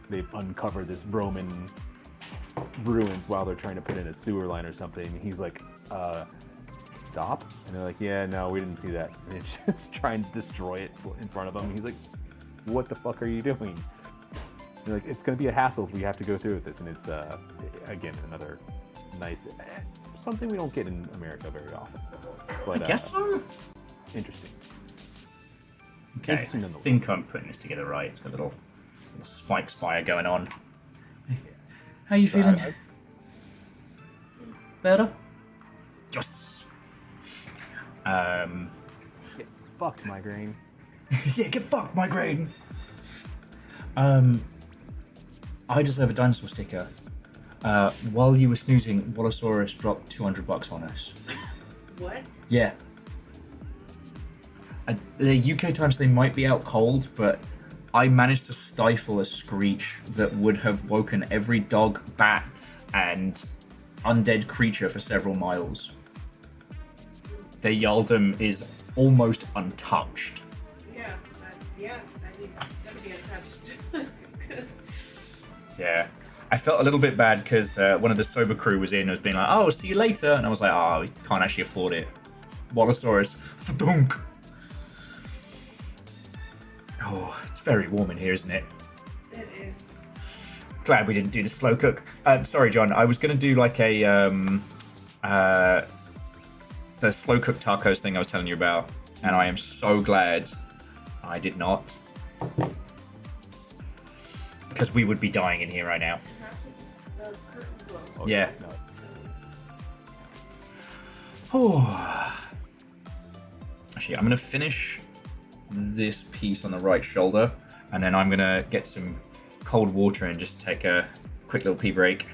they've uncovered this Roman ruins while they're trying to put in a sewer line or something. And he's like, stop. And they're like, yeah, no, we didn't see that. And they're just trying to destroy it in front of him. And he's like, what the fuck are you doing? And they're like, it's gonna be a hassle if we have to go through with this. And it's again another nice, something we don't get in America very often. But I guess so. Interesting. Okay, I think I'm putting this together right. It's got a little spike spire going on. How you feeling? Better? Yes. Get fucked, migraine. Yeah, get fucked, migraine. I deserve a dinosaur sticker. While you were snoozing, Wallosaurus dropped $200 on us. What? Yeah. The UK times they might be out cold, but I managed to stifle a screech that would have woken every dog, bat, and undead creature for several miles. The Yaldum is almost untouched. Yeah, I mean, it's gonna be untouched. It's good. Yeah. I felt a little bit bad because one of the sober crew was in and was being like, oh, see you later. And I was like, oh, we can't actually afford it. Wallosaurus. Thunk. Oh, it's very warm in here, isn't it? It is. Glad we didn't do the slow cook. Sorry, John. I was going to do like the slow cook tacos thing I was telling you about. And I am so glad I did not. Because we would be dying in here right now. That's what the curtain blows. Yeah. No. Oh. Actually, I'm going to finish this piece on the right shoulder, and then I'm going to get some cold water and just take a quick little pee break.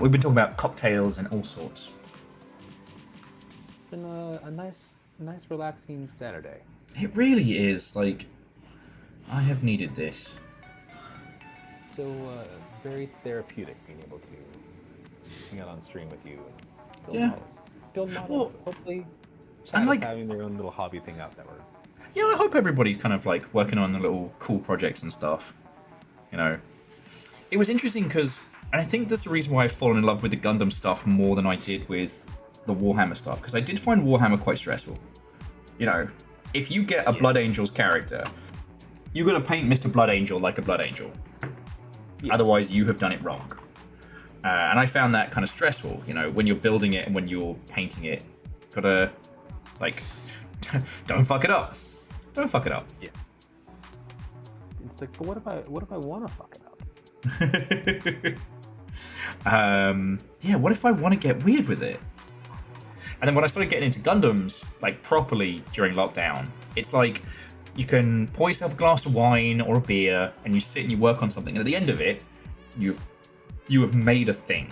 We've been talking about cocktails and all sorts. It's been a nice, relaxing Saturday. It really is. Like, I have needed this. So very therapeutic being able to hang out on stream with you. And build Yeah. models. Build models. Well, Hopefully, and China's like- having their own little hobby thing out that we're. Yeah, I hope everybody's kind of like working on the little cool projects and stuff. You know, it was interesting because, and I think that's the reason why I've fallen in love with the Gundam stuff more than I did with the Warhammer stuff, because I did find Warhammer quite stressful. You know, if you get a Blood Angel's character, you got to paint Mr. Blood Angel like a Blood Angel. Yeah. Otherwise, you have done it wrong. And I found that kind of stressful. You know, when you're building it and when you're painting it, gotta like, don't fuck it up. Don't fuck it up. Yeah. It's like, but what if I want to fuck it up? Yeah, what if I want to get weird with it? And then when I started getting into Gundams, like properly during lockdown, it's like you can pour yourself a glass of wine or a beer and you sit and you work on something, and at the end of it, you have made a thing.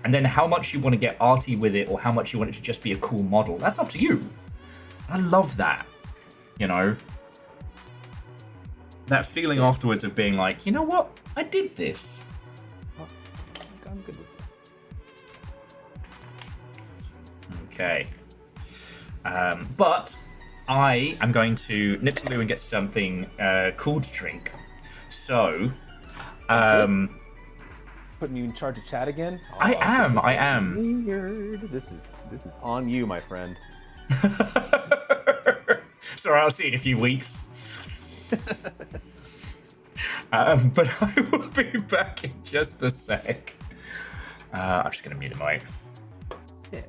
And then how much you want to get arty with it or how much you want it to just be a cool model, that's up to you. I love that, you know? That feeling afterwards of being like, you know what? I did this. I'm good with this. Okay. But I am going to nip to Lou and get something cool to drink. So, putting you in charge of chat again? Oh, I am. Weird. This is on you, my friend. Sorry, I'll see you in a few weeks. But I will be back in just a sec. I'm just going to mute the mic. Yeah.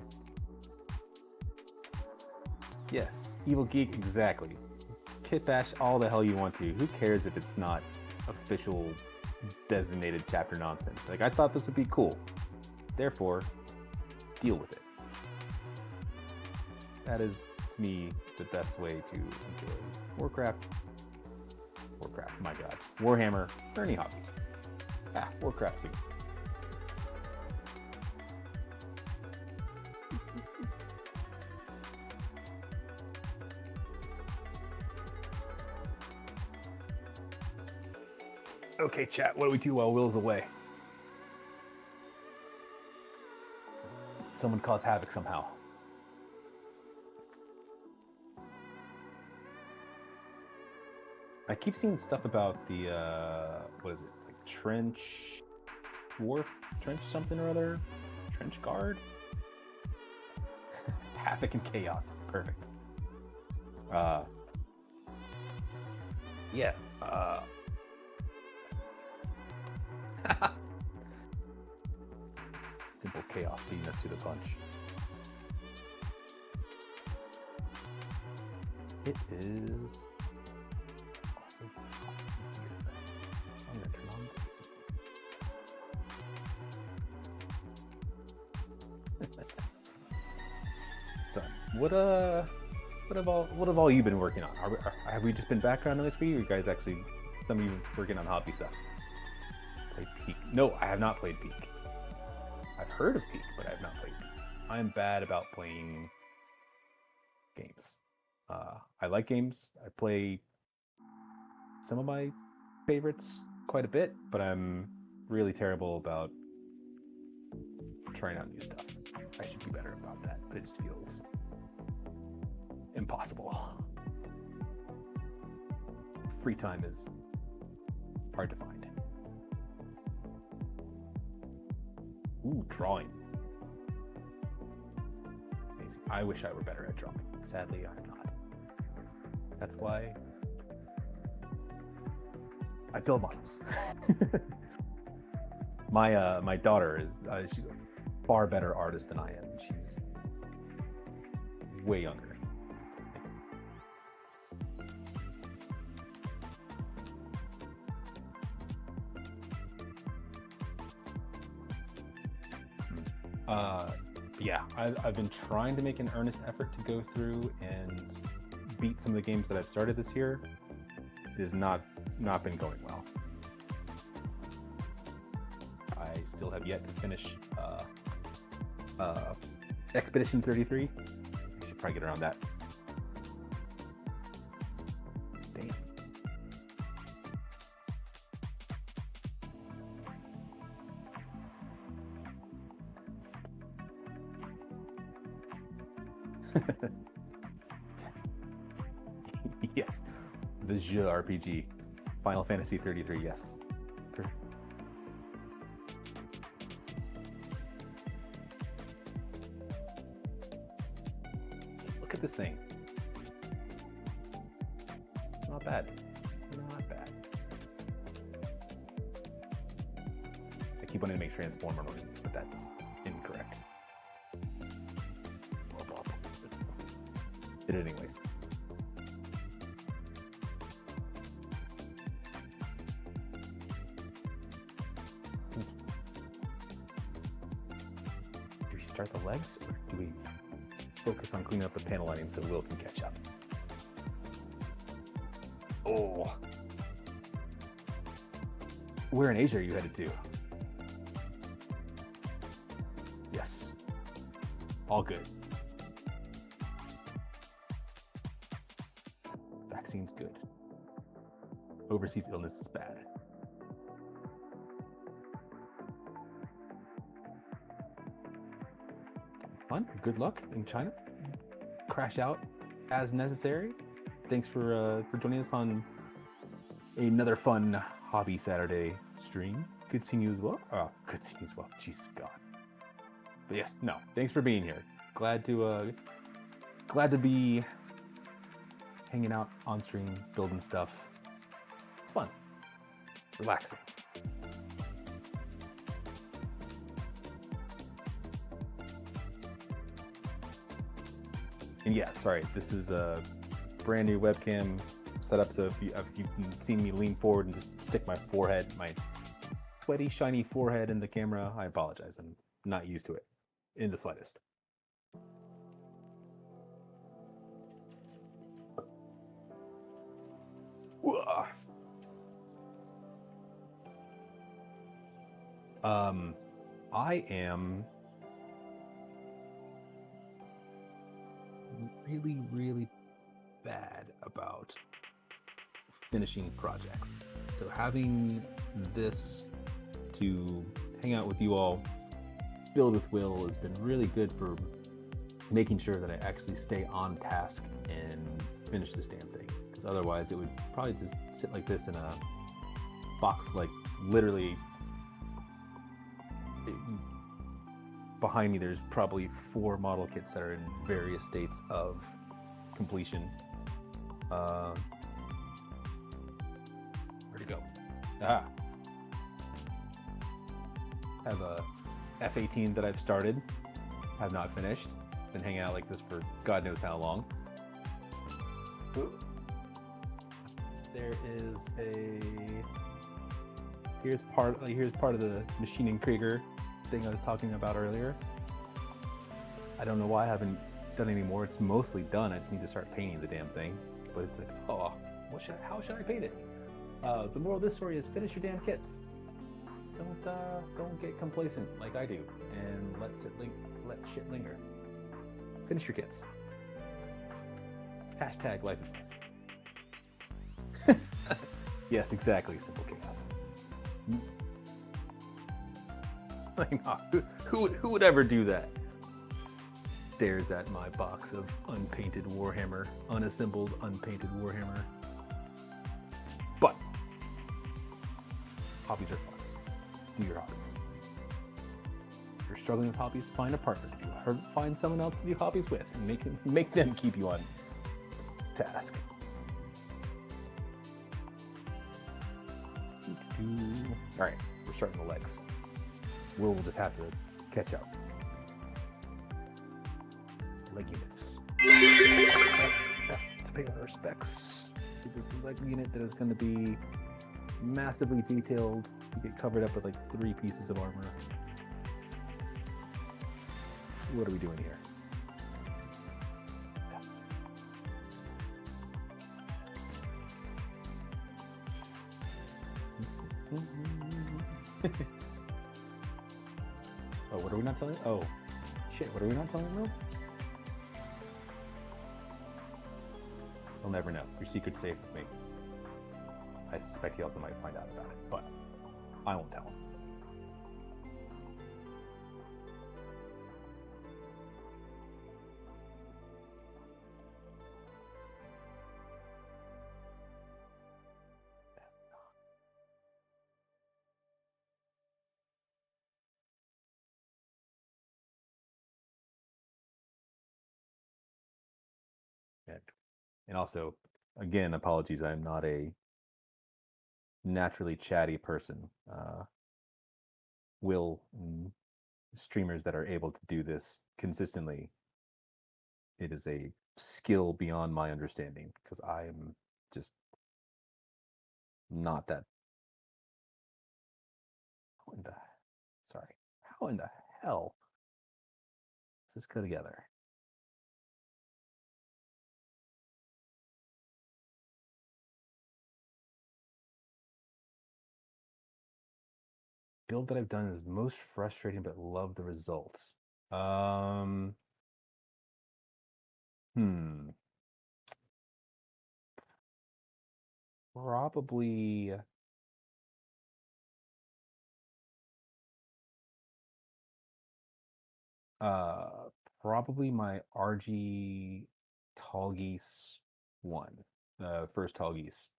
Yes, Evil Geek, exactly. Kit bash all the hell you want to. Who cares if it's not official designated chapter nonsense? Like, I thought this would be cool. Therefore, deal with it. That is, to me, the best way to enjoy Warcraft, my god. Warhammer, or any hobby. Warcraft too. Okay, chat, what do we do while Will's away? Someone cause havoc somehow. I keep seeing stuff about the, what is it, like trench something or other? Trench guard? Havoc and chaos, perfect. Yeah, simple chaos beating us to the punch. It is also here. I'm gonna turn on this. So, what have all you been working on? Have we just been background noise for you? Or you guys actually, some of you working on hobby stuff? Played Peak? No, I have not played Peak. I've heard of Peak, but I have not played Peak. I am bad about playing games. I like games. I play some of my favorites quite a bit, but I'm really terrible about trying out new stuff. I should be better about that, but it just feels impossible. Free time is hard to find. Ooh, drawing. Amazing. I wish I were better at drawing. Sadly, I'm not. That's why I build models. My daughter is she's a far better artist than I am. She's way younger. Yeah, I've been trying to make an earnest effort to go through and beat some of the games that I've started this year. It has not been going well. I still have yet to finish Expedition 33. I should probably get around that. Damn. Yes, the jeu RPG, Final Fantasy 33. Yes, Look at this thing. Not bad. Not bad. I keep wanting to make transformer noises, but that's incorrect. Did it anyways. Do we start the legs, or do we focus on cleaning up the panel lighting so Will can catch up? Oh. Where in Asia are you headed to? Yes. All good. Vaccine's good. Overseas illness is bad. Fun. Good luck in China. Crash out as necessary. Thanks for joining us on another fun Hobby Saturday stream. Good seeing you as well. Oh, good seeing you as well. Jeez, God. But yes, no. Thanks for being here. Glad to be hanging out on stream, building stuff. It's fun. Relaxing. And yeah, sorry, this is a brand new webcam setup, so if you've seen me lean forward and just stick my sweaty, shiny forehead in the camera, I apologize. I'm not used to it in the slightest. I am really bad about finishing projects. So having this to hang out with you all, build with Will, has been really good for making sure that I actually stay on task and finish this damn thing. Because otherwise it would probably just sit like this in a box, like literally behind me there's probably 4 model kits that are in various states of completion. Where'd it go? I have a F-18 that I've started, have not finished. Been hanging out like this for God knows how long. There is here's part of the machining Krieger thing I was talking about earlier. I don't know why I haven't done any more. It's mostly done. I just need to start painting the damn thing. But it's like, oh, how should I paint it? The moral of this story is finish your damn kits. Don't get complacent like I do and let shit linger. Finish your kits. Hashtag life advice. Yes, exactly. Simple chaos. Like, who would ever do that? Stares at my box of unpainted Warhammer, unassembled, unpainted Warhammer. But hobbies are fun. Do your hobbies. If you're struggling with hobbies, find a partner to do. Or find someone else to do hobbies with, and make them keep you on task. All right, we're starting the legs. We'll just have to catch up. Leg units. F to pay our respects to this leg unit that is going to be massively detailed. You get covered up with like 3 pieces of armor. What are we doing here? Oh, what are we not telling? Oh, shit, what are we not telling Will? He'll never know. Your secret's safe with me. I suspect he also might find out about it, but I won't tell him. And also, again, apologies, I'm not a naturally chatty person. Will and streamers that are able to do this consistently, it is a skill beyond my understanding because I am just not that. How in the, sorry, how in the hell does this go together? Build that I've done is most frustrating, but love the results. Hmm. Probably. Uh, Probably my RG tall geese one, first tall geese.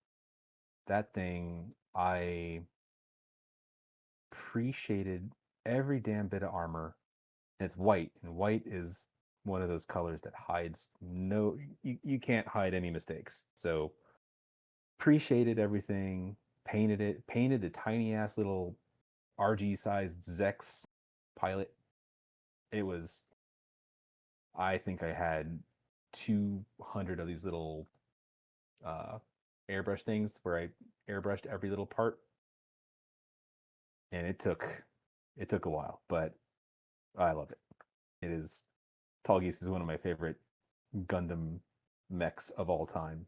That thing, I appreciated every damn bit of armor. And it's white, and white is one of those colors that hides no. You can't hide any mistakes. So appreciated everything. Painted it. Painted the tiny ass little RG sized Zex pilot. It was, I think I had 200 of these little airbrush things where I airbrushed every little part, and it took a while, but I love it. It is Tall Geese is one of my favorite Gundam mechs of all time,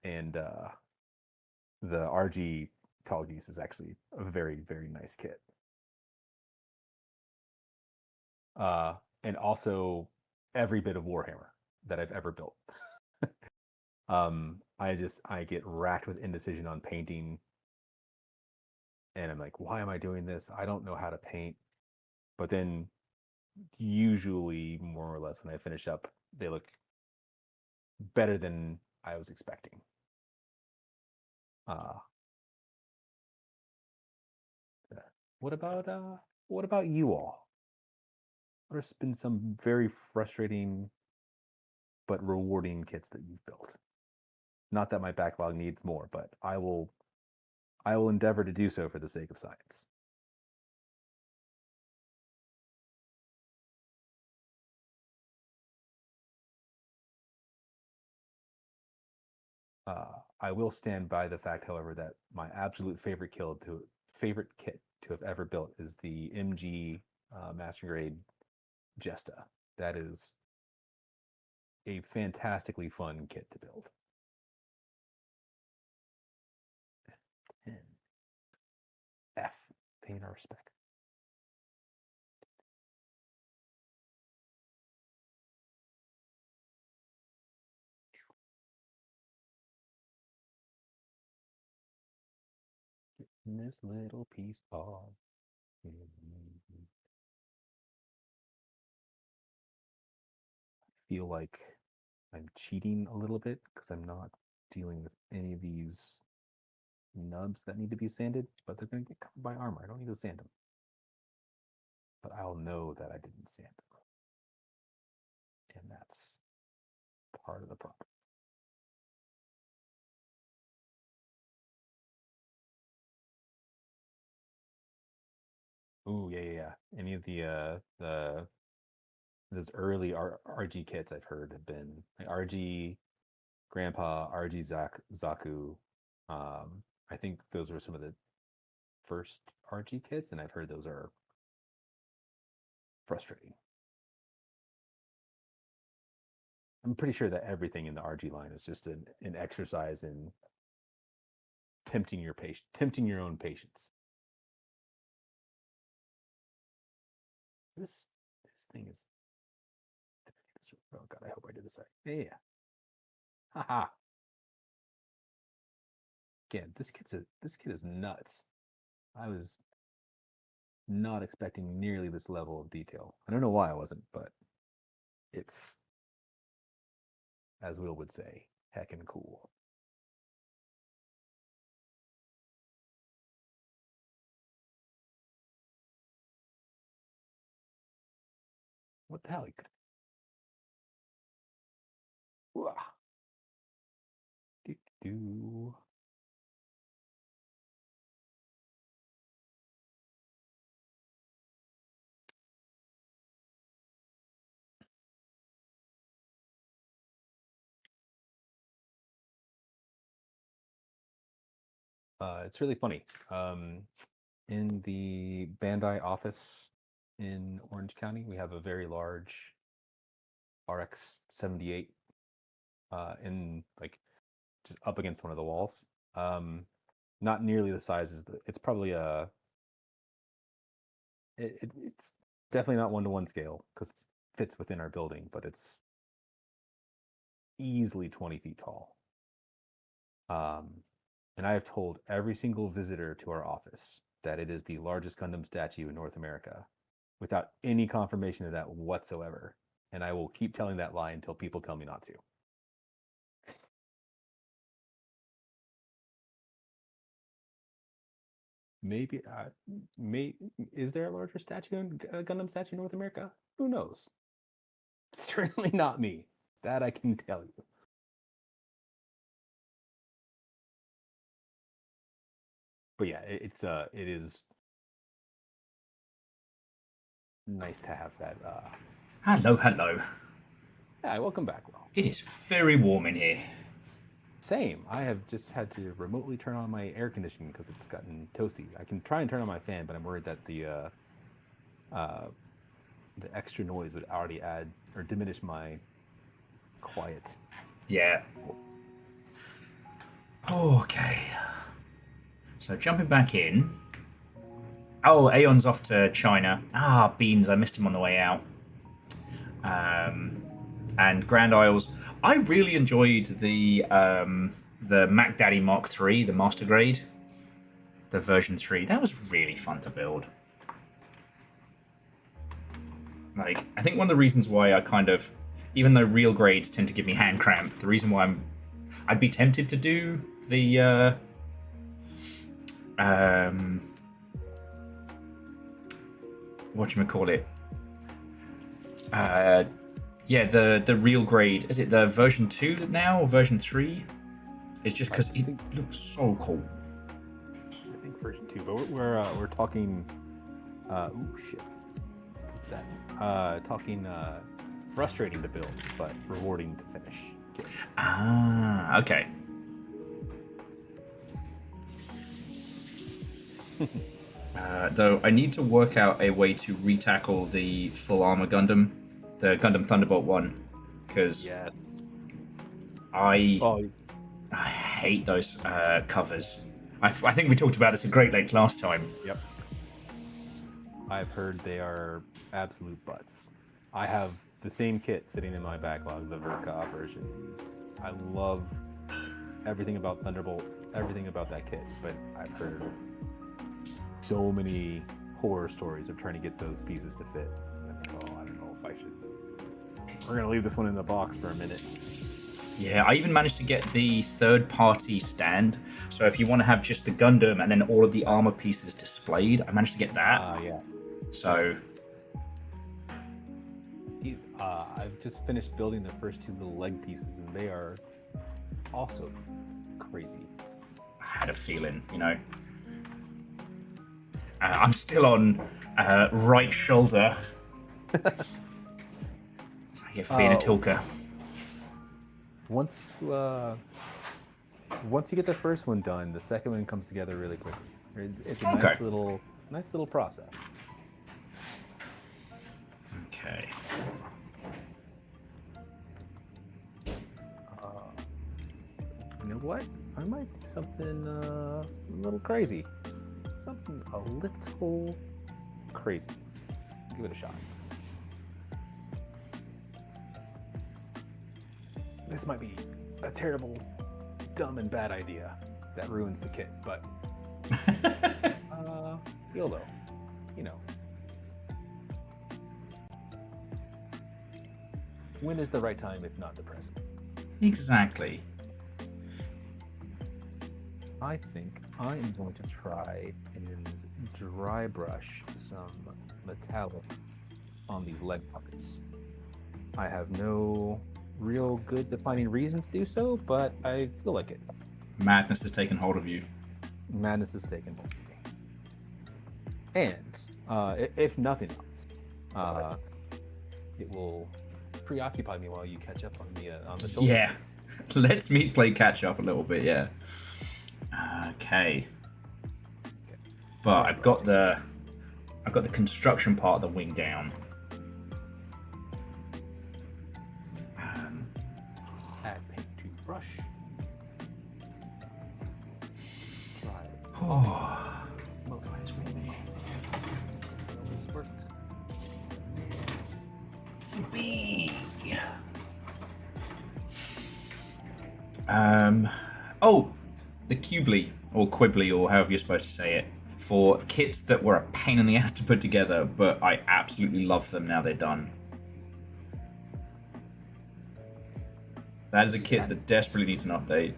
and the RG Tall Geese is actually a very very nice kit. And also every bit of Warhammer that I've ever built. I get racked with indecision on painting, and I'm like, why am I doing this? I don't know how to paint. But then, usually, more or less, when I finish up, they look better than I was expecting. Uh, what about you all? What have been some very frustrating but rewarding kits that you've built? Not that my backlog needs more, but I will endeavor to do so for the sake of science. I will stand by the fact, however, that my absolute favorite kit to have ever built is the MG Master Grade Jesta. That is a fantastically fun kit to build. 10. F. Paying our respect. This little piece of. I feel like I'm cheating a little bit because I'm not dealing with any of these nubs that need to be sanded, but they're going to get covered by armor. I don't need to sand them. But I'll know that I didn't sand them. And that's part of the problem. Ooh, yeah. Any of the those early RG kits I've heard have been like RG Grandpa, RG Zaku. I think those were some of the first RG kits, and I've heard those are frustrating. I'm pretty sure that everything in the RG line is just an exercise in tempting your own patience. This thing is. Oh God, I hope I did this right. Yeah. Haha. Again, this kid is nuts. I was not expecting nearly this level of detail. I don't know why I wasn't, but it's, as Will would say, heckin' cool. What the hell? do. It's really funny. In the Bandai office in Orange County, we have a very large RX-78 in like just up against one of the walls. Not nearly the size as the. It's probably a. It's definitely not 1-to-1 scale because it fits within our building, but it's easily 20 feet tall. And I have told every single visitor to our office that it is the largest Gundam statue in North America without any confirmation of that whatsoever. And I will keep telling that lie until people tell me not to. Maybe, is there a larger Gundam statue in North America? Who knows? Certainly not me. That I can tell you. But yeah, it is nice to have that. Hello, hello. Yeah, welcome back, Will. It is very warm in here. Same. I have just had to remotely turn on my air conditioning because it's gotten toasty. I can try and turn on my fan, but I'm worried that the extra noise would already add or diminish my quiet. Yeah. Okay. So jumping back in. Oh, Aeon's off to China. Ah, beans. I missed him on the way out. And Grand Isles. I really enjoyed the Mac Daddy Mark III, the Master Grade, the version 3. That was really fun to build. Like, I think one of the reasons why I kind of, even though real grades tend to give me hand cramp, the reason why I'd be tempted to do the whatchamacallit? Yeah, the real grade. Is it the version 2 now or version 3? It's just because it looks so cool. I think version 2, but we're talking. Oh shit! That talking frustrating to build, but rewarding to finish kits. Ah, okay. Though I need to work out a way to retackle the full armor Gundam, the Gundam Thunderbolt one, because yes, I hate those covers. I think we talked about this at great length last time. Yep. I've heard they are absolute butts. I have the same kit sitting in my backlog, the Verka version. I love everything about Thunderbolt, everything about that kit, but I've heard so many horror stories of trying to get those pieces to fit. I don't know if I should. We're gonna leave this one in the box for a minute. Yeah, I even managed to get the third-party stand. So if you want to have just the Gundam and then all of the armor pieces displayed, I managed to get that. Yeah. So. Nice. I've just finished building the first 2 little leg pieces, and they are also crazy. I had a feeling, you know. I'm still on right shoulder. I get being a talker. Once you get the first one done, the second one comes together really quickly. It's a nice little process. Okay. You know what? I might do something a little crazy. Something a little crazy. Give it a shot. This might be a terrible, dumb, and bad idea that ruins the kit, but YOLO, you know. When is the right time if not the present? Exactly. I think I am going to try and dry brush some metallic on these leg pockets. I have no real good defining reason to do so, but I feel like it. Madness has taken hold of you. Madness is taken hold of me. And if nothing else, it will preoccupy me while you catch up on the shoulder. Yeah. pads. Let's me play catch up a little bit, yeah. Okay. But I've got the construction part of the wing down. Add paint to brush. Try. Most maybe. This work. Oh, the Cubely or Quibbly or however you're supposed to say it, for kits that were a pain in the ass to put together, but I absolutely love them now they're done. That is a kit that desperately needs an update.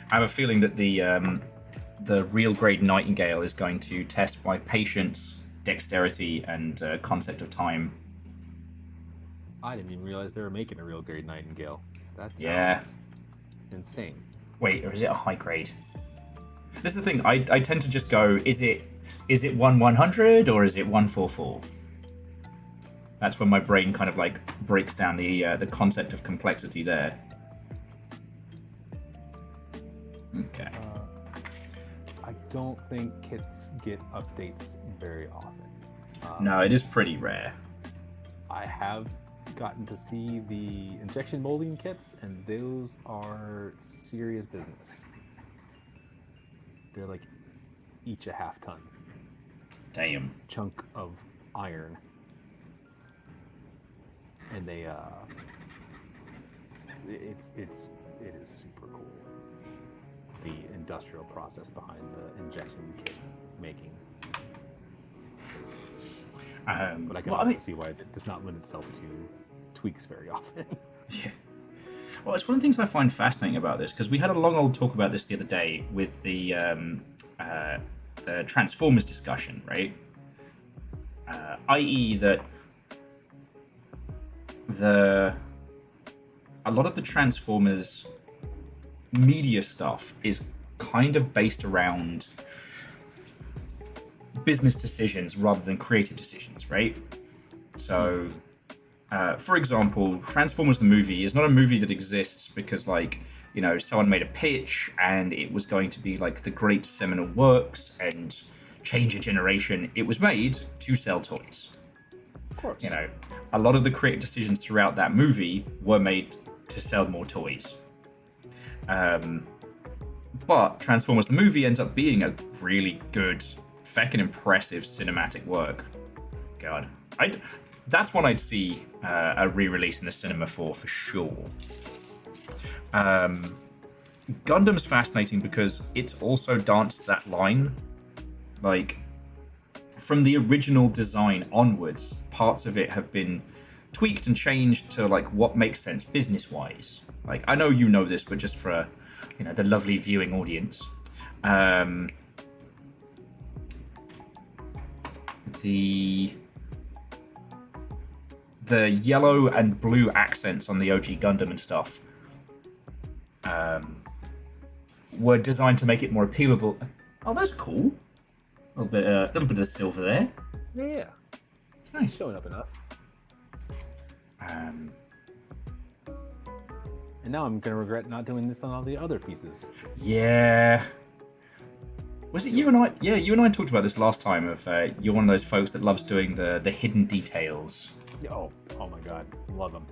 I have a feeling that the real grade Nightingale is going to test my patience, dexterity, and concept of time. I didn't even realize they were making a real grade Nightingale. That sounds Yeah. insane. Wait, or is it a high grade? This is the thing. I tend to just go, is it 1/100 or is it 144? That's when my brain kind of like breaks down the concept of complexity there. Okay. I don't think kits get updates very often. No, it is pretty rare. I have gotten to see the injection molding kits, and those are serious business. They're like each a half ton Damn. chunk of iron, and they it is super cool. The industrial process behind the injection kit making. But I can also see why it does not lend itself to tweaks very often. Yeah. Well, it's one of the things I find fascinating about this, because we had a long old talk about this the other day with the Transformers discussion, right? I.e. that a lot of the Transformers media stuff is kind of based around business decisions rather than creative decisions, right? So, for example, Transformers the movie is not a movie that exists because, like, you know, someone made a pitch and it was going to be like the great seminal works and change a generation. It was made to sell toys. Of course. You know, a lot of the creative decisions throughout that movie were made to sell more toys. But Transformers the movie ends up being a really good, feckin' impressive cinematic work. God, that's one I'd see a re-release in the cinema for sure. Gundam's fascinating because it's also danced that line. Like, from the original design onwards, parts of it have been tweaked and changed to like what makes sense business-wise. Like, I know you know this, but just for the lovely viewing audience, the yellow and blue accents on the OG Gundam and stuff were designed to make it more appealable. Oh, that's cool. A little bit of silver there. Yeah. It's nice. Showing up enough. Um, And now I'm gonna regret not doing this on all the other pieces. yeah. Was it you and I? Yeah, you and I talked about this last time. Of you're one of those folks that loves doing the hidden details. Oh my god, love them.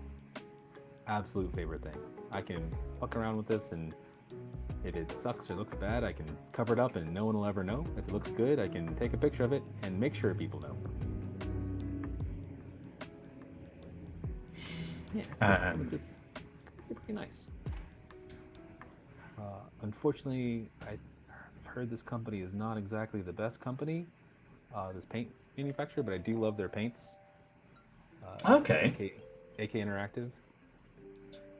Absolute favorite thing. I can fuck around with this, and if it sucks or looks bad, I can cover it up and no one will ever know. If it looks good, I can take a picture of it and make sure people know. Yeah, it's pretty nice. Unfortunately, I heard this company is not exactly the best company, this paint manufacturer, but I do love their paints. Okay. AK Interactive.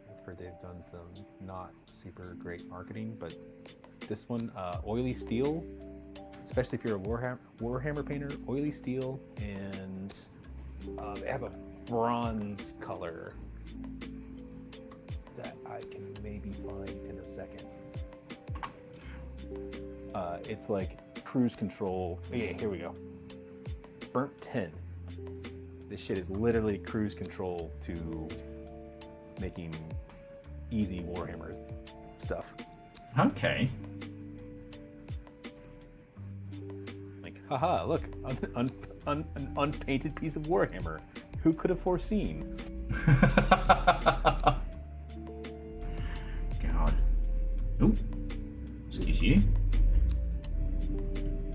I've heard they've done some not super great marketing, but this one, Oily Steel, especially if you're a Warhammer painter, Oily Steel and They have a bronze color that I can maybe find in a second. It's like cruise control. Yeah, here we go. Burnt tin. This shit is literally cruise control to making easy Warhammer stuff. Okay. Like, haha, look, an unpainted piece of Warhammer. Who could have foreseen? God. Oh, excuse you.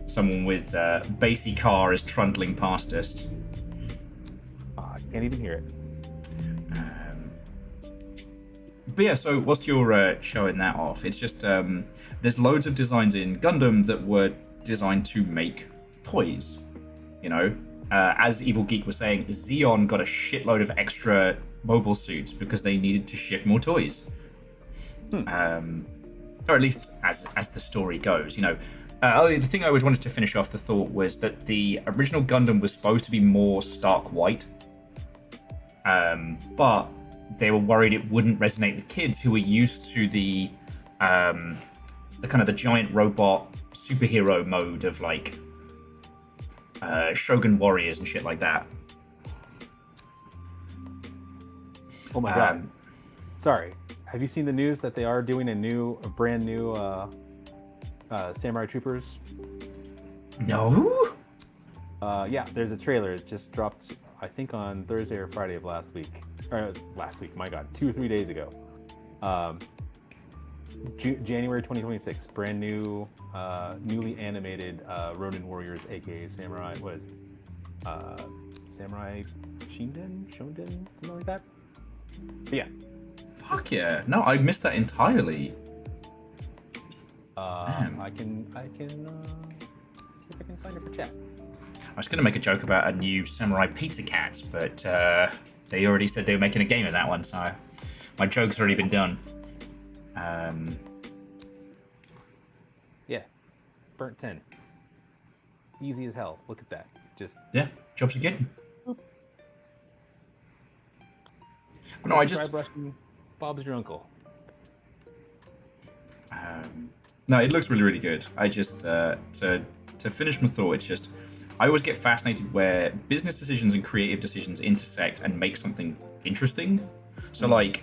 Someone with bassy car is trundling past us. I can't even hear it. But yeah, so whilst you're showing that off, it's just there's loads of designs in Gundam that were designed to make toys. You know, as Evil Geek was saying, Xeon got a shitload of extra mobile suits because they needed to ship more toys. Or at least as the story goes, you know. The thing I always wanted to finish off the thought was that the original Gundam was supposed to be more stark white, but they were worried it wouldn't resonate with kids who were used to the kind of the giant robot superhero mode of like Shogun warriors and shit like that. Oh my god. Sorry. Have you seen the news that they are doing a brand new Samurai Troopers? No. Yeah, there's a trailer. It just dropped, I think, on Thursday or Friday of last week. Or last week, my god, 2 or 3 days ago. January 2026, brand new, newly animated Ronin Warriors, aka Samurai, what is it? Samurai Shonen, something like that. But yeah. Fuck yeah. No, I missed that entirely. I can see if I can find it for chat. I was going to make a joke about a new Samurai Pizza Cat, but they already said they were making a game of that one, so my joke's already been done. Yeah, burnt 10. Easy as hell. Look at that. Just Yeah, jobs are good. But no, I just... try brushing Bob's your uncle. No, it looks really, really good. I just, to finish my thought, it's just, I always get fascinated where business decisions and creative decisions intersect and make something interesting. So, like,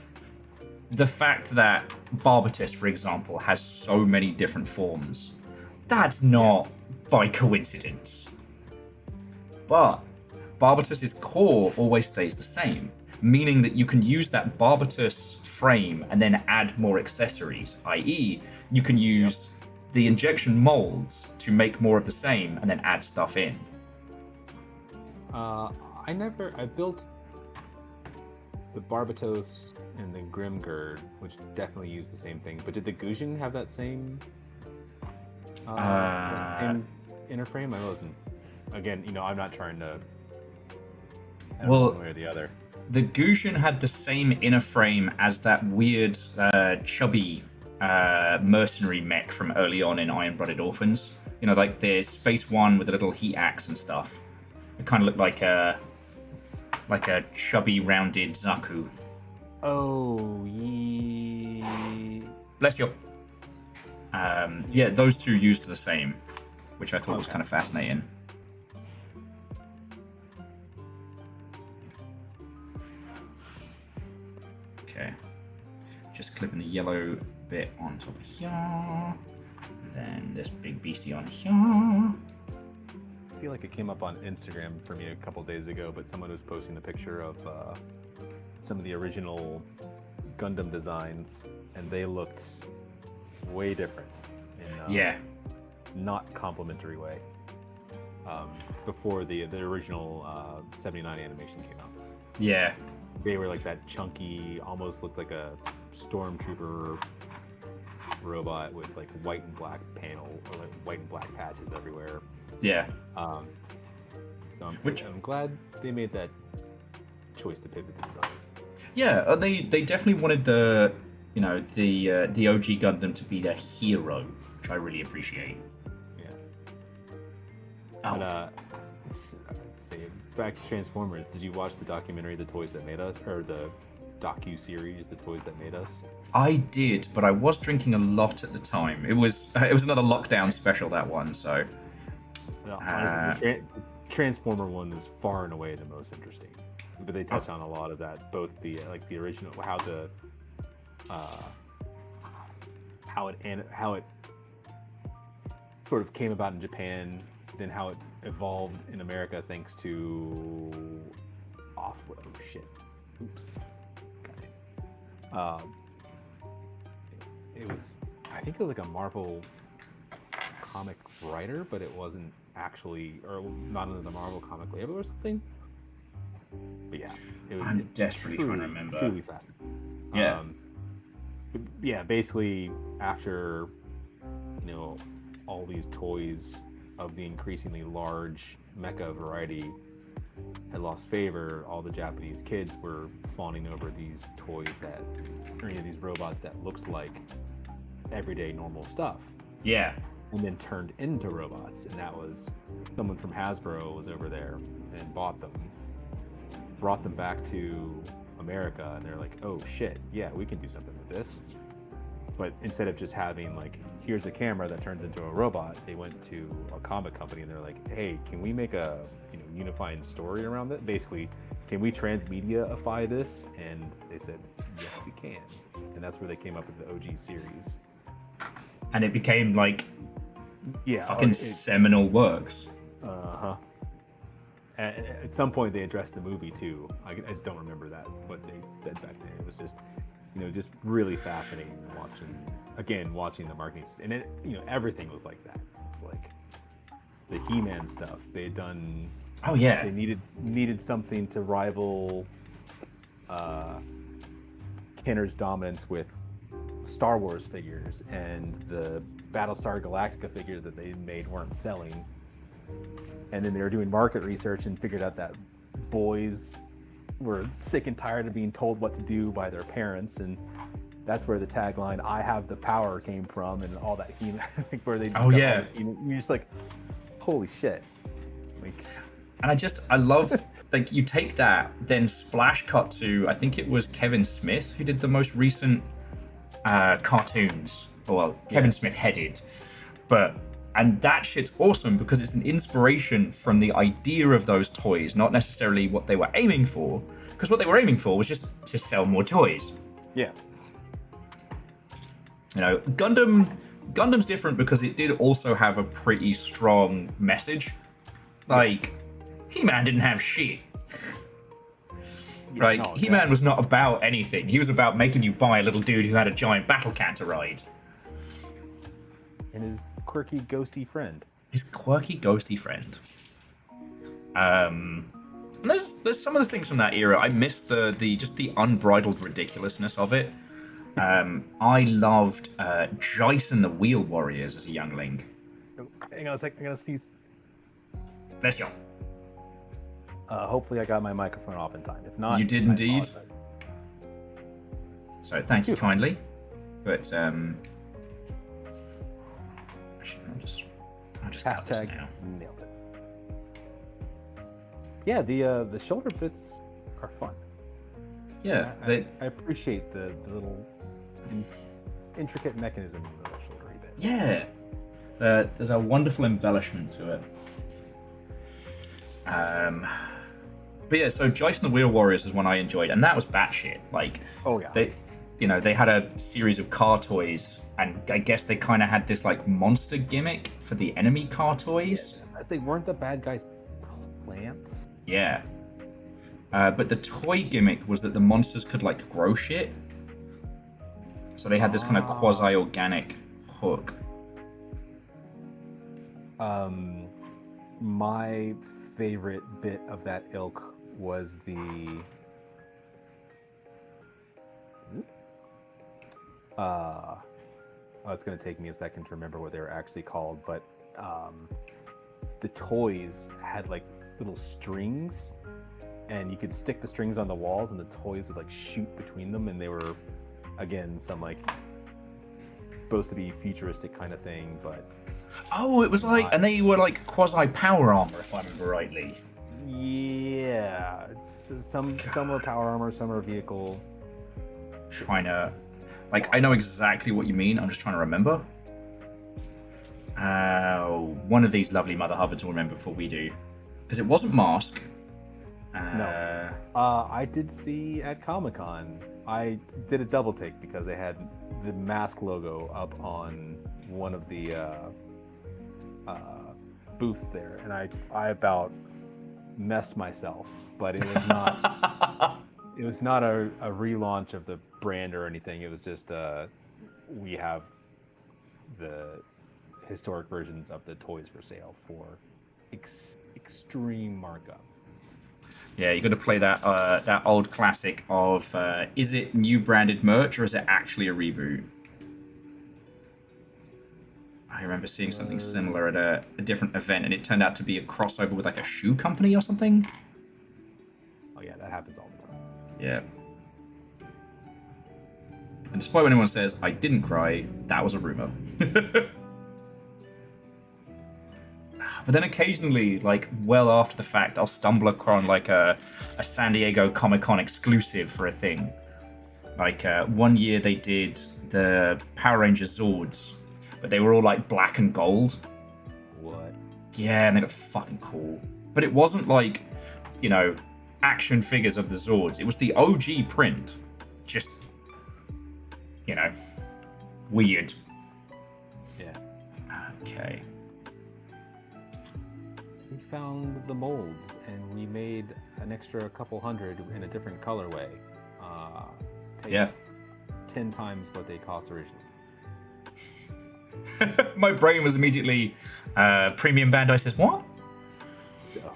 the fact that Barbatus, for example, has so many different forms, that's not by coincidence. But Barbatus's core always stays the same, meaning that you can use that Barbatus frame and then add more accessories, i.e., you can use the injection molds to make more of the same and then add stuff in. I built the Barbatos and the Grimgird, which definitely use the same thing. But did the Gujin have that same inner frame? I wasn't. Again, you know, I'm not trying to. One way or the other. The Gujin had the same inner frame as that weird, chubby mercenary mech from early on in Iron-Blooded Orphans. You know, like the Space One with a little heat axe and stuff. It kind of looked like a chubby, rounded Zaku. Oh, yeah. Bless you. Yeah, those two used the same, which I thought was kind of fascinating. Okay, just clipping the yellow bit on top of here, and then this big beastie on here. I feel like it came up on Instagram for me a couple days ago, but someone was posting a picture of some of the original Gundam designs, and they looked way different in not complimentary way. Before the original 79 animation came out. Yeah. They were like that chunky, almost looked like a stormtrooper robot with like white and black panel, or like white and black patches everywhere. Yeah. So I'm glad they made that choice to pivot the design. Yeah, they definitely wanted the OG Gundam to be their hero, which I really appreciate. Yeah. Oh. But, say back to Transformers. Did you watch the documentary "The Toys That Made Us" or the docu-series "The Toys That Made Us"? I did, but I was drinking a lot at the time. It was another lockdown special, that one. So No, honestly, the Transformer one is far and away the most interesting. But they touch on a lot of that, both the the original, how it sort of came about in Japan, then how it evolved in America thanks to it was, I think it was like a Marvel comic writer, but it wasn't actually, or not under the Marvel comic label or something. But yeah, it was I'm desperately trying to remember. Truly fascinating. Yeah. Yeah, basically after all these toys of the increasingly large mecha variety had lost favor, all the Japanese kids were fawning over these toys these robots that looked like everyday normal stuff. Yeah. And then turned into robots, and that was someone from Hasbro was over there and bought them, brought them back to America, and they're like, oh shit, yeah, we can do something with this. But instead of just having here's a camera that turns into a robot, they went to a comic company and they're like, hey, can we make a unifying story around it? Basically, can we transmedia-ify this? And they said, yes, we can. And that's where they came up with the OG series. And it became fucking seminal works. Uh-huh. At some point they addressed the movie too. I just don't remember what they said back then. It was just just really fascinating watching the marketing, and everything was like that. It's like the He-Man stuff they had done. Oh yeah. They needed something to rival Kenner's dominance with Star Wars figures, and the Battlestar Galactica figures that they made weren't selling. And then they were doing market research and figured out that boys were sick and tired of being told what to do by their parents, and that's where the tagline "I have the power" came from, and all that where they just you're just like, holy shit. And I love you take that, then splash cut to, I think it was Kevin Smith who did the most recent cartoons. Well, Kevin Smith headed, and that shit's awesome because it's an inspiration from the idea of those toys, not necessarily what they were aiming for. Because what they were aiming for was just to sell more toys. Yeah. Gundam's different because it did also have a pretty strong message. Yes. He-Man didn't have shit. Yeah, no, He-Man was not about anything. He was about making you buy a little dude who had a giant battle cat to ride. And his quirky, ghosty friend. And there's some of the things from that era. I miss the unbridled ridiculousness of it. I loved Jice and the Wheel Warriors as a youngling. Oh, hang on a sec, I'm gonna sneeze. Bless you. Hopefully I got my microphone off in time. If not, You did I indeed. apologize. So thank you kindly. But actually, I'll just cut this Hashtag now. nailed it. Yeah, the shoulder bits are fun. Yeah, I appreciate the little intricate mechanism in the shouldery bit. yeah. There's a wonderful embellishment to it. But yeah, so Jice and the Wheel Warriors is one I enjoyed, and that was batshit. Oh yeah. They had a series of car toys, and I guess they kind of had this monster gimmick for the enemy car toys. As they weren't the bad guys plants. Yeah. But the toy gimmick was that the monsters could grow shit. So they had this kind of quasi-organic hook. My favorite bit of that ilk was the it's going to take me a second to remember what they were actually called, but the toys had little strings, and you could stick the strings on the walls and the toys would shoot between them, and they were again some supposed to be futuristic kind of thing, but Oh, it was and they were quasi power armor, if I remember rightly. Yeah, it's some are power armor, some are vehicle. Trying to, like, I know exactly what you mean. I'm just trying to remember. One of these lovely Mother Hubbards will remember before we do, because it wasn't Mask. No. I did see at Comic-Con. I did a double take because they had the Mask logo up on one of the booths there, and I about messed myself. But it was not. It was not a relaunch of the brand or anything. It was just we have the historic versions of the toys for sale for extreme markup. Yeah, you got to play that that old classic of is it new branded merch or is it actually a reboot? I remember seeing something similar at a different event, and it turned out to be a crossover with like a shoe company or something. Oh yeah, that happens all the time. Yeah. And despite when anyone says I didn't cry, that was a rumor. But then occasionally, like well after the fact, I'll stumble upon like a San Diego Comic-Con exclusive for a thing. Like one year they did the Power Rangers Zords, but they were all like black and gold. What? Yeah, and they look fucking cool. But it wasn't like, you know, action figures of the Zords. It was the OG print. Just, you know, weird. Yeah. Okay. We found the molds and we made an extra couple hundred in a different colorway. Paid Yeah. 10 times what they cost originally. My brain was immediately, Premium Bandai says, what? So,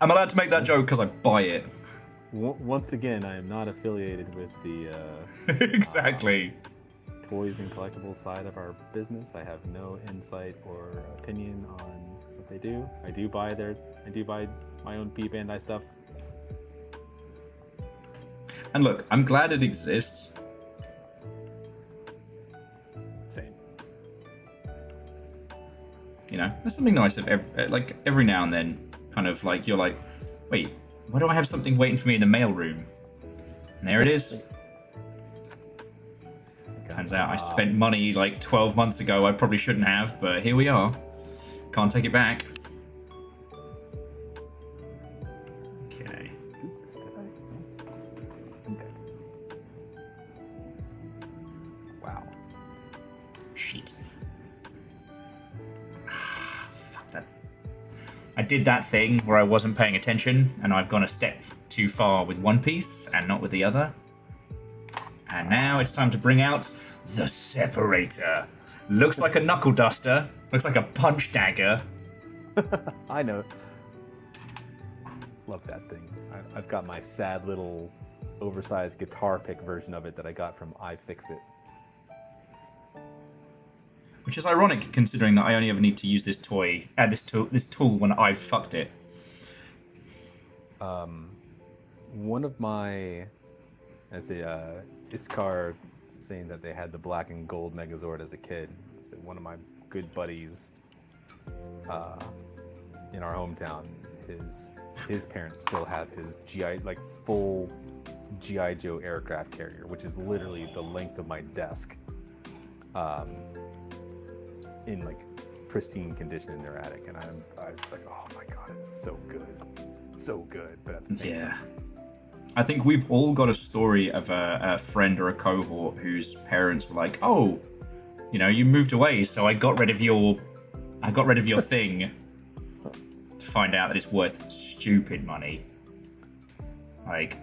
I'm allowed to make that joke because I buy it. once again, I am not affiliated with the Exactly. toys and collectibles side of our business. I have no insight or opinion on what they do. I do buy my own P Bandai stuff. And look, I'm glad it exists. Same. You know, there's something nice of every now and then, kind of like you're like, wait, why do I have something waiting for me in the mailroom? And there it is. Turns out I spent money like 12 months ago I probably shouldn't have, but here we are. Can't take it back. Okay. Oops, did I? Okay. Wow. Shit. Fuck that. I did that thing where I wasn't paying attention, and I've gone a step too far with one piece and not with the other. And now it's time to bring out the separator. Looks like a knuckle duster. Looks like a punch dagger. I know. Love that thing. I've got my sad little oversized guitar pick version of it that I got from iFixit. Which is ironic considering that I only ever need to use this toy, this tool when I've fucked it. One of my, as a Iskar saying that they had the black and gold Megazord as a kid. So one of my good buddies in our hometown, his parents still have his full GI Joe aircraft carrier, which is literally the length of my desk, in like pristine condition in their attic, and I was like, oh my god, it's so good, but at the same time. I think we've all got a story of a friend or a cohort whose parents were like, "Oh, you know, you moved away, so I got rid of your thing." To find out that it's worth stupid money. Like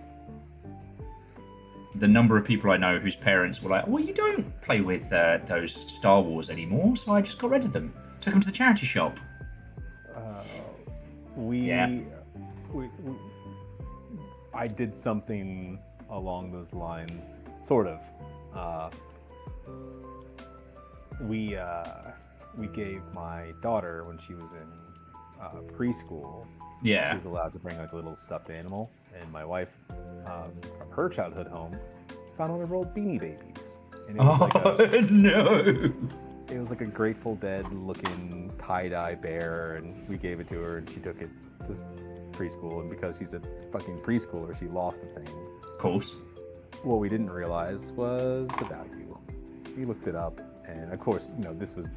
the number of people I know whose parents were like, "Well, you don't play with those Star Wars anymore, so I just got rid of them. Took them to the charity shop." I did something along those lines, sort of. We gave my daughter, when she was in preschool, Yeah. she was allowed to bring like a little stuffed animal, and my wife, from her childhood home, found one of her old Beanie Babies, and it was No. it was like a Grateful Dead looking tie-dye bear, and we gave it to her, and she took it. Just preschool, and because she's a fucking preschooler, she lost the thing. Of course. What we didn't realize was the value. We looked it up, and of course, this was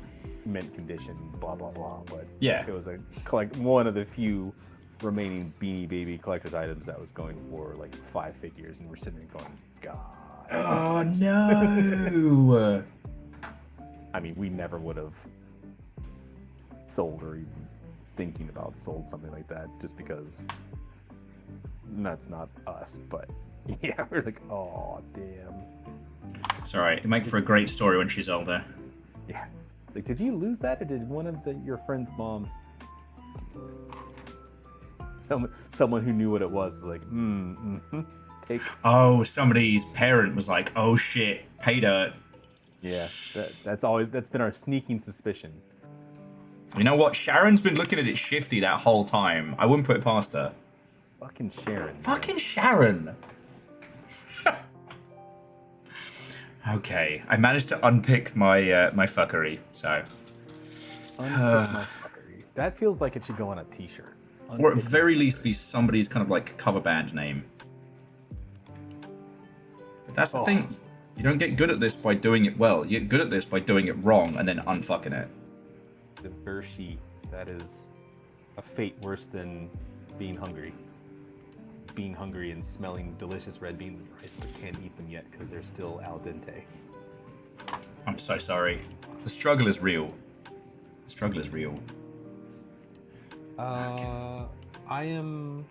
mint condition, blah blah blah. But Yeah. it was one of the few remaining Beanie Baby collector's items that was going for like 5 figures, and we're sitting there going, God. Oh no. I mean, we never would have sold or even thinking about sold something like that, just because that's not us. But yeah, we're like, oh damn. It's alright. It'll make for a great story when she's older. Yeah. Like, did you lose that, or did one of your friend's moms? Someone who knew what it was like, take. Oh, somebody's parent was like, "Oh shit, pay dirt." Yeah, that's been our sneaking suspicion. You know what? Sharon's been looking at it shifty that whole time. I wouldn't put it past her. Fucking Sharon. Fucking Sharon. Okay, I managed to unpick my my fuckery. So, Unpick my fuckery. That feels like it should go on a T-shirt. or at very least be somebody's kind of like cover band name. But that's the thing. You don't get good at this by doing it well. You get good at this by doing it wrong and then unfucking it. Divershi. That is a fate worse than being hungry. Being hungry and smelling delicious red beans and rice, but can't eat them yet because they're still al dente. I'm so sorry. The struggle is real. The struggle is real. I am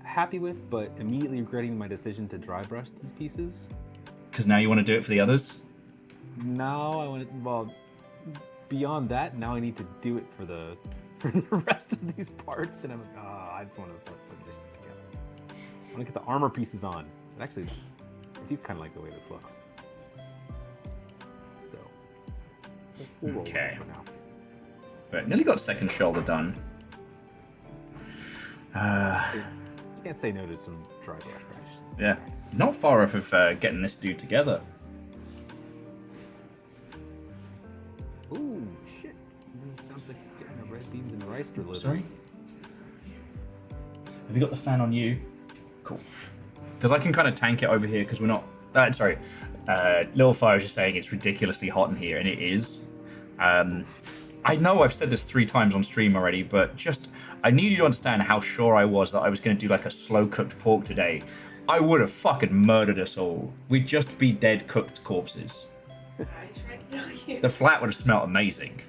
happy with, but immediately regretting my decision to dry brush these pieces. Because now you want to do it for the others? Now I want to, well, beyond that, now I need to do it for the rest of these parts, and I'm like, I just want to start putting this together. I want to get the armor pieces on. And actually, I do kind of like the way this looks. So, we'll roll with it Okay. for now. But nearly got second shoulder done. Can't say no to some dry brush practice. Yeah. Not far off of getting this dude together. Ooh, shit. Sounds like getting the red beans and rice delivered. Sorry? Have you got the fan on you? Cool. Because I can kind of tank it over here because we're not... sorry. Little Fire is just saying it's ridiculously hot in here, and it is. I know I've said this 3 times on stream already, but just... I need you to understand how sure I was that I was going to do like a slow-cooked pork today. I would have fucking murdered us all. We'd just be dead cooked corpses. I tried to tell you. The flat would have smelled amazing.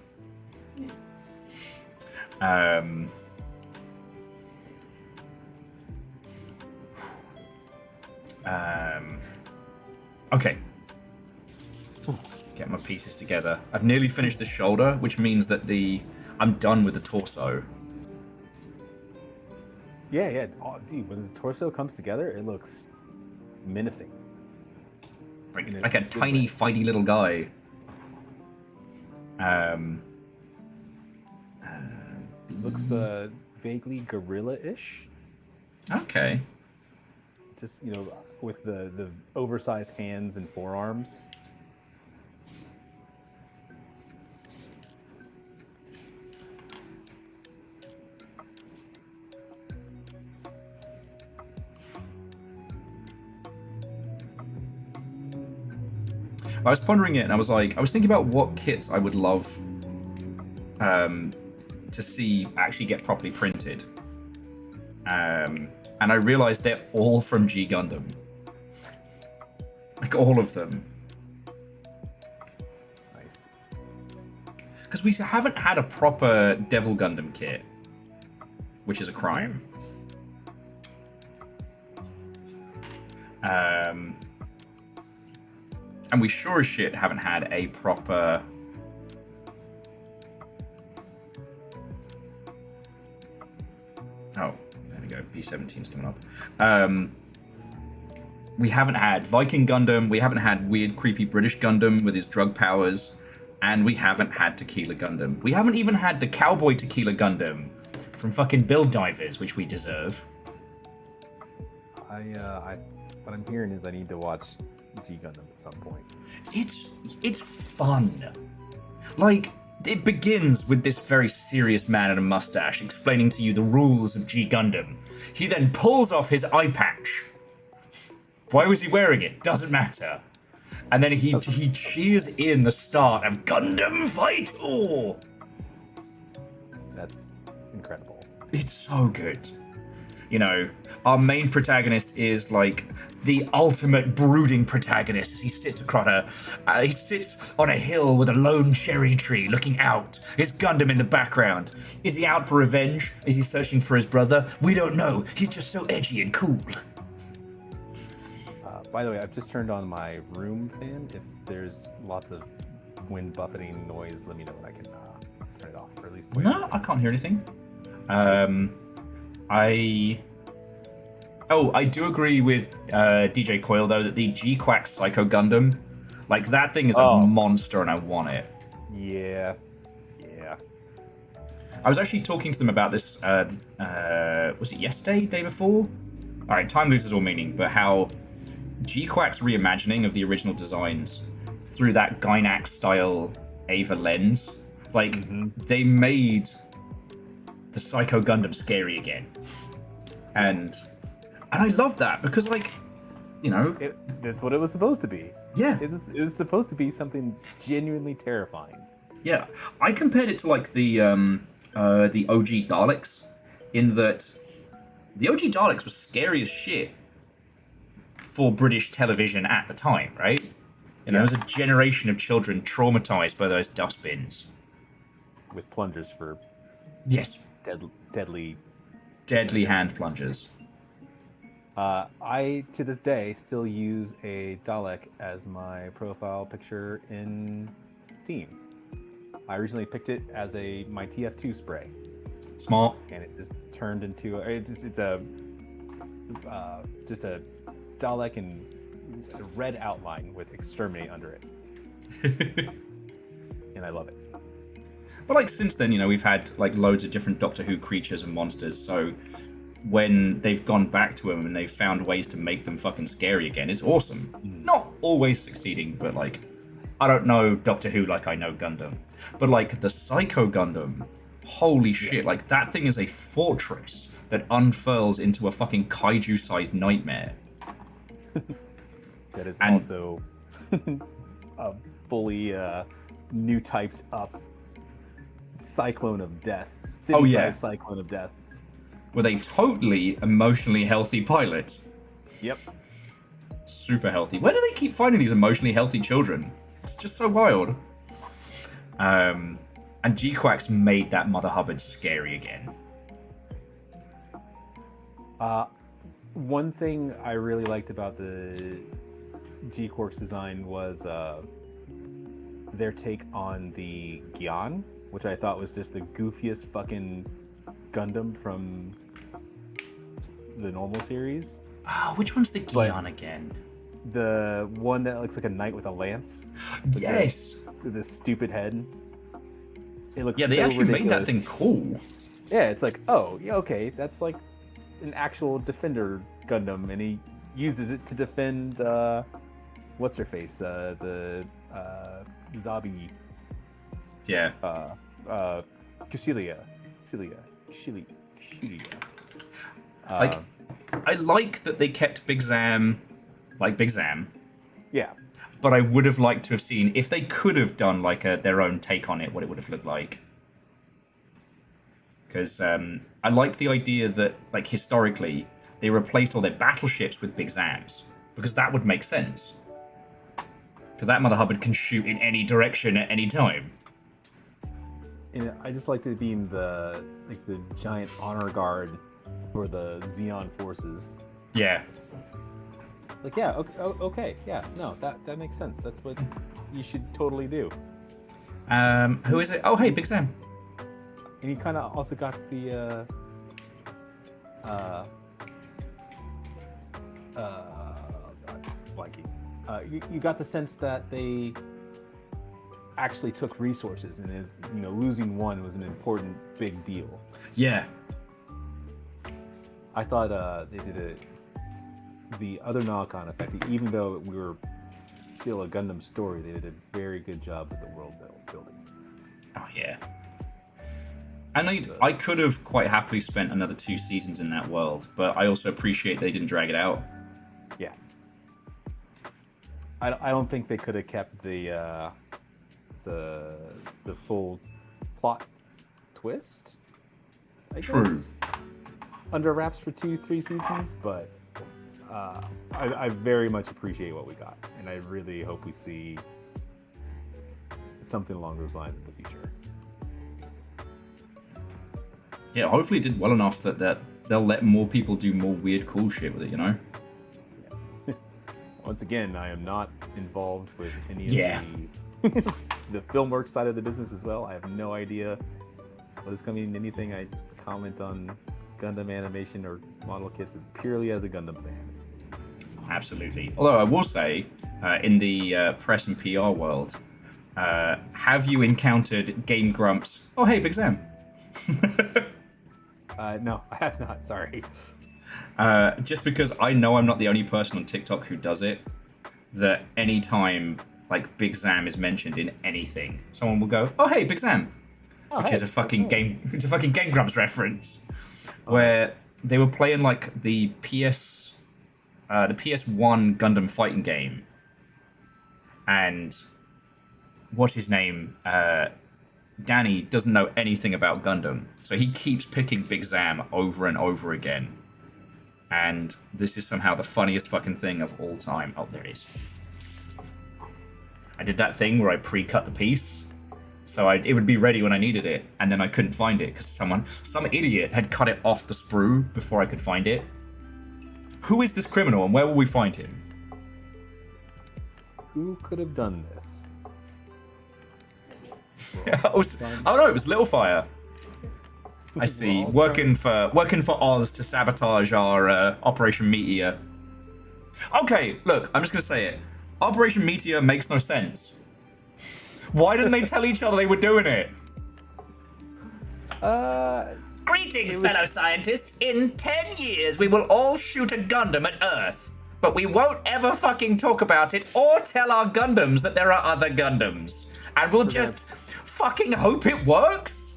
Okay. Get my pieces together. I've nearly finished the shoulder, which means that I'm done with the torso. Yeah. Oh, dude, when the torso comes together, it looks menacing. Like a tiny, fighty little guy. Looks vaguely gorilla-ish. Okay. Just, with the oversized hands and forearms. I was pondering it, and I was thinking about what kits I would love to see actually get properly printed. And I realized they're all from G Gundam. Like, all of them. Nice. Because we haven't had a proper Devil Gundam kit, which is a crime. And we sure as shit haven't had a proper... Oh, there we go. B-17's coming up. We haven't had Viking Gundam, we haven't had weird, creepy British Gundam with his drug powers, and we haven't had Tequila Gundam. We haven't even had the Cowboy Tequila Gundam from fucking Build Divers, which we deserve. What I'm hearing is I need to watch G Gundam at some point. It's fun. Like, it begins with this very serious man in a mustache explaining to you the rules of G Gundam. He then pulls off his eye patch. Why was he wearing it? Doesn't matter. And then he cheers in the start of Gundam Fight All. That's incredible. It's so good. You know, our main protagonist is like the ultimate brooding protagonist as he sits he sits on a hill with a lone cherry tree looking out, his Gundam in the background. Is he out for revenge? Is he searching for his brother? We don't know. He's just so edgy and cool. By the way, I've just turned on my room fan. If there's lots of wind buffeting noise, let me know and I can turn it off, or at least. No, I can't hear anything. I do agree with DJ Coil though that the G-Quack Psycho Gundam, like that thing is a monster and I want it. Yeah. I was actually talking to them about this. Was it yesterday, day before? All right, time loses all meaning, but how G-Quack's reimagining of the original designs through that Gynax style Ava lens, like they made the Psycho Gundam scary again, and I love that because, like, you know, That's what it was supposed to be. Yeah, It was supposed to be something genuinely terrifying. yeah. I compared it to like the OG Daleks, in that the OG Daleks were scary as shit for British television at the time, right? You know, there was a generation of children traumatized by those dustbins. With plungers for Yes, deadly. hand plungers. I, to this day, still use a Dalek as my profile picture in Steam. I originally picked it as my TF2 spray, Smart. and it just turned into it's a just a Dalek in a red outline with exterminate under it, and I love it. But like since then, you know, we've had like loads of different Doctor Who creatures and monsters. So when they've gone back to them and they've found ways to make them fucking scary again, it's awesome. Not always succeeding, but like, I don't know Doctor Who like I know Gundam. But like the Psycho Gundam, holy shit, like that thing is a fortress that unfurls into a fucking kaiju-sized nightmare. That is also a fully new typed up cyclone of death. City-sized cyclone of death. With a totally emotionally healthy pilot. Yep. Super healthy. Where do they keep finding these emotionally healthy children? It's just so wild. And G-Quack's made that Mother Hubbard scary again. One thing I really liked about the G-Quark's design was their take on the Gyan, which I thought was just the goofiest fucking Gundam from the normal series. Oh, which one's the Gyan again? The one that looks like a knight with a lance. Yes. With this stupid head. It looks They so actually ridiculous. made that thing cool. Yeah, it's like, oh, yeah, okay, that's like an actual Defender Gundam, and he uses it to defend what's her face, the Zabi. Yeah. Cilia. Like, I like that they kept Big Zam, like Big Zam. Yeah. But I would have liked to have seen, if they could have done like their own take on it, what it would have looked like. Because I like the idea that, like, historically, they replaced all their battleships with Big Zams. Because that would make sense. Because that Mother Hubbard can shoot in any direction at any time. And I just liked it being the giant honor guard for the Xeon forces. Yeah. It's like, yeah, okay, yeah, no, that makes sense. That's what you should totally do. Who is it? Oh, hey, Big Zam. And you kind of also got the you got the sense that they actually took resources, and is losing one was an important big deal. Yeah. I thought they did the other knock-on effect, even though we were still a Gundam story, they did a very good job with the world building. Oh yeah. And I could have quite happily spent another 2 seasons in that world, but I also appreciate they didn't drag it out. Yeah. I don't think they could have kept the full plot twist. I True. guess, under wraps for 2-3 seasons, but I very much appreciate what we got, and I really hope we see something along those lines in the future. Yeah, hopefully it did well enough that they'll let more people do more weird, cool shit with it, you know? Once again, I am not involved with any Yeah. of the film side of the business as well. I have no idea what is coming. Anything I comment on Gundam animation or model kits is purely as a Gundam fan. Absolutely. Although I will say, in the press and PR world, have you encountered Game Grumps? Oh, hey, Big Sam. No, I have not. Sorry. Just because I know I'm not the only person on TikTok who does it, that anytime like Big Zam is mentioned in anything, someone will go, "Oh hey, Big Zam," which is a fucking game. It's a fucking Game Grumps reference, where they were playing like the PS1 Gundam fighting game, and what's his name? Danny doesn't know anything about Gundam, so he keeps picking Big Zam over and over again. And this is somehow the funniest fucking thing of all time. Oh, there it is. I did that thing where I pre-cut the piece, so it would be ready when I needed it, and then I couldn't find it because some idiot had cut it off the sprue before I could find it. Who is this criminal, and where will we find him? Who could have done this? Oh no, it was Littlefire. I see. Working for Oz to sabotage our Operation Meteor. Okay, look, I'm just gonna say it. Operation Meteor makes no sense. Why didn't they tell each other they were doing it? Greetings, fellow scientists. In 10 years, we will all shoot a Gundam at Earth. But we won't ever fucking talk about it or tell our Gundams that there are other Gundams. And we'll just fucking hope it works?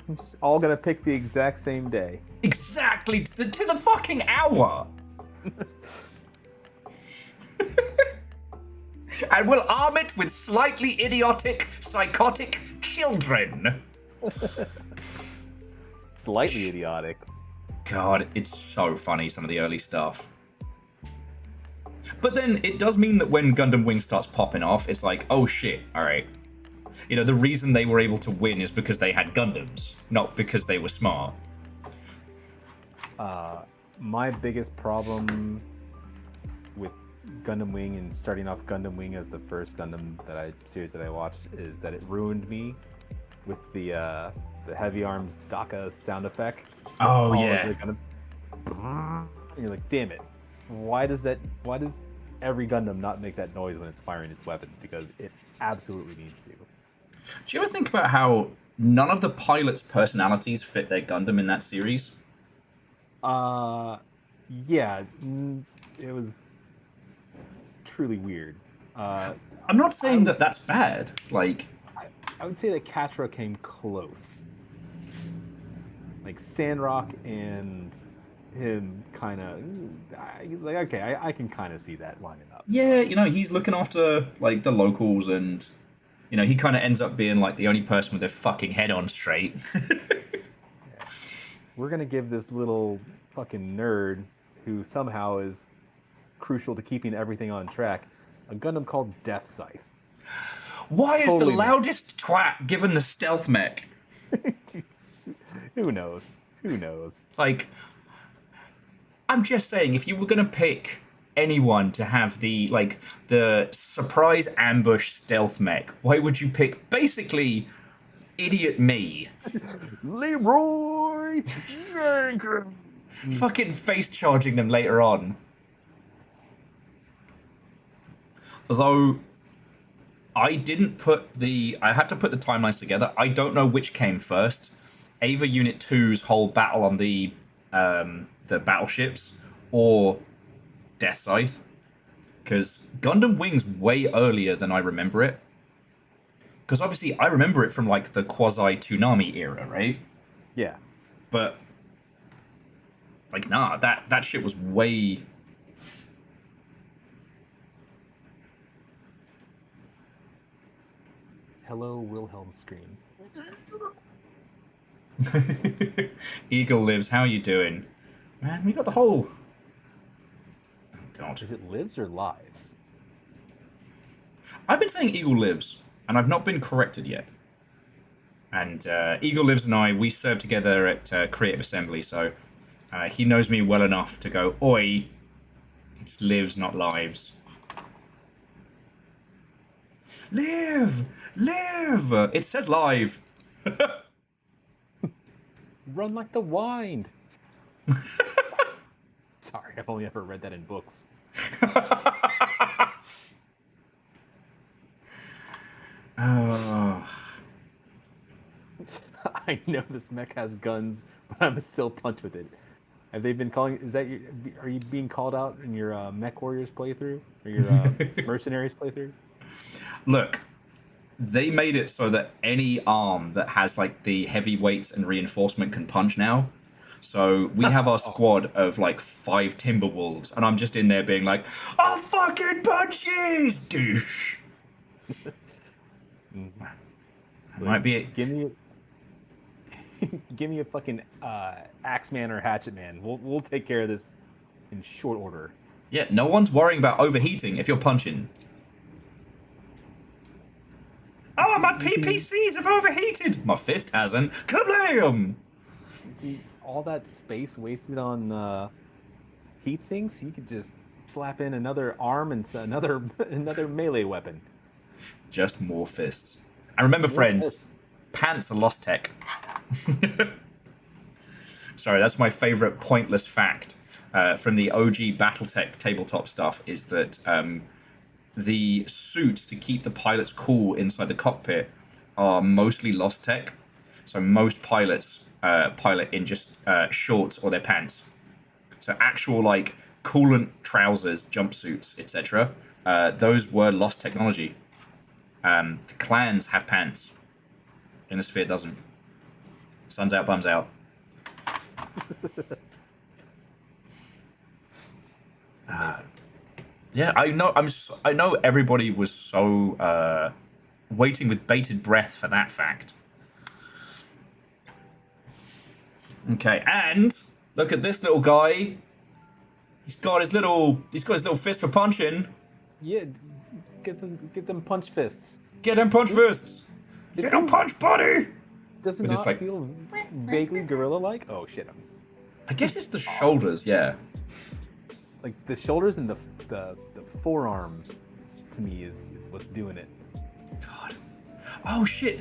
I'm just all gonna pick the exact same day. Exactly, to the fucking hour. And we'll arm it with slightly idiotic, psychotic children. Slightly idiotic. God, it's so funny, some of the early stuff. But then it does mean that when Gundam Wing starts popping off, it's like, oh shit, alright. You know, the reason they were able to win is because they had Gundams, not because they were smart. My biggest problem with Gundam Wing and starting off Gundam Wing as the first Gundam series that I watched is that it ruined me with the heavy arms DACA sound effect. Oh All yeah. of the and you're like, damn it. Why does every Gundam not make that noise when it's firing its weapons? Because it absolutely needs to. Do you ever think about how none of the pilots' personalities fit their Gundam in that series? Yeah, it was truly weird. I'm not saying that that's bad. Like, I would say that Catra came close. Like Sandrock and him kind of, he's like, okay, I can kind of see that lining up. yeah, you know, he's looking after like the locals, and you know, he kind of ends up being like the only person with their fucking head on straight. We're gonna give this little fucking nerd who somehow is crucial to keeping everything on track a Gundam called Death Scythe. Why is the Totally loudest twat given the stealth mech? Who knows? Who knows? Like, I'm just saying, if you were gonna pick anyone to have the surprise ambush stealth mech, why would you pick basically idiot me? Leroy Jenkins. Fucking face charging them later on. Although I have to put the timelines together. I don't know which came first. Ava Unit 2's whole battle on the battleships, or Death Scythe. Because Gundam Wing's way earlier than I remember it. because obviously I remember it from like the quasi Toonami era, right? Yeah. But like, nah, that shit was way. Hello, Wilhelm scream. Eagle lives. How you doing, man? We got the whole. Oh God. Is it lives or lives? I've been saying Eagle lives, and I've not been corrected yet. And Eagle lives and I, we served together at Creative Assembly, so he knows me well enough to go, oi, it's lives, not lives. Live! Live! It says live. Run like the wind. Sorry, I've only ever read that in books. Oh. I know this mech has guns, but I'm still punch with it. Have they been calling? Is that are you being called out in your Mech Warriors playthrough or your Mercenaries playthrough? Look, they made it so that any arm that has like the heavy weights and reinforcement can punch now. So we have our squad of like 5 Timberwolves, and I'm just in there being like, "I'll fucking punch yous, douche." Might be it. Give me a fucking Axeman or Hatchet Man. We'll take care of this in short order. Yeah, no one's worrying about overheating if you're punching. Oh, my PPCs have overheated! My fist hasn't. Kablam! See, all that space wasted on heat sinks, you could just slap in another arm and another melee weapon. Just more fists. And remember, friends, pants are lost tech. Sorry, that's my favorite pointless fact from the OG BattleTech tabletop stuff, is that the suits to keep the pilots cool inside the cockpit are mostly lost tech. So most pilots pilot in just shorts or their pants. So actual like coolant trousers, jumpsuits, etc. Those were lost technology. The clans have pants. Innisphere doesn't. Sun's out, bums out. Amazing. Yeah, I know. I know everybody was so waiting with bated breath for that fact. Okay, and look at this little guy. He's got his little fist for punching. Yeah, get them punch fists. Get them punch fists. Get them punch, buddy. Does it But it's not like- feel vaguely gorilla-like? Oh shit! I guess it's the shoulders. Yeah. Like the shoulders and the forearm, to me is what's doing it. God. Oh shit.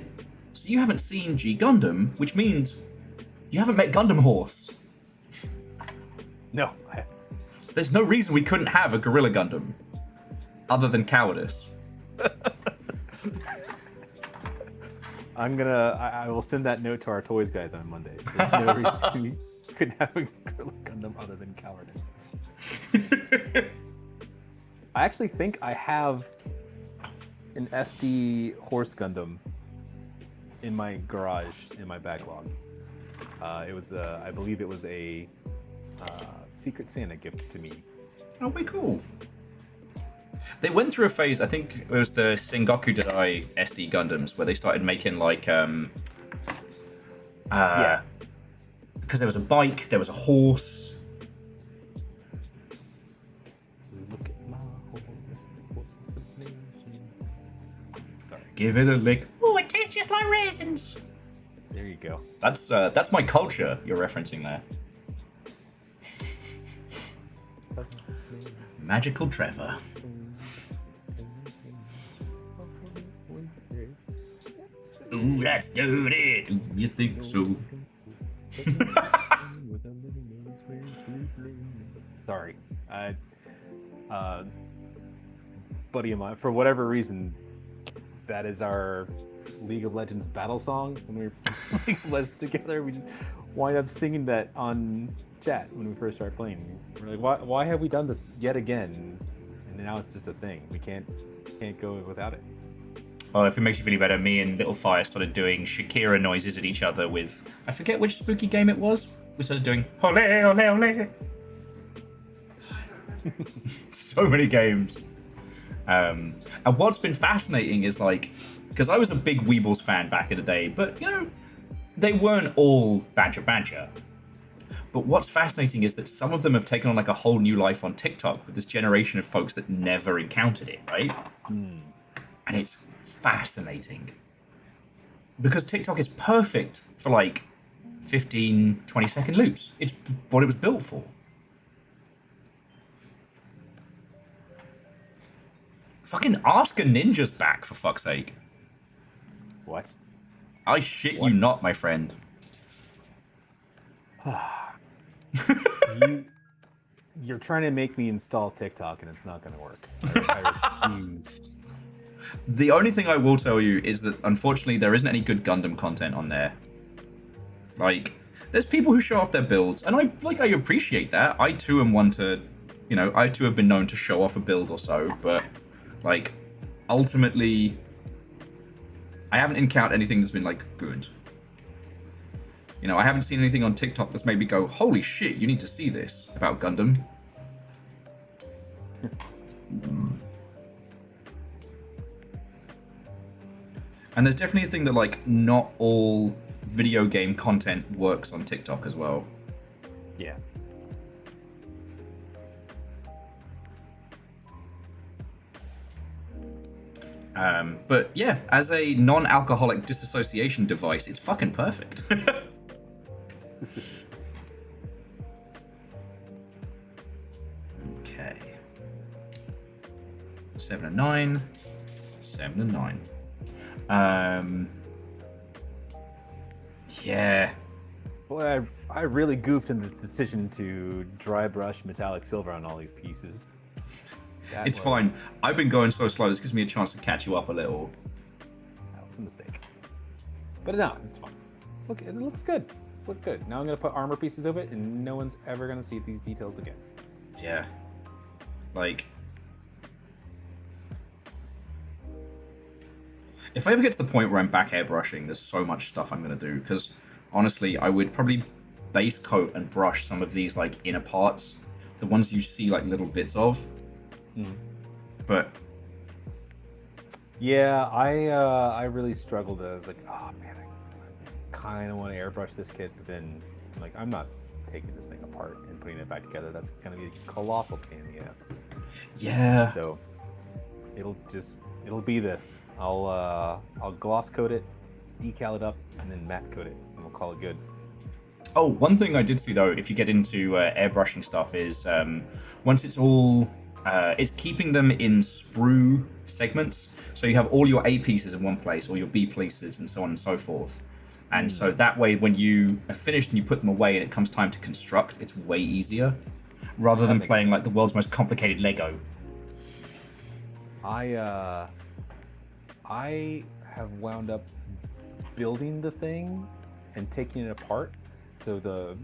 So you haven't seen G Gundam, which means you haven't met Gundam Horse. No, There's no reason we couldn't have a Gorilla Gundam, other than cowardice. I will send that note to our toys guys on Monday. There's no reason we couldn't have a Gorilla Gundam other than cowardice. I actually think I have an SD Horse Gundam in my garage in my backlog. It was I believe it was a Secret Santa gift to me. Oh, way cool. They went through a phase, I think it was the Sengoku Dai SD Gundams, where they started making like Yeah. because there was a bike, there was a horse. Look at my horse is amazing. Sorry, Give it a lick. Oh, it tastes just like raisins. there you go. That's my culture you're referencing there. Magical Trevor. Ooh, let's do it. Ooh, you think so? Sorry, buddy of mine, for whatever reason, that is our League of Legends battle song. When we were playing Legends together, we just wind up singing that on chat when we first started playing. We're like, why have we done this yet again? And now it's just a thing. We can't go without it. Oh, if it makes you feel better, me and Little Fire started doing Shakira noises at each other with... I forget which spooky game it was. We started doing... Ole, ole, ole. So many games. And what's been fascinating is, like... Because I was a big Weebles fan back in the day, but, you know, they weren't all Badger Badger. But what's fascinating is that some of them have taken on, like, a whole new life on TikTok with this generation of folks that never encountered it, right? And it's fascinating. Because TikTok is perfect for, like, 15, 20-second loops. It's what it was built for. Fucking Ask a Ninja's back, for fuck's sake. What? I shit you not, my friend. You're trying to make me install TikTok, and it's not going to work. I refuse. The only thing I will tell you is that, unfortunately, there isn't any good Gundam content on there. Like, there's people who show off their builds, and I appreciate that. I too am one to, you know, I too have been known to show off a build or so, but, like, ultimately, I haven't encountered anything that's been, like, good. You know, I haven't seen anything on TikTok that's made me go, holy shit, you need to see this about Gundam. And there's definitely a thing that, like, not all video game content works on TikTok as well. Yeah. But yeah, as a non-alcoholic disassociation device, it's fucking perfect. Okay. 7 and 9. 7 and 9. Yeah. Boy, I really goofed in the decision to dry brush metallic silver on all these pieces. It's fine. I've been going so slow, this gives me a chance to catch you up a little. That was a mistake. But no, it's fine. It looks good. It's look good. Now I'm going to put armor pieces over it, and no one's ever going to see these details again. Yeah. Like... If I ever get to the point where I'm back airbrushing, there's so much stuff I'm going to do, because honestly, I would probably base coat and brush some of these, like, inner parts. The ones you see, like, little bits of. But... Yeah, I really struggled. I was like, oh man, I kind of want to airbrush this kit, but then like I'm not taking this thing apart and putting it back together. That's gonna be a colossal pain in the ass. Yeah. So it'll be this. I'll gloss coat it, decal it up, and then matte coat it, and we'll call it good. Oh, one thing I did see though, if you get into airbrushing stuff, is once it's all, it's keeping them in sprue segments. So you have all your A pieces in one place, or your B pieces, and so on and so forth. And so that way, when you are finished and you put them away, and it comes time to construct, it's way easier, rather than playing like the world's most complicated Lego. I have wound up building the thing and taking it apart. So the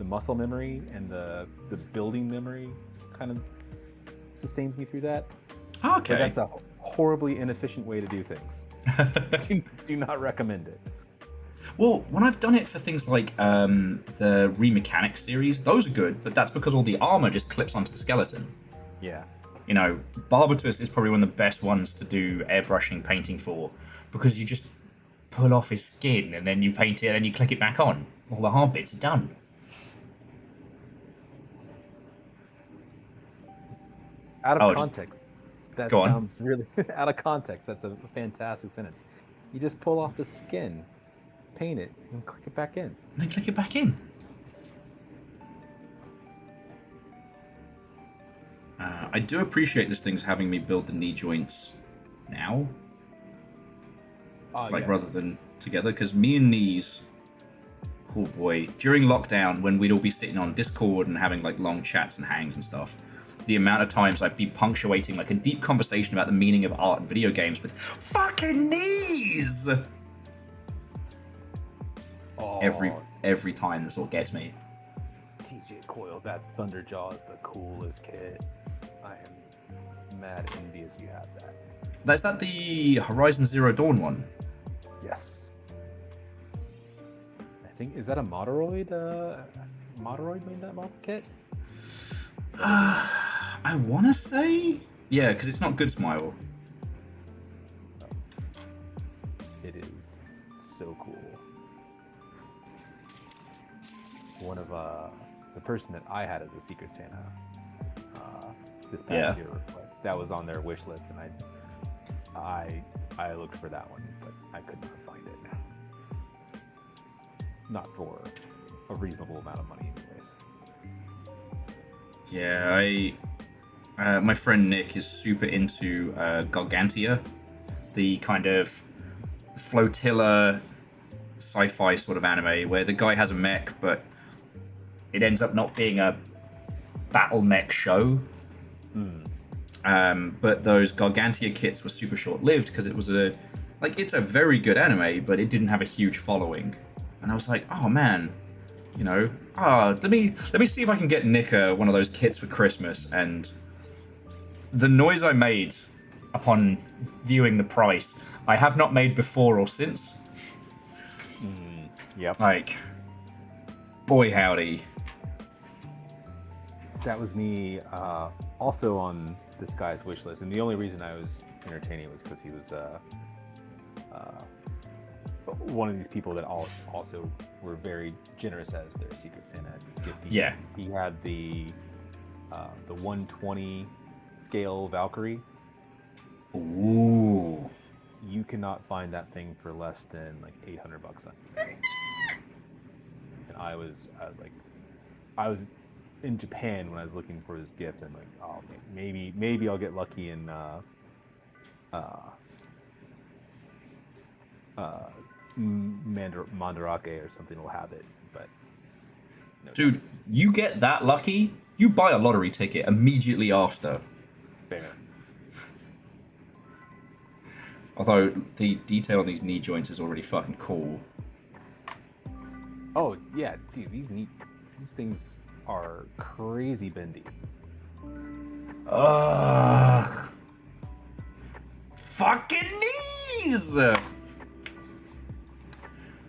muscle memory and the building memory kind of sustains me through that. Okay. But that's a horribly inefficient way to do things. do not recommend it. Well, when I've done it for things like the Remechanics series, those are good, but that's because all the armor just clips onto the skeleton. Yeah. You know, Barbatus is probably one of the best ones to do airbrushing painting for, because you just pull off his skin and then you paint it and then you click it back on. All the hard bits are done. Out of context, that Go on. sounds really out of context. That's a fantastic sentence. You just pull off the skin, paint it, and click it back in. And then click it back in. I do appreciate this thing's having me build the knee joints now. Yeah. Rather than together, because me and knees, oh boy, during lockdown when we'd all be sitting on Discord and having like long chats and hangs and stuff, the amount of times I'd be punctuating like a deep conversation about the meaning of art and video games with fucking knees. Every time this all gets me. TJ Coyle, that Thunderjaw is the coolest kit. I am mad envious you have that. Is that the Horizon Zero Dawn one? Yes. I think, is that a Moderoid? Moderoid made that model kit? I want to say, yeah, because it's not Good Smile. It is so cool. One of the person that I had as a Secret Santa this past year, like, that was on their wish list, and I looked for that one, but I could not find it. Not for a reasonable amount of money, anyways. Yeah, my friend Nick is super into Gargantia, the kind of flotilla sci-fi sort of anime where the guy has a mech, but it ends up not being a battle mech show. But those Gargantia kits were super short-lived because it was it's a very good anime, but it didn't have a huge following. And I was like, oh man, let me see if I can get Nick one of those kits for Christmas. And the noise I made upon viewing the price, I have not made before or since. Yep. Like, boy howdy. That was me also on this guy's wish list, and the only reason I was entertaining was because he was one of these people that also were very generous as their Secret Santa gifties. Yeah. He had the 120 scale Valkyrie. Ooh. You cannot find that thing for less than like $800 on eBay. And I was in Japan when I was looking for this gift, and like, oh, maybe I'll get lucky in Mandarake or something will have it, but no. Dude, you get that lucky, you buy a lottery ticket immediately after. Fair. Although the detail on these knee joints is already fucking cool. Oh yeah, dude, these things are crazy bendy. Ugh. Fucking knees!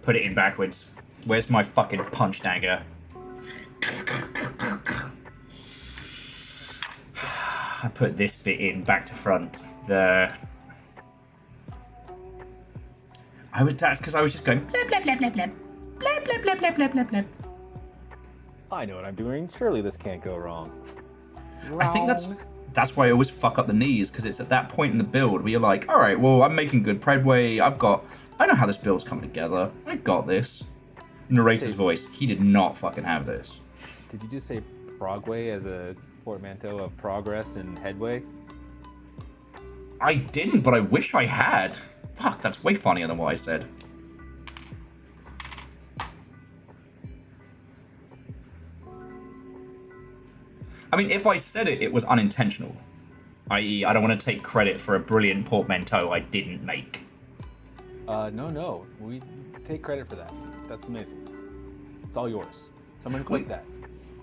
Put it in backwards. Where's my fucking punch dagger? I put this bit in back to front. That's because I was just going blah blah blah blah blah blah blah blah blah blah blah blah. I know what I'm doing. Surely this can't go wrong. I think that's why I always fuck up the knees, because it's at that point in the build where you're like, all right, well, I'm making good Predway. I know how this build's coming together. I got this. Narrator's voice. He did not fucking have this. Did you just say Progway as a portmanteau of progress and headway? I didn't, but I wish I had. Fuck, that's way funnier than what I said. I mean, if I said it, it was unintentional. I.e., I don't want to take credit for a brilliant portmanteau I didn't make. No. We take credit for that. That's amazing. It's all yours. Someone click that.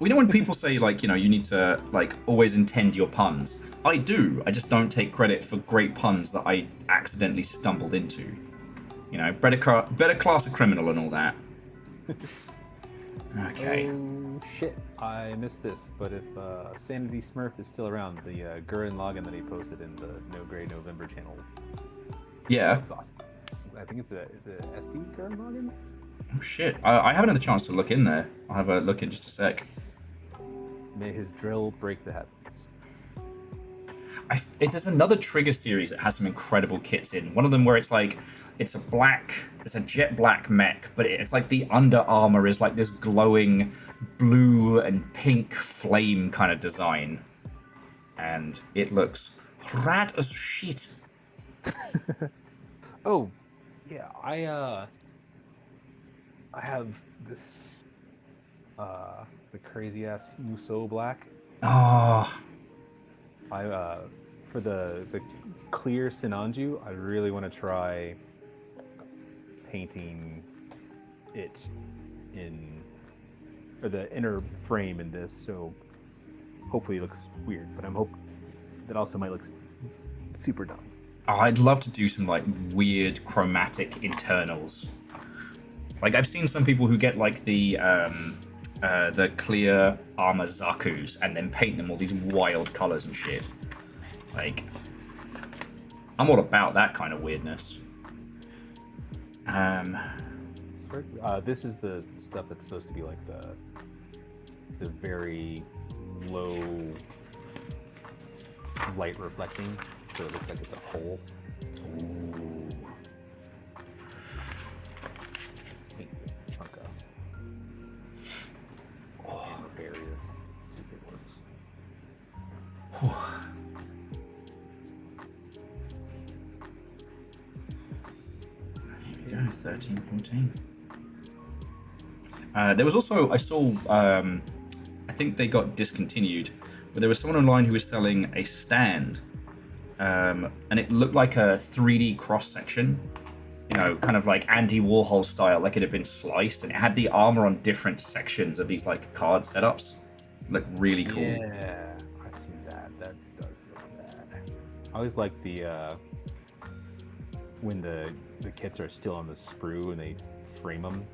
We know when people say, like, you need to, like, always intend your puns. I do. I just don't take credit for great puns that I accidentally stumbled into. Better class of criminal and all that. Okay. Oh, shit. I missed this, but if Sanity Smurf is still around, the Gurren login that he posted in the No Gray November channel. Yeah. That's awesome. I think it's a SD Gurren login? Oh, shit. I haven't had the chance to look in there. I'll have a look in just a sec. May his drill break the heavens. It is another Trigger series that has some incredible kits in. One of them where it's like, it's a jet black mech, but it's like the under armor is like this glowing blue and pink flame kind of design. And it looks rad as shit. Oh, yeah, I have this, the crazy ass Muso black. Oh. For the clear Sinanju, I really want to try painting it or the inner frame in this, so hopefully it looks weird, but I'm hoping that also might look super dumb. Oh, I'd love to do some like weird chromatic internals. Like I've seen some people who get like the clear armor Zakus and then paint them all these wild colors and shit. Like, I'm all about that kind of weirdness. This is the stuff that's supposed to be like the very low light reflecting, so it looks like it's a hole. Ooh. Paint this chunk up. And a barrier. See if it works. Here we go, 13, 14. There was also, I saw, I think they got discontinued, but there was someone online who was selling a stand, and it looked like a 3D cross section, you know, kind of like Andy Warhol style, like it had been sliced, and it had the armor on different sections of these like card setups. Looked really cool. Yeah, I've seen that. That does look bad. I always like the when the kits are still on the sprue and they frame them.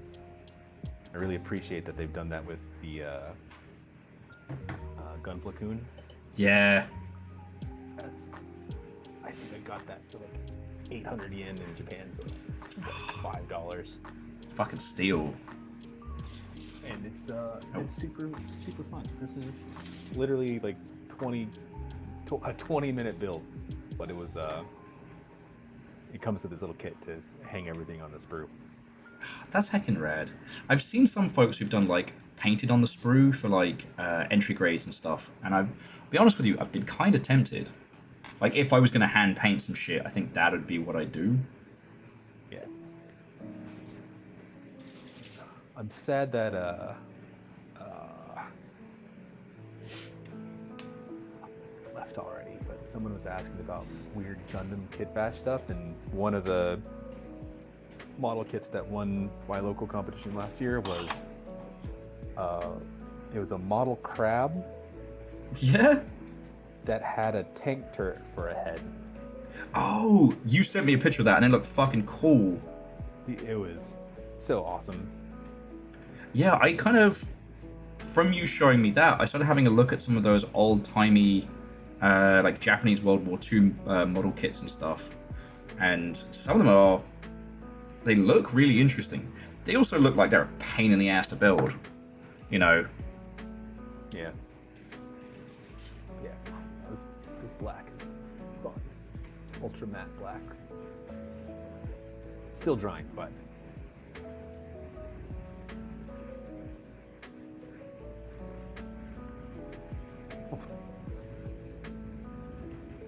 I really appreciate that they've done that with the gun platoon. Yeah. I think I got that for like 800 yen in Japan, so like $5. Fucking steal. And it's super fun. This is literally like a 20-minute build, but it was it comes with this little kit to hang everything on the sprue. That's heckin' rad. I've seen some folks who've done like painted on the sprue for like entry grades and stuff, and I'll be honest with you, I've been kind of tempted. Like if I was gonna hand paint some shit, I think that would be what I do. Yeah. I'm sad that left already, but someone was asking about weird Gundam kit bash stuff, and one of the model kits that won my local competition last year was it was a model crab Yeah. that had a tank turret for a head. Oh, you sent me a picture of that, and it looked fucking cool. It was so awesome. Yeah, I kind of, from you showing me that, I started having a look at some of those old-timey, like Japanese World War II model kits and stuff. And some of them they look really interesting. They also look like they're a pain in the ass to build. You know? Yeah. Yeah. This black is fun. Ultra matte black. Still drying, but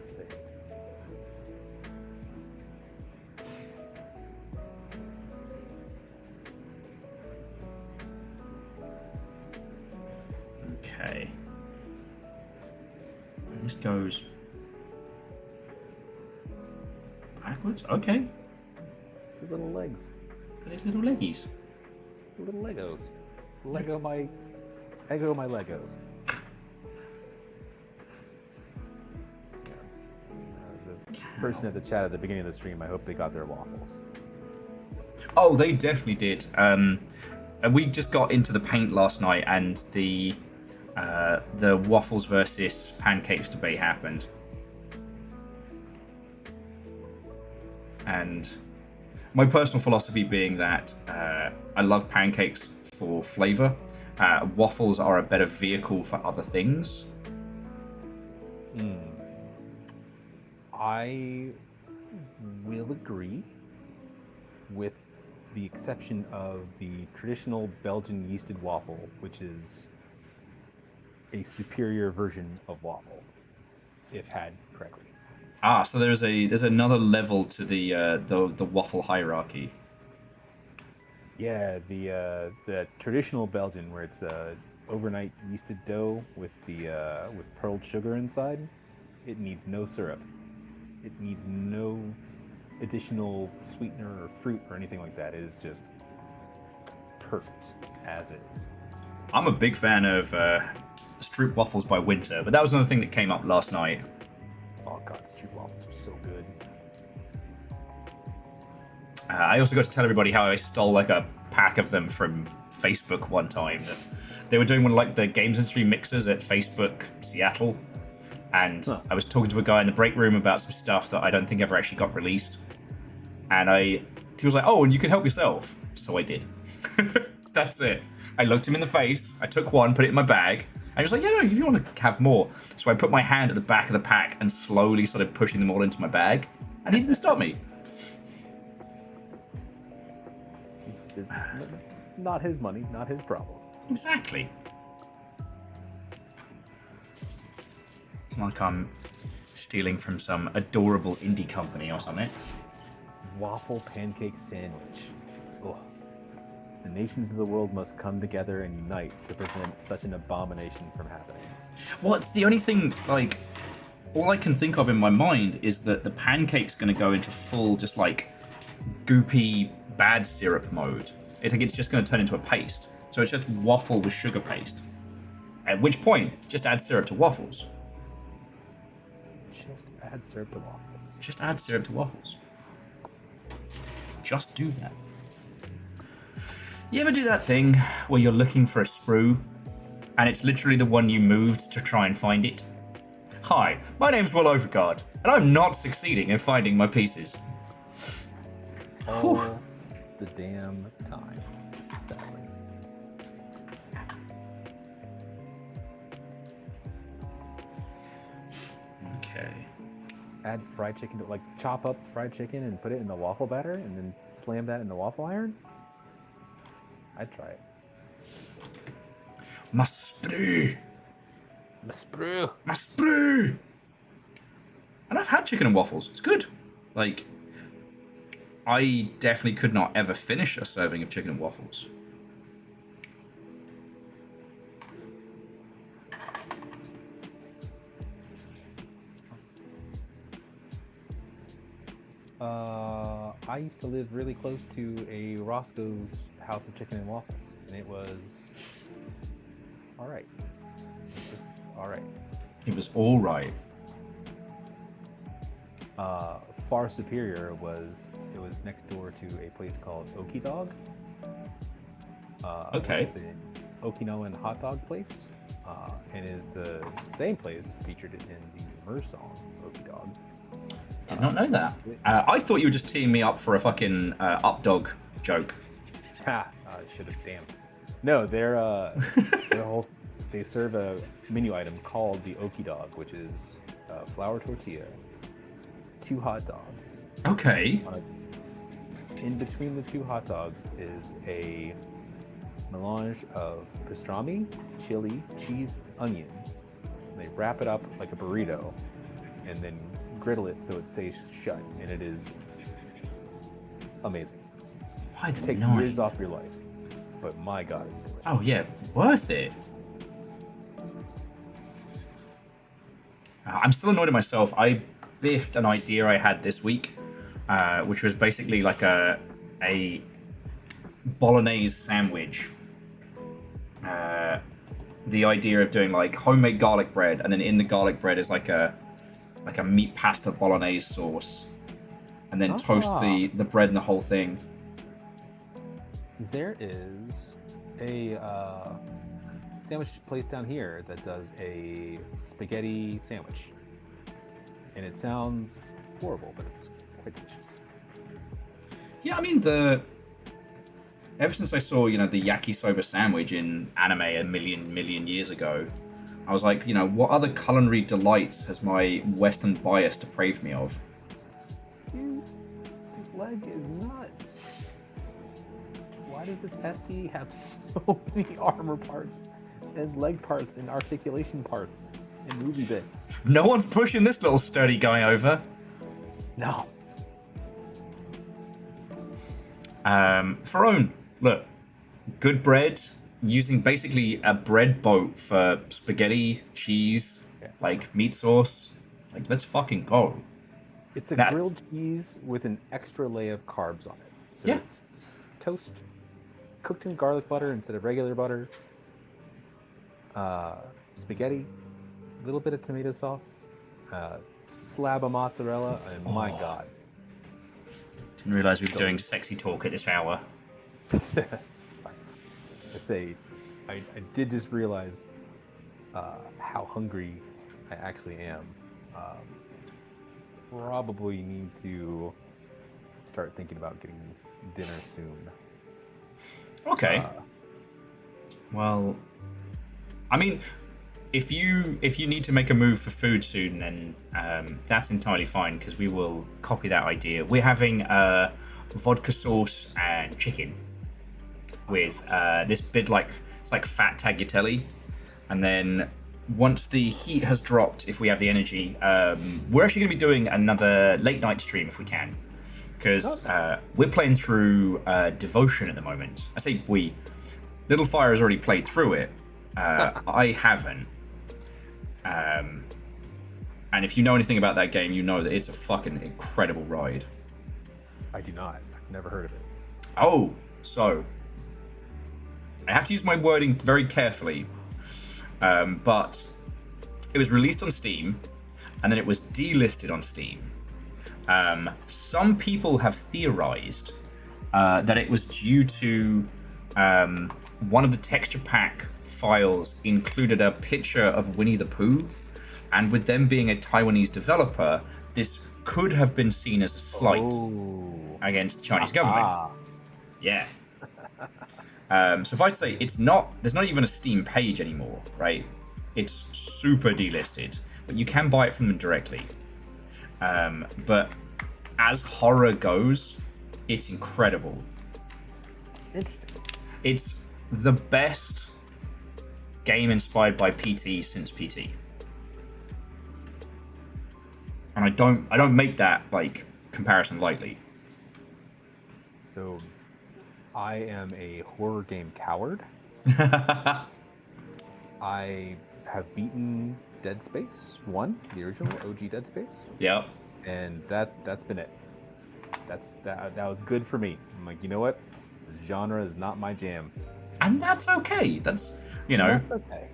let's see. Okay. And this goes backwards? Okay. His little legs. Got his little leggies. Little Legos. Lego my Legos. The person at the chat at the beginning of the stream, I hope they got their waffles. Oh, they definitely did. And we just got into the paint last night, and the waffles versus pancakes debate happened. And my personal philosophy being that I love pancakes for flavor. Waffles are a better vehicle for other things. I will agree, with the exception of the traditional Belgian yeasted waffle, which is a superior version of waffle, if had correctly. So there's another level to the waffle hierarchy. Yeah, the traditional Belgian, where it's overnight yeasted dough with pearled sugar inside, it needs no syrup. It needs no additional sweetener or fruit or anything like that. It is just perfect as is. I'm a big fan of Stroop waffles by Winter, but that was another thing that came up last night. Oh god, street waffles are so good. I also got to tell everybody how I stole like a pack of them from Facebook one time. They were doing one of like the games industry mixers at Facebook Seattle, and I was talking to a guy in the break room about some stuff that I don't think ever actually got released. And he was like, "Oh, and you can help yourself." So I did. That's it. I looked him in the face. I took one, put it in my bag, and he was like, "Yeah, no, if you want to have more." So I put my hand at the back of the pack and slowly started pushing them all into my bag, and he didn't stop me. Not his money, not his problem. Exactly. It's like I'm stealing from some adorable indie company or something. Waffle pancake sandwich. Ugh. The nations of the world must come together and unite to prevent such an abomination from happening. Well, it's the only thing, like, all I can think of in my mind is that the pancake's going to go into full, just like, goopy bad syrup mode. It's just going to turn into a paste. So it's just waffle with sugar paste. At which point, just add syrup to waffles. Just add syrup to waffles. Just add syrup to waffles. Just do that. You ever do that thing where you're looking for a sprue, and it's literally the one you moved to try and find it? Hi, my name's Will Overguard, and I'm not succeeding in finding my pieces. All the damn time. Sadly. Okay. Add fried chicken to, like, chop up fried chicken and put it in the waffle batter and then slam that in the waffle iron? I'd try it. My sprue! My sprue! My sprue! And I've had chicken and waffles. It's good. Like, I definitely could not ever finish a serving of chicken and waffles. I used to live really close to a Roscoe's House of Chicken and Waffles, and it was all right. Just all right. It was all right. Far superior was next door to a place called Okie Dog. Okay. Which is an Okinawan hot dog place, and is the same place featured in the Mer song Okie Dog. Did not know that. I thought you were just teeing me up for a fucking updog joke. Ha! I should have. Damn. No, they're they serve a menu item called the Okie Dog, which is flour tortilla, 2 hot dogs. Okay. In between the 2 hot dogs is a melange of pastrami, chili, cheese, onions. And they wrap it up like a burrito, and then griddle it so it stays shut, and it is amazing. Why It takes not? years off your life, but my god, it's delicious. Oh yeah, worth it. I'm still annoyed at myself. I biffed an idea I had this week, which was basically like a bolognese sandwich. The idea of doing like homemade garlic bread, and then in the garlic bread is like a meat pasta bolognese sauce, and then toast the bread and the whole thing. There is a sandwich place down here that does a spaghetti sandwich, and it sounds horrible, but it's quite delicious. Yeah, I mean ever since I saw, the yakisoba sandwich in anime a million years ago, I was like, what other culinary delights has my Western bias depraved me of? His leg is nuts. Why does this bestie have so many armor parts and leg parts and articulation parts and movie bits? No one's pushing this little sturdy guy over. No. Farone, look, good bread, using basically a bread boat for spaghetti, cheese, like meat sauce. Like, let's fucking go. It's a That- grilled cheese with an extra layer of carbs on it. So Yeah. it's toast, cooked in garlic butter instead of regular butter, spaghetti, a little bit of tomato sauce, slab of mozzarella, and my god. Didn't realise we were doing sexy talk at this hour. I did just realize how hungry I actually am. Probably need to start thinking about getting dinner soon. Okay. Well, I mean, if you need to make a move for food soon, then that's entirely fine because we will copy that idea. We're having vodka sauce and chicken with this bit it's like fat tagliatelle, and then once the heat has dropped, if we have the energy, we're actually going to be doing another late night stream if we can, because we're playing through Devotion at the moment. I say we. Little Fire has already played through it. I haven't. And if you know anything about that game, you know that it's a fucking incredible ride. I do not. I've never heard of it. Oh, so I have to use my wording very carefully. But it was released on Steam, and then it was delisted on Steam. Some people have theorized that it was due to one of the texture pack files included a picture of Winnie the Pooh, and with them being a Taiwanese developer, this could have been seen as a slight against the Chinese government. Yeah. So if I say there's not even a Steam page anymore, right? It's super delisted, but you can buy it from them directly. But as horror goes, it's incredible. Interesting. It's the best game inspired by PT since PT. And I don't make that like comparison lightly. So I am a horror game coward. I have beaten Dead Space 1, the original OG Dead Space. Yeah. And that's been it. That was good for me. I'm like, you know what? This genre is not my jam. And that's okay. That's That's okay.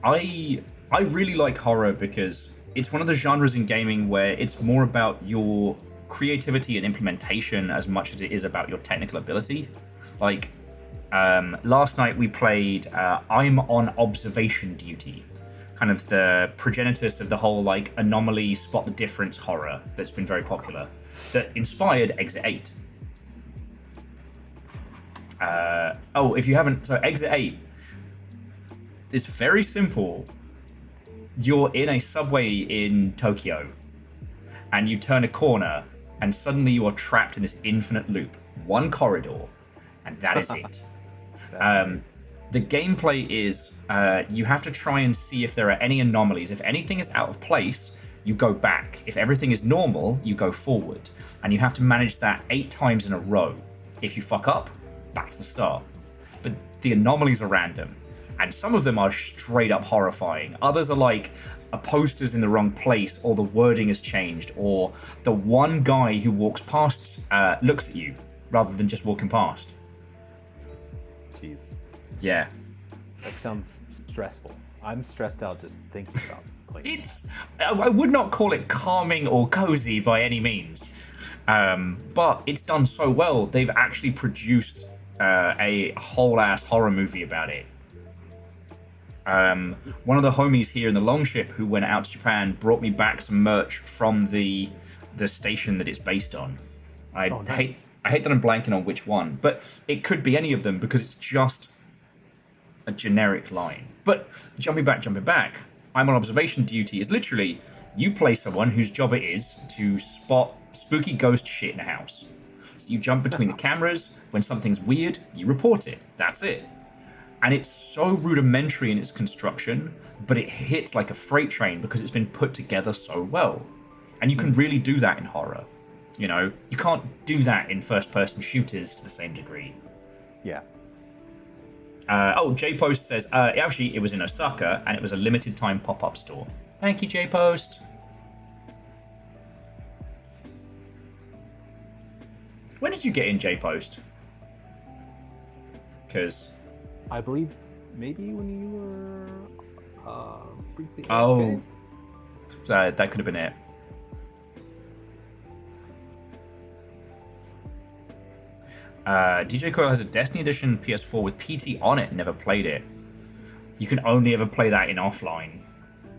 I really like horror because it's one of the genres in gaming where it's more about your creativity and implementation as much as it is about your technical ability. Like, last night we played I'm on Observation Duty, kind of the progenitus of the whole like anomaly spot the difference horror that's been very popular, that inspired Exit 8. If you haven't, so Exit 8 is very simple. You're in a subway in Tokyo, and you turn a corner, and suddenly you are trapped in this infinite loop. One corridor, and that is it. The gameplay is you have to try and see if there are any anomalies. If anything is out of place, you go back. If everything is normal, you go forward. And you have to manage that 8 times in a row. If you fuck up, back to the start. But the anomalies are random. And some of them are straight up horrifying. Others are like a poster's in the wrong place, or the wording has changed, or the one guy who walks past looks at you rather than just walking past. Jeez. Yeah. That sounds stressful. I'm stressed out just thinking about playing. I would not call it calming or cozy by any means. But it's done so well, they've actually produced a whole ass horror movie about it. One of the homies here in the Longship who went out to Japan brought me back some merch from the station that it's based on. I hate that I'm blanking on which one, but it could be any of them because it's just a generic line. But jumping back, I'm on Observation Duty is literally you play someone whose job it is to spot spooky ghost shit in a house. So you jump between the cameras. When something's weird, you report it. That's it. And it's so rudimentary in its construction, but it hits like a freight train because it's been put together so well. And you can really do that in horror. You know, you can't do that in first-person shooters to the same degree. Yeah. J-Post says, actually, it was in Osaka, and it was a limited-time pop-up store. Thank you, J-Post. When did you get in, J-Post? Because... I believe maybe when you were briefly. Oh, that could have been it. DJ Coil has a Destiny Edition PS4 with PT on it. Never played it. You can only ever play that in offline.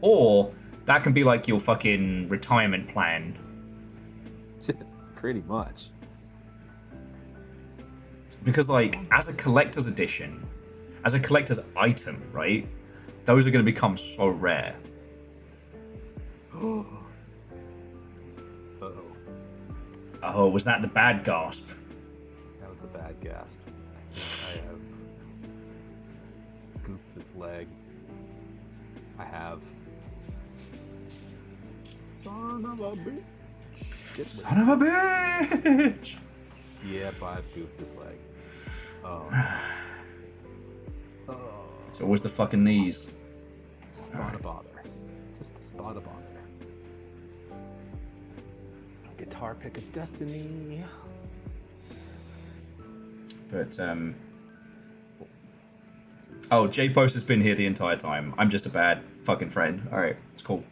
Or that can be like your fucking retirement plan. Pretty much. Because, like, as a collector's edition, as a collector's item, right? Those are going to become so rare. Uh-oh. Oh, was that the bad gasp? That was the bad gasp. I have goofed this leg. I have. Son of a bitch. Son of a bitch! Yep, I've goofed this leg. Oh. Oh. It's always the fucking knees. Spot of bother. Just a spot of bother. Guitar pick of destiny. But, oh, J-Post has been here the entire time. I'm just a bad fucking friend. Alright, it's cool.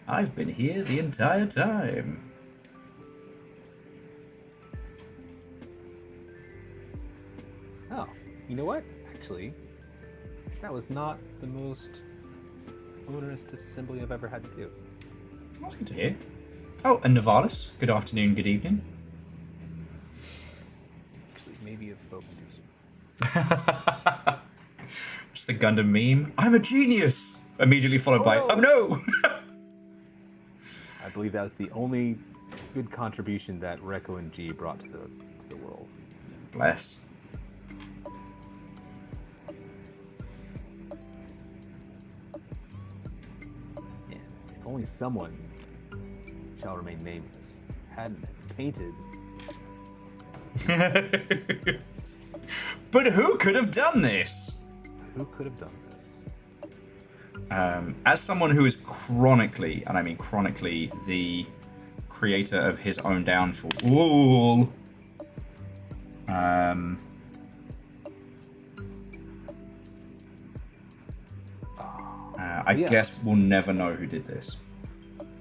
I've been here the entire time. Oh, you know what? Actually, that was not the most onerous disassembly I've ever had to do. That's good to hear. Oh, and Navalis. Good afternoon, good evening. Actually, maybe I've spoken too soon. It's the Gundam meme. I'm a genius! Immediately followed by, oh no! I believe that was the only good contribution that Rekko and G brought to the world. Bless. Yeah, if only someone shall remain nameless hadn't painted. But who could have done this? Who could have done this? As someone who is chronically, and I mean chronically, the creator of his own downfall. Ooh. I Yeah. guess we'll never know who did this.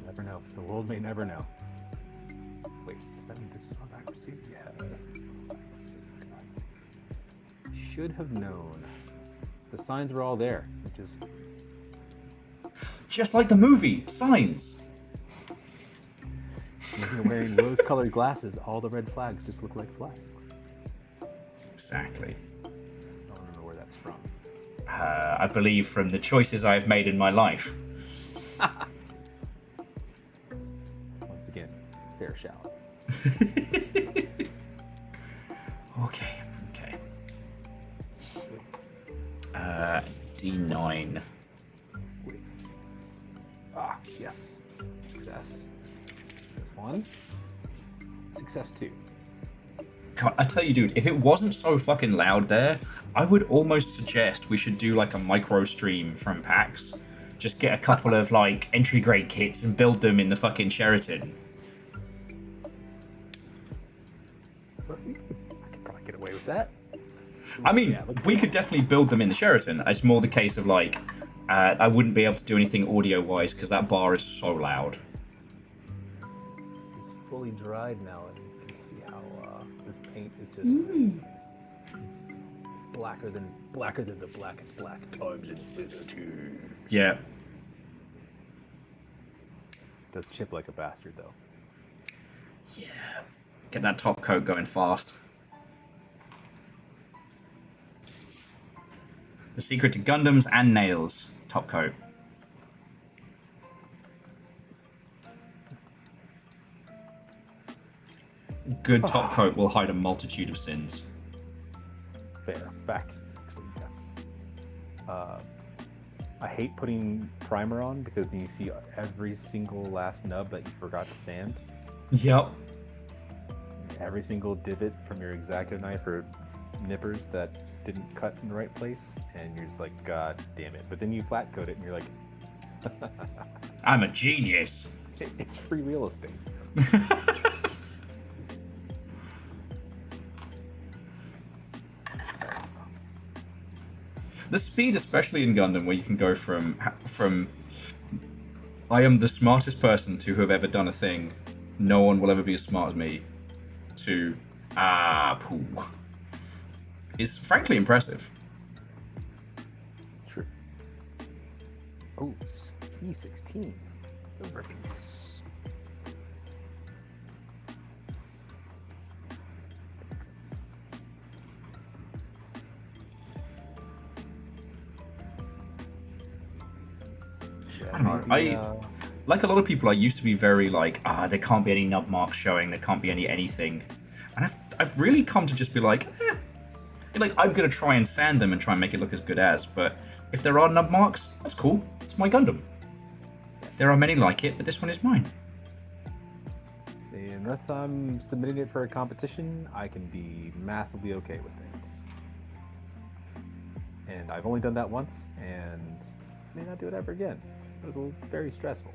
Never know. The world may never know. Wait, does that mean this is on backwards too? Yeah, this is on backwards too. God. Should have known. The signs were all there. It just Just like the movie, Signs. when you're wearing rose-colored glasses, all the red flags just look like flags. Exactly. I don't remember where that's from. I believe from the choices I have made in my life. Once again, fair shout. Okay. D9. Wait. Ah, yes. Success. Success 1. Success 2. God, I tell you, dude, if it wasn't so fucking loud there, I would almost suggest we should do like a micro stream from PAX. Just get a couple of like entry grade kits and build them in the fucking Sheraton. I could probably get away with that. I mean, Yeah, but- we could definitely build them in the Sheraton. It's more the case of like, I wouldn't be able to do anything audio wise because that bar is so loud. It's fully dried now, and you can see how this paint is just blacker than the blackest black times infinity. Yeah. Does chip like a bastard though. Yeah. Get that top coat going fast. The secret to Gundams and nails. Top coat. Good top coat will hide a multitude of sins. Fair. Fact. Actually, yes. I hate putting primer on because then you see every single last nub that you forgot to sand. Yep. Every single divot from your X-Acto knife or nippers that didn't cut in the right place, and you're just like, God damn it. But then you flat coat it and you're like, I'm a genius. it's free real estate. The speed, especially in Gundam, where you can go from I am the smartest person to have ever done a thing, no one will ever be as smart as me, to Pooh. Is frankly impressive. True. Oh, E16. Silver piece. I don't know. Like a lot of people, I used to be very like, there can't be any nub marks showing, there can't be anything. And I've really come to just be like, like I'm gonna try and sand them and try and make it look as good as, but if there are nub marks, that's cool. It's my Gundam. There are many like it, but this one is mine. See, unless I'm submitting it for a competition, I can be massively okay with things. And I've only done that once, and may not do it ever again. It was very stressful.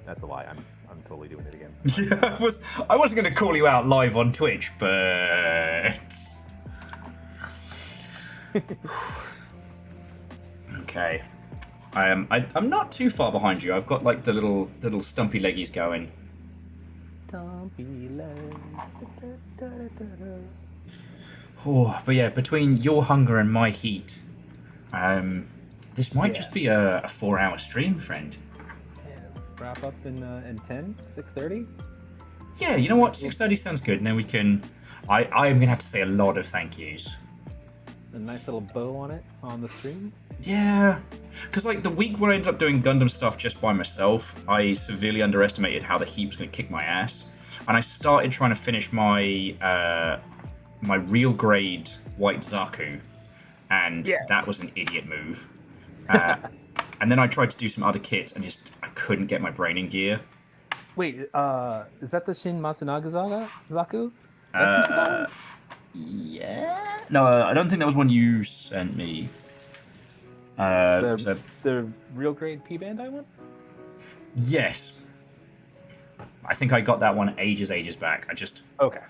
That's a lie. I'm totally doing it again. Yeah, I wasn't going to call you out live on Twitch, but okay. I'm not too far behind you. I've got like the little stumpy leggies going. Stumpy legs. Oh, but yeah, between your hunger and my heat, this might just be a 4-hour stream, friend. Wrap up in 6:30. Yeah, you know what? 6:30 sounds good, and then we can. I'm gonna have to say a lot of thank yous. A nice little bow on it on the stream. Yeah, because like the week where I ended up doing Gundam stuff just by myself, I severely underestimated how the heat was gonna kick my ass, and I started trying to finish my my real grade white Zaku, and that was an idiot move. And then I tried to do some other kits, and I couldn't get my brain in gear. Wait, is that the Shin Matsunaga Zaku? That Yeah. No, I don't think that was one you sent me. the real grade P Bandai one? Yes. I think I got that one ages back. Okay.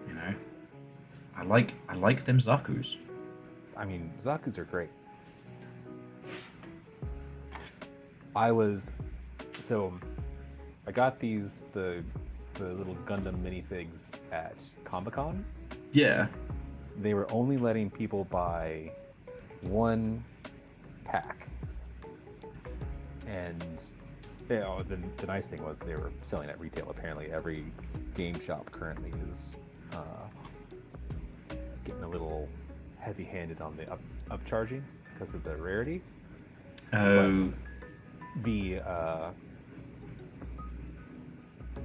You know, I like them Zakus. I mean, Zakus are great. I got the little Gundam minifigs at Comic-Con. Yeah. They were only letting people buy one pack. And the nice thing was they were selling at retail. Apparently every game shop currently is getting a little heavy-handed on the upcharging because of the rarity. Oh.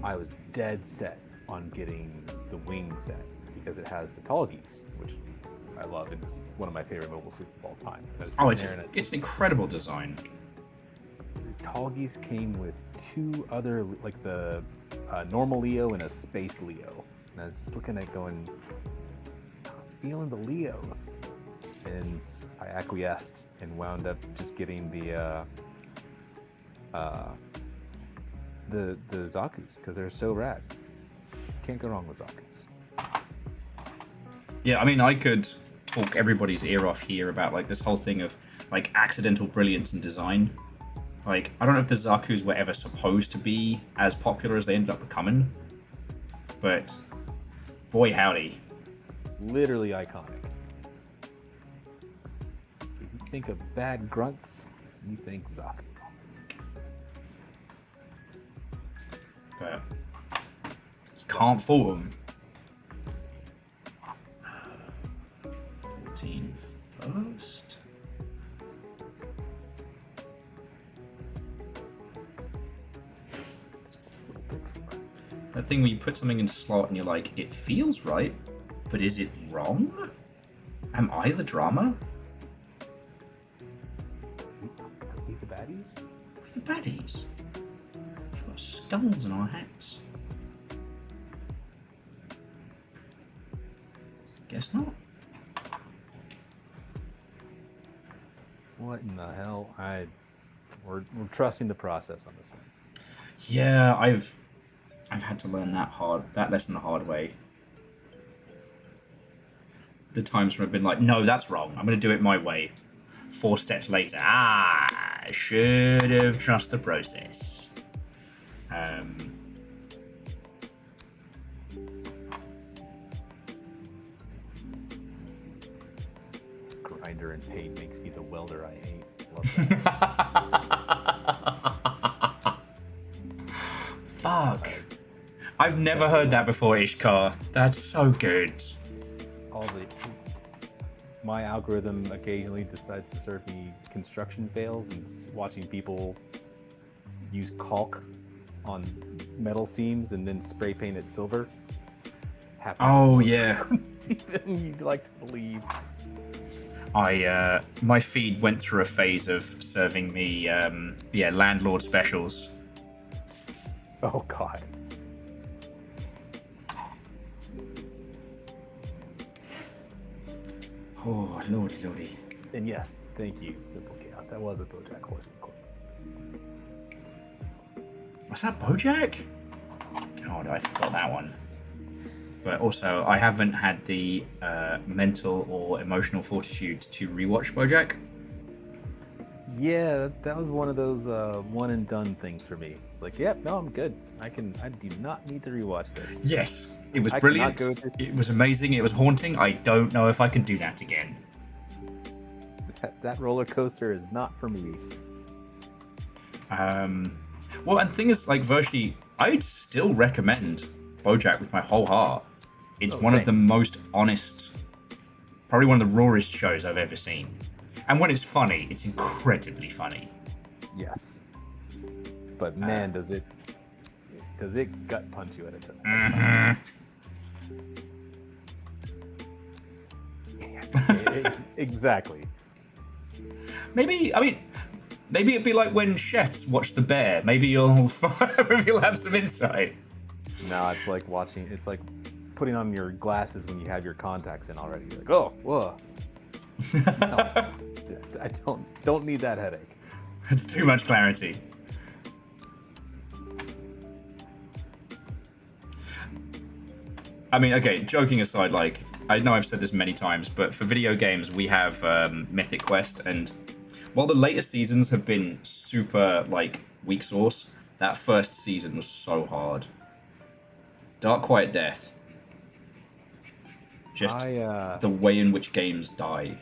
I was dead set on getting the wing set because it has the tall geese, which I love, and it's one of my favorite mobile suits of all time. It's an incredible design. The tall geese came with two other, like the normal Leo and a space Leo. And I was just looking at going, not feeling the Leos. And I acquiesced and wound up just getting the Zakus because they're so rad. Can't go wrong with Zakus. Yeah, I mean, I could talk everybody's ear off here about like this whole thing of like accidental brilliance in design. Like, I don't know if the Zakus were ever supposed to be as popular as they ended up becoming, but boy howdy. Literally iconic. If you think of bad grunts, you think Zaku. But you can't fault them. 14 first. This little bit for That thing where you put something in slot and you're like, it feels right, but is it wrong? Am I the drama? Are we the baddies? We're the baddies. We've got skulls in our hats. Guess not. What in the hell? We're trusting the process on this one. Yeah, I've had to learn that lesson the hard way. The times where I've been like, no, that's wrong. I'm going to do it my way. 4 steps later, I should have trusted the process. kinder, and pain makes me the welder I hate. Love that. Fuck. I've never heard that before, Ishkar. That's so good. My algorithm occasionally decides to serve me construction fails and watching people use caulk on metal seams and then spray paint it silver. Oh yeah. You'd like to believe. My feed went through a phase of serving me landlord specials. Oh god. Oh lordy. And yes, thank you, Simple Chaos. That was a BoJack Horseman quote. Was that BoJack? God, I forgot that one. But also, I haven't had the mental or emotional fortitude to rewatch BoJack. Yeah, that was one of those one and done things for me. It's like, yep, no, I'm good. I do not need to rewatch this. Yes, it was I brilliant. cannot go It was amazing. It was haunting. I don't know if I can do that again. That roller coaster is not for me. Well, and the thing is, like, virtually, I'd still recommend BoJack with my whole heart. It's one of the most honest, probably one of the rawest shows I've ever seen. And when it's funny, it's incredibly funny. Yes. But man, does it gut punch you at its Exactly. Maybe it'd be like when chefs watch The Bear. Maybe you'll have some insight. No, it's like watching. It's like putting on your glasses when you have your contacts in already. You're like, oh, whoa. No, I don't need that headache. It's too much clarity. I mean, okay, joking aside, like, I know I've said this many times, but for video games, we have Mythic Quest, and while the later seasons have been super, like, weak sauce, that first season was so hard. Dark Quiet Death. Just the way in which games die.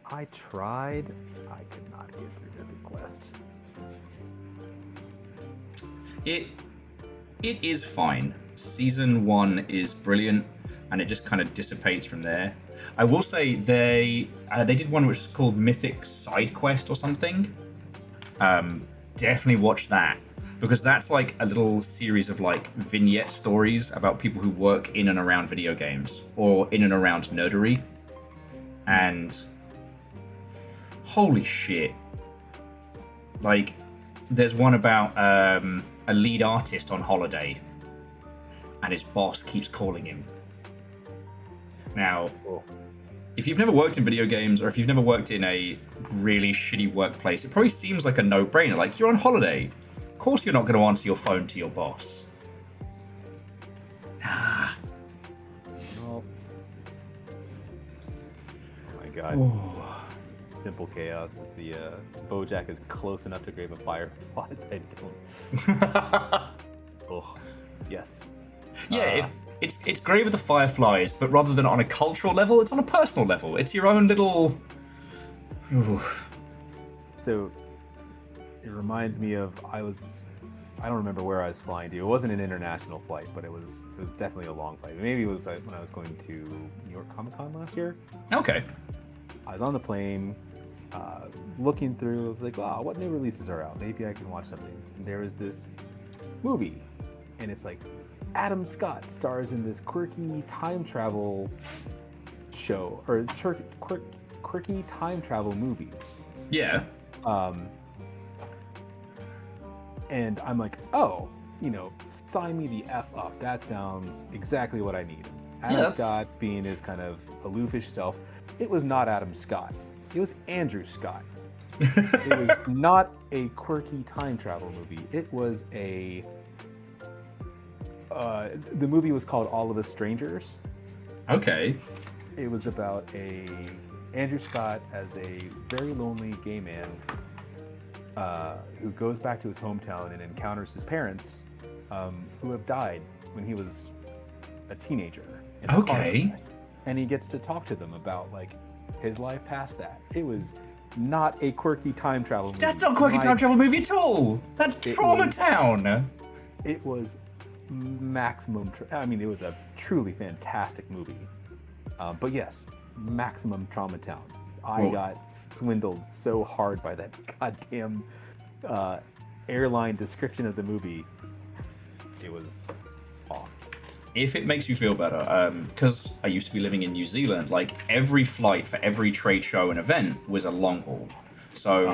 I tried. I could not get through Mythic Quest. It is fine. Season 1 is brilliant, and it just kind of dissipates from there. I will say they did one which is called Mythic Side Quest or something. Definitely watch that, because that's like a little series of like vignette stories about people who work in and around video games or in and around nerdery. And holy shit. Like, there's one about a lead artist on holiday, and his boss keeps calling him. Now, if you've never worked in video games, or if you've never worked in a really shitty workplace, it probably seems like a no-brainer. Like, you're on holiday. Of course you're not going to answer your phone to your boss. Oh my god. Oh. Simple Chaos. The BoJack is close enough to Grave of Fireflies. I don't. Oh, yes. Yeah, it's great with the Fireflies, but rather than on a cultural level, it's on a personal level. It's your own little... Ooh. So, it reminds me of, I don't remember where I was flying to. It wasn't an international flight, but it was definitely a long flight. Maybe it was when I was going to New York Comic Con last year. Okay. I was on the plane, looking through. I was like, wow, what new releases are out? Maybe I can watch something. And there was this movie, and it's like Adam Scott stars in this quirky time travel show, or quirky time travel movie. Yeah. And I'm like, oh, sign me the F up. That sounds exactly what I need. Adam Scott being his kind of aloofish self. It was not Adam Scott. It was Andrew Scott. It was not a quirky time travel movie. It was the movie was called All of Us Strangers. Okay. It was about Andrew Scott as a very lonely gay man who goes back to his hometown and encounters his parents who have died when he was a teenager. Okay. and he gets to talk to them about like his life past that. It was not a quirky time travel movie. That's not a quirky time travel movie at all. That's Trauma Town. It was maximum. It was a truly fantastic movie. But yes, maximum Trauma Town. I got swindled so hard by that goddamn airline description of the movie. It was awful. If it makes you feel better, because I used to be living in New Zealand, like every flight for every trade show and event was a long haul. So,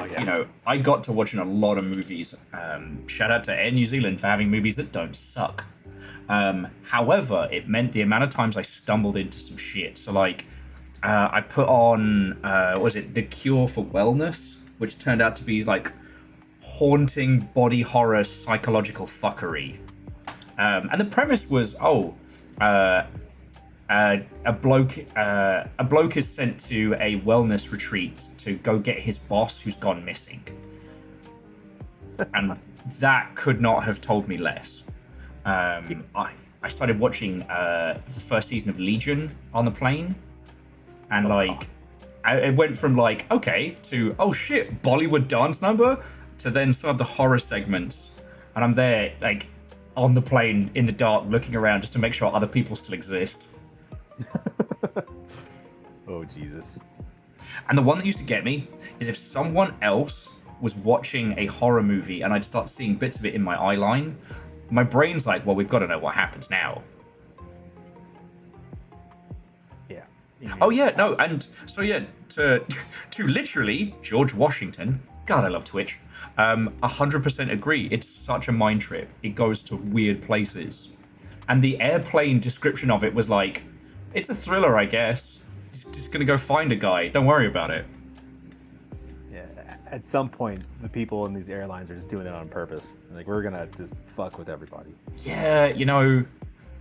I got to watching a lot of movies. Shout out to Air New Zealand for having movies that don't suck. However, it meant the amount of times I stumbled into some shit. So, like, I put on, The Cure for Wellness, which turned out to be, like, haunting body horror psychological fuckery. And the premise was, a bloke is sent to a wellness retreat to go get his boss who's gone missing. And that could not have told me less. I started watching the first season of Legion on the plane, and it went from okay to oh shit, Bollywood dance number, to then some of the horror segments, and I'm there on the plane in the dark looking around just to make sure other people still exist. Oh Jesus. And the one that used to get me is if someone else was watching a horror movie and I'd start seeing bits of it in my eye line, my brain's like, well, we've got to know what happens now. Yeah. Oh yeah, no, and so yeah, to literally George Washington, God, I love Twitch. 100% agree. It's such a mind trip. It goes to weird places. And the airplane description of it was like, it's a thriller, I guess. It's just gonna go find a guy. Don't worry about it. Yeah. At some point, the people in these airlines are just doing it on purpose. Like, we're gonna just fuck with everybody. Yeah,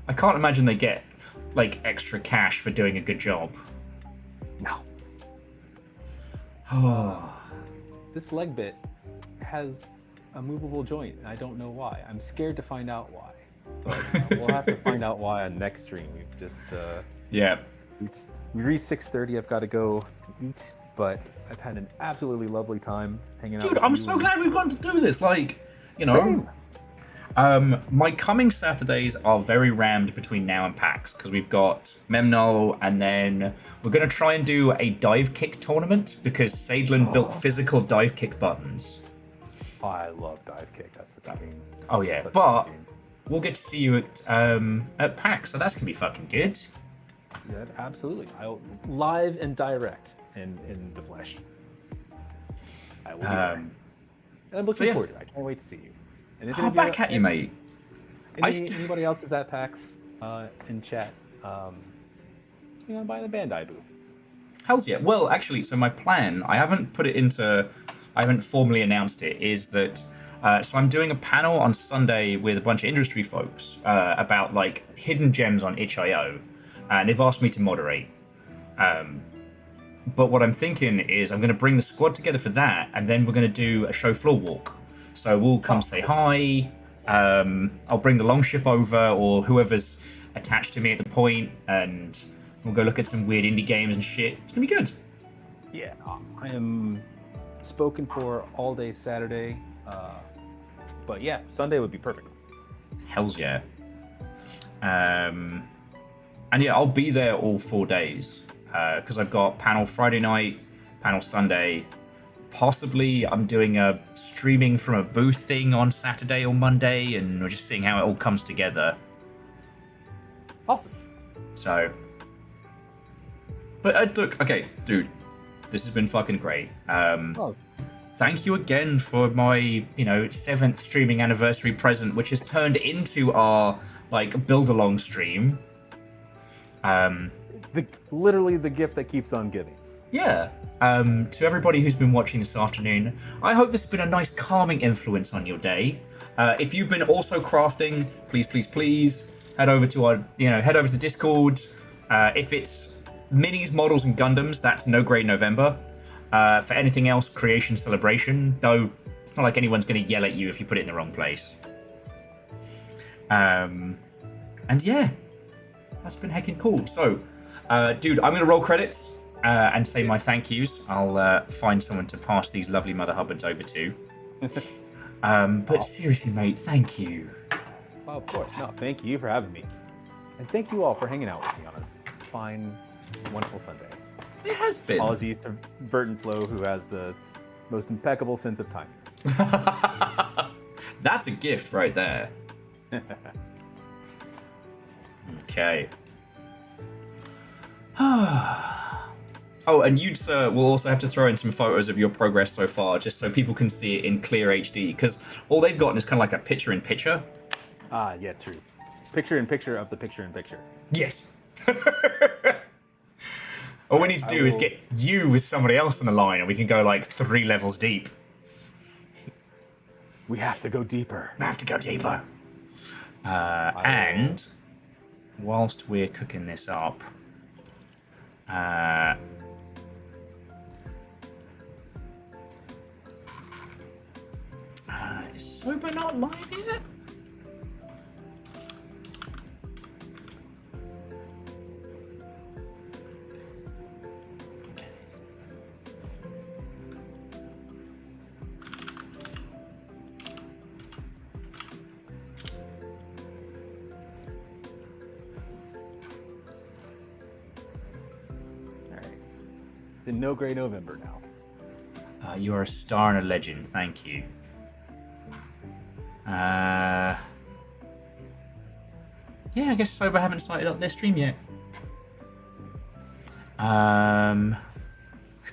I can't imagine they get extra cash for doing a good job. No. This leg bit has a movable joint, and I don't know why. I'm scared to find out why. But we'll have to find out why on next stream. We've just yeah. We reached 6:30. I've got to go eat, but I've had an absolutely lovely time hanging out. Dude, with I'm you so and- glad we've gotten to do this. Same. My coming Saturdays are very rammed between now and PAX because we've got Memnol, and then we're going to try and do a dive kick tournament because Sadlin built physical dive kick buttons. Oh, I love dive kick. That's such a game. Oh yeah, Such a but good game. we'll get to see you at PAX, so that's gonna be fucking good. Yeah, absolutely. I'll live and direct in the flesh. I will be there. And I'm looking forward to it. I can't wait to see you. And if Oh, back at you, mate. Anybody else is at PAX in chat, by the Bandai booth. Hells yeah. Well, actually, so my plan, I haven't formally announced it, is that so I'm doing a panel on Sunday with a bunch of industry folks about hidden gems on itch.io, and they've asked me to moderate. But what I'm thinking is I'm going to bring the squad together for that, and then we're going to do a show floor walk. So we'll come say hi. I'll bring the Longship over, or whoever's attached to me at the point, and we'll go look at some weird indie games and shit. It's going to be good. Yeah, I am spoken for all day Saturday, but yeah, Sunday would be perfect. Hells yeah. And yeah, I'll be there all 4 days because I've got panel Friday night, panel Sunday. Possibly I'm doing a streaming from a booth thing on Saturday or Monday, and we're just seeing how it all comes together. Awesome. So, but look, okay, dude, this has been fucking great. Thank you again for my, 7th streaming anniversary present, which has turned into our build-along stream. Literally the gift that keeps on giving. Yeah. To everybody who's been watching this afternoon, I hope this has been a nice calming influence on your day. If you've been also crafting, please head over to the Discord. If it's minis, models, and Gundams, that's No Grade November. For anything else, Creation Celebration, though it's not like anyone's going to yell at you if you put it in the wrong place. And yeah, that's been heckin' cool. So, Dude, I'm going to roll credits and say my thank yous. I'll find someone to pass these lovely Mother Hubbards over to. But seriously, mate, thank you. Well, of course. No, thank you for having me. And thank you all for hanging out with me on this fine, wonderful Sunday. It has been. Apologies to Vert and Flo, who has the most impeccable sense of timing. That's a gift right there. Okay. Oh, and you, sir, will also have to throw in some photos of your progress so far, just so people can see it in clear HD, because all they've gotten is kind of like a picture-in-picture. Ah, yeah, true. Picture-in-picture of the picture-in-picture. Yes. All we need to do is get you with somebody else on the line, and we can go like 3 levels deep. We have to go deeper. We have to go deeper. And whilst we're cooking this up, is Sober not live yet? It's in No Grey November now. You are a star and a legend. Thank you. Yeah, I guess Sober haven't started up their stream yet.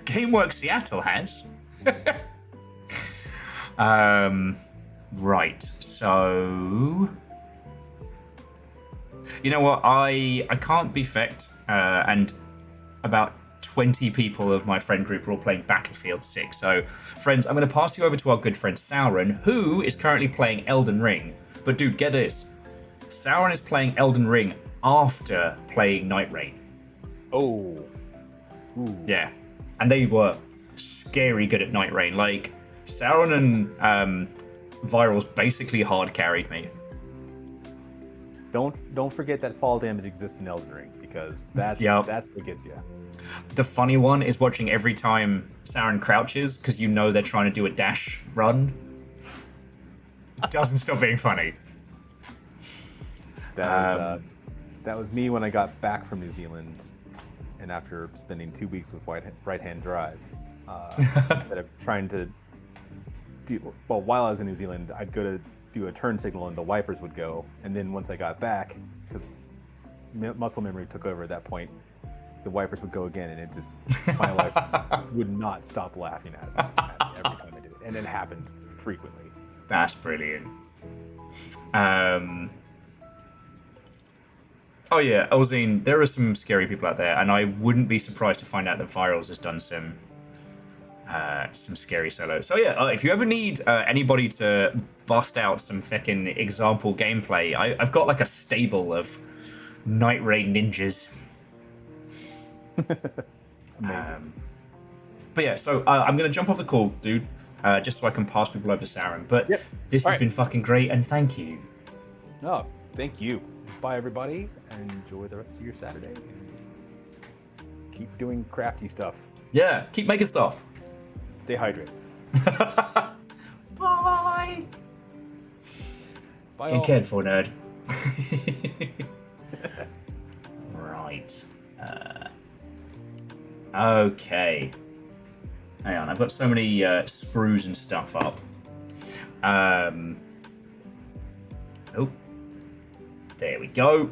Gameworks Seattle has. Right. So, you know what? I can't be fecked, and about 20 people of my friend group are all playing Battlefield 6. So, friends, I'm going to pass you over to our good friend Sauron, who is currently playing Elden Ring. But dude, get this. Sauron is playing Elden Ring after playing Night Rain. Oh. Ooh. Yeah. And they were scary good at Night Rain. Like, Sauron and Virals basically hard carried me. Don't forget that fall damage exists in Elden Ring, because that's what gets you. The funny one is watching every time Sauron crouches, because you know they're trying to do a dash run. It doesn't stop being funny. That was me when I got back from New Zealand, and after spending 2 weeks with right-hand drive, instead of trying to while I was in New Zealand, I'd go to do a turn signal and the wipers would go, and then once I got back, because muscle memory took over at that point, the wipers would go again, and it just, my wife would not stop laughing at me every time I did it, and it happened frequently. That's brilliant. Oh yeah, Elzine, there are some scary people out there, and I wouldn't be surprised to find out that Virals has done some scary solos. So yeah, if you ever need anybody to bust out some fucking example gameplay, I've got like a stable of Night Rain ninjas. Amazing. But yeah, so I'm going to jump off the call, dude, just so I can pass people over to Sauron. But this has been fucking great, and thank you. Oh, thank you. Bye, everybody, and enjoy the rest of your Saturday. Keep doing crafty stuff. Yeah, keep making stuff. Stay hydrated. Bye. Bye, Get all. cared for, nerd. Right. Okay. Hang on, I've got so many sprues and stuff up. Oh. There we go.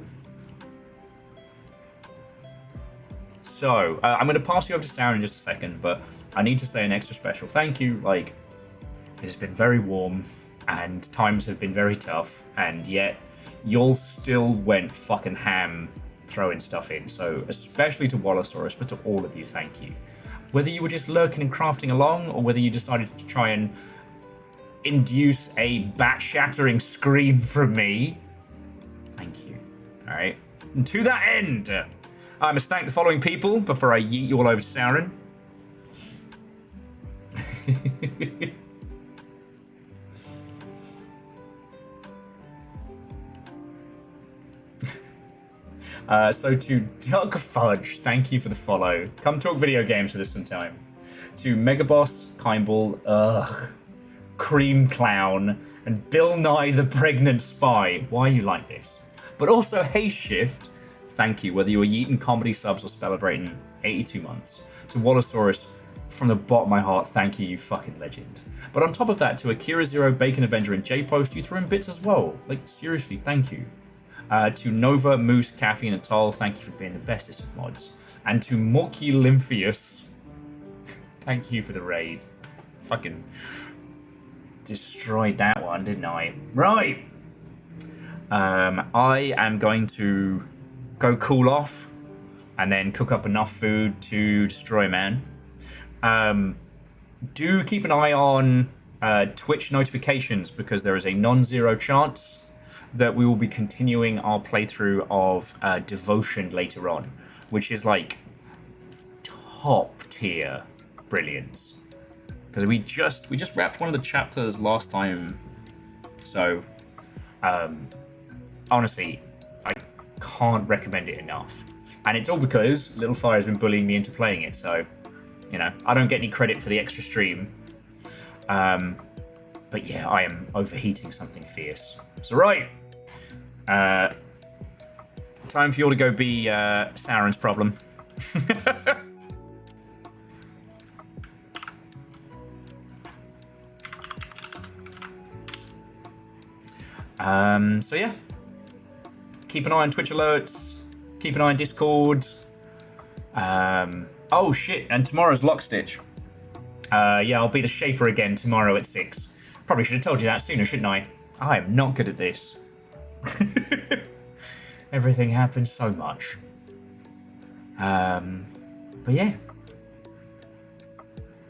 So, I'm going to pass you over to Sarah in just a second, but I need to say an extra special thank you. Like, it has been very warm, and times have been very tough, and yet y'all still went fucking ham throwing stuff in. So, especially to Wallosaurus, but to all of you, thank you. Whether you were just lurking and crafting along, or whether you decided to try and induce a bat-shattering scream from me, thank you. All right. And to that end, I must thank the following people before I yeet you all over to Sauron. So to Duck Fudge, thank you for the follow. Come talk video games with us sometime. To Megaboss, Kindball, Cream Clown, and Bill Nye the Pregnant Spy. Why are you like this? But also Hey Shift, thank you, whether you were yeeting comedy subs or celebrating 82 months. To Wallosaurus, from the bottom of my heart, thank you, you fucking legend. But on top of that, to Akira Zero, Bacon Avenger, and J-Post, you threw in bits as well. Like, seriously, thank you. To Nova, Moose, Caffeine, and Toll, thank you for being the bestest of mods. And to Morky Lymphius, thank you for the raid. Fucking destroyed that one, didn't I? Right. I am going to go cool off and then cook up enough food to destroy man. Do keep an eye on Twitch notifications because there is a non-zero chance that we will be continuing our playthrough of Devotion later on, which is like top tier brilliance. Because we just wrapped one of the chapters last time, so honestly, I can't recommend it enough. And it's all because Little Fire has been bullying me into playing it, so you know, I don't get any credit for the extra stream. But yeah, I am overheating something fierce. So right, time for you all to go be Sauron's problem. So yeah, keep an eye on Twitch alerts, keep an eye on Discord. Oh shit, and tomorrow's Lockstitch. Yeah, I'll be the Shaper again tomorrow at 6. Probably should have told you that sooner, shouldn't I? I am not good at this. Everything happens so much. But yeah,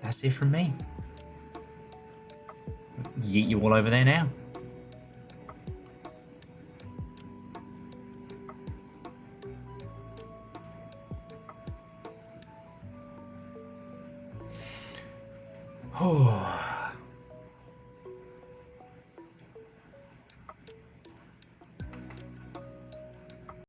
that's it from me. Yeet you all over there now. Oh.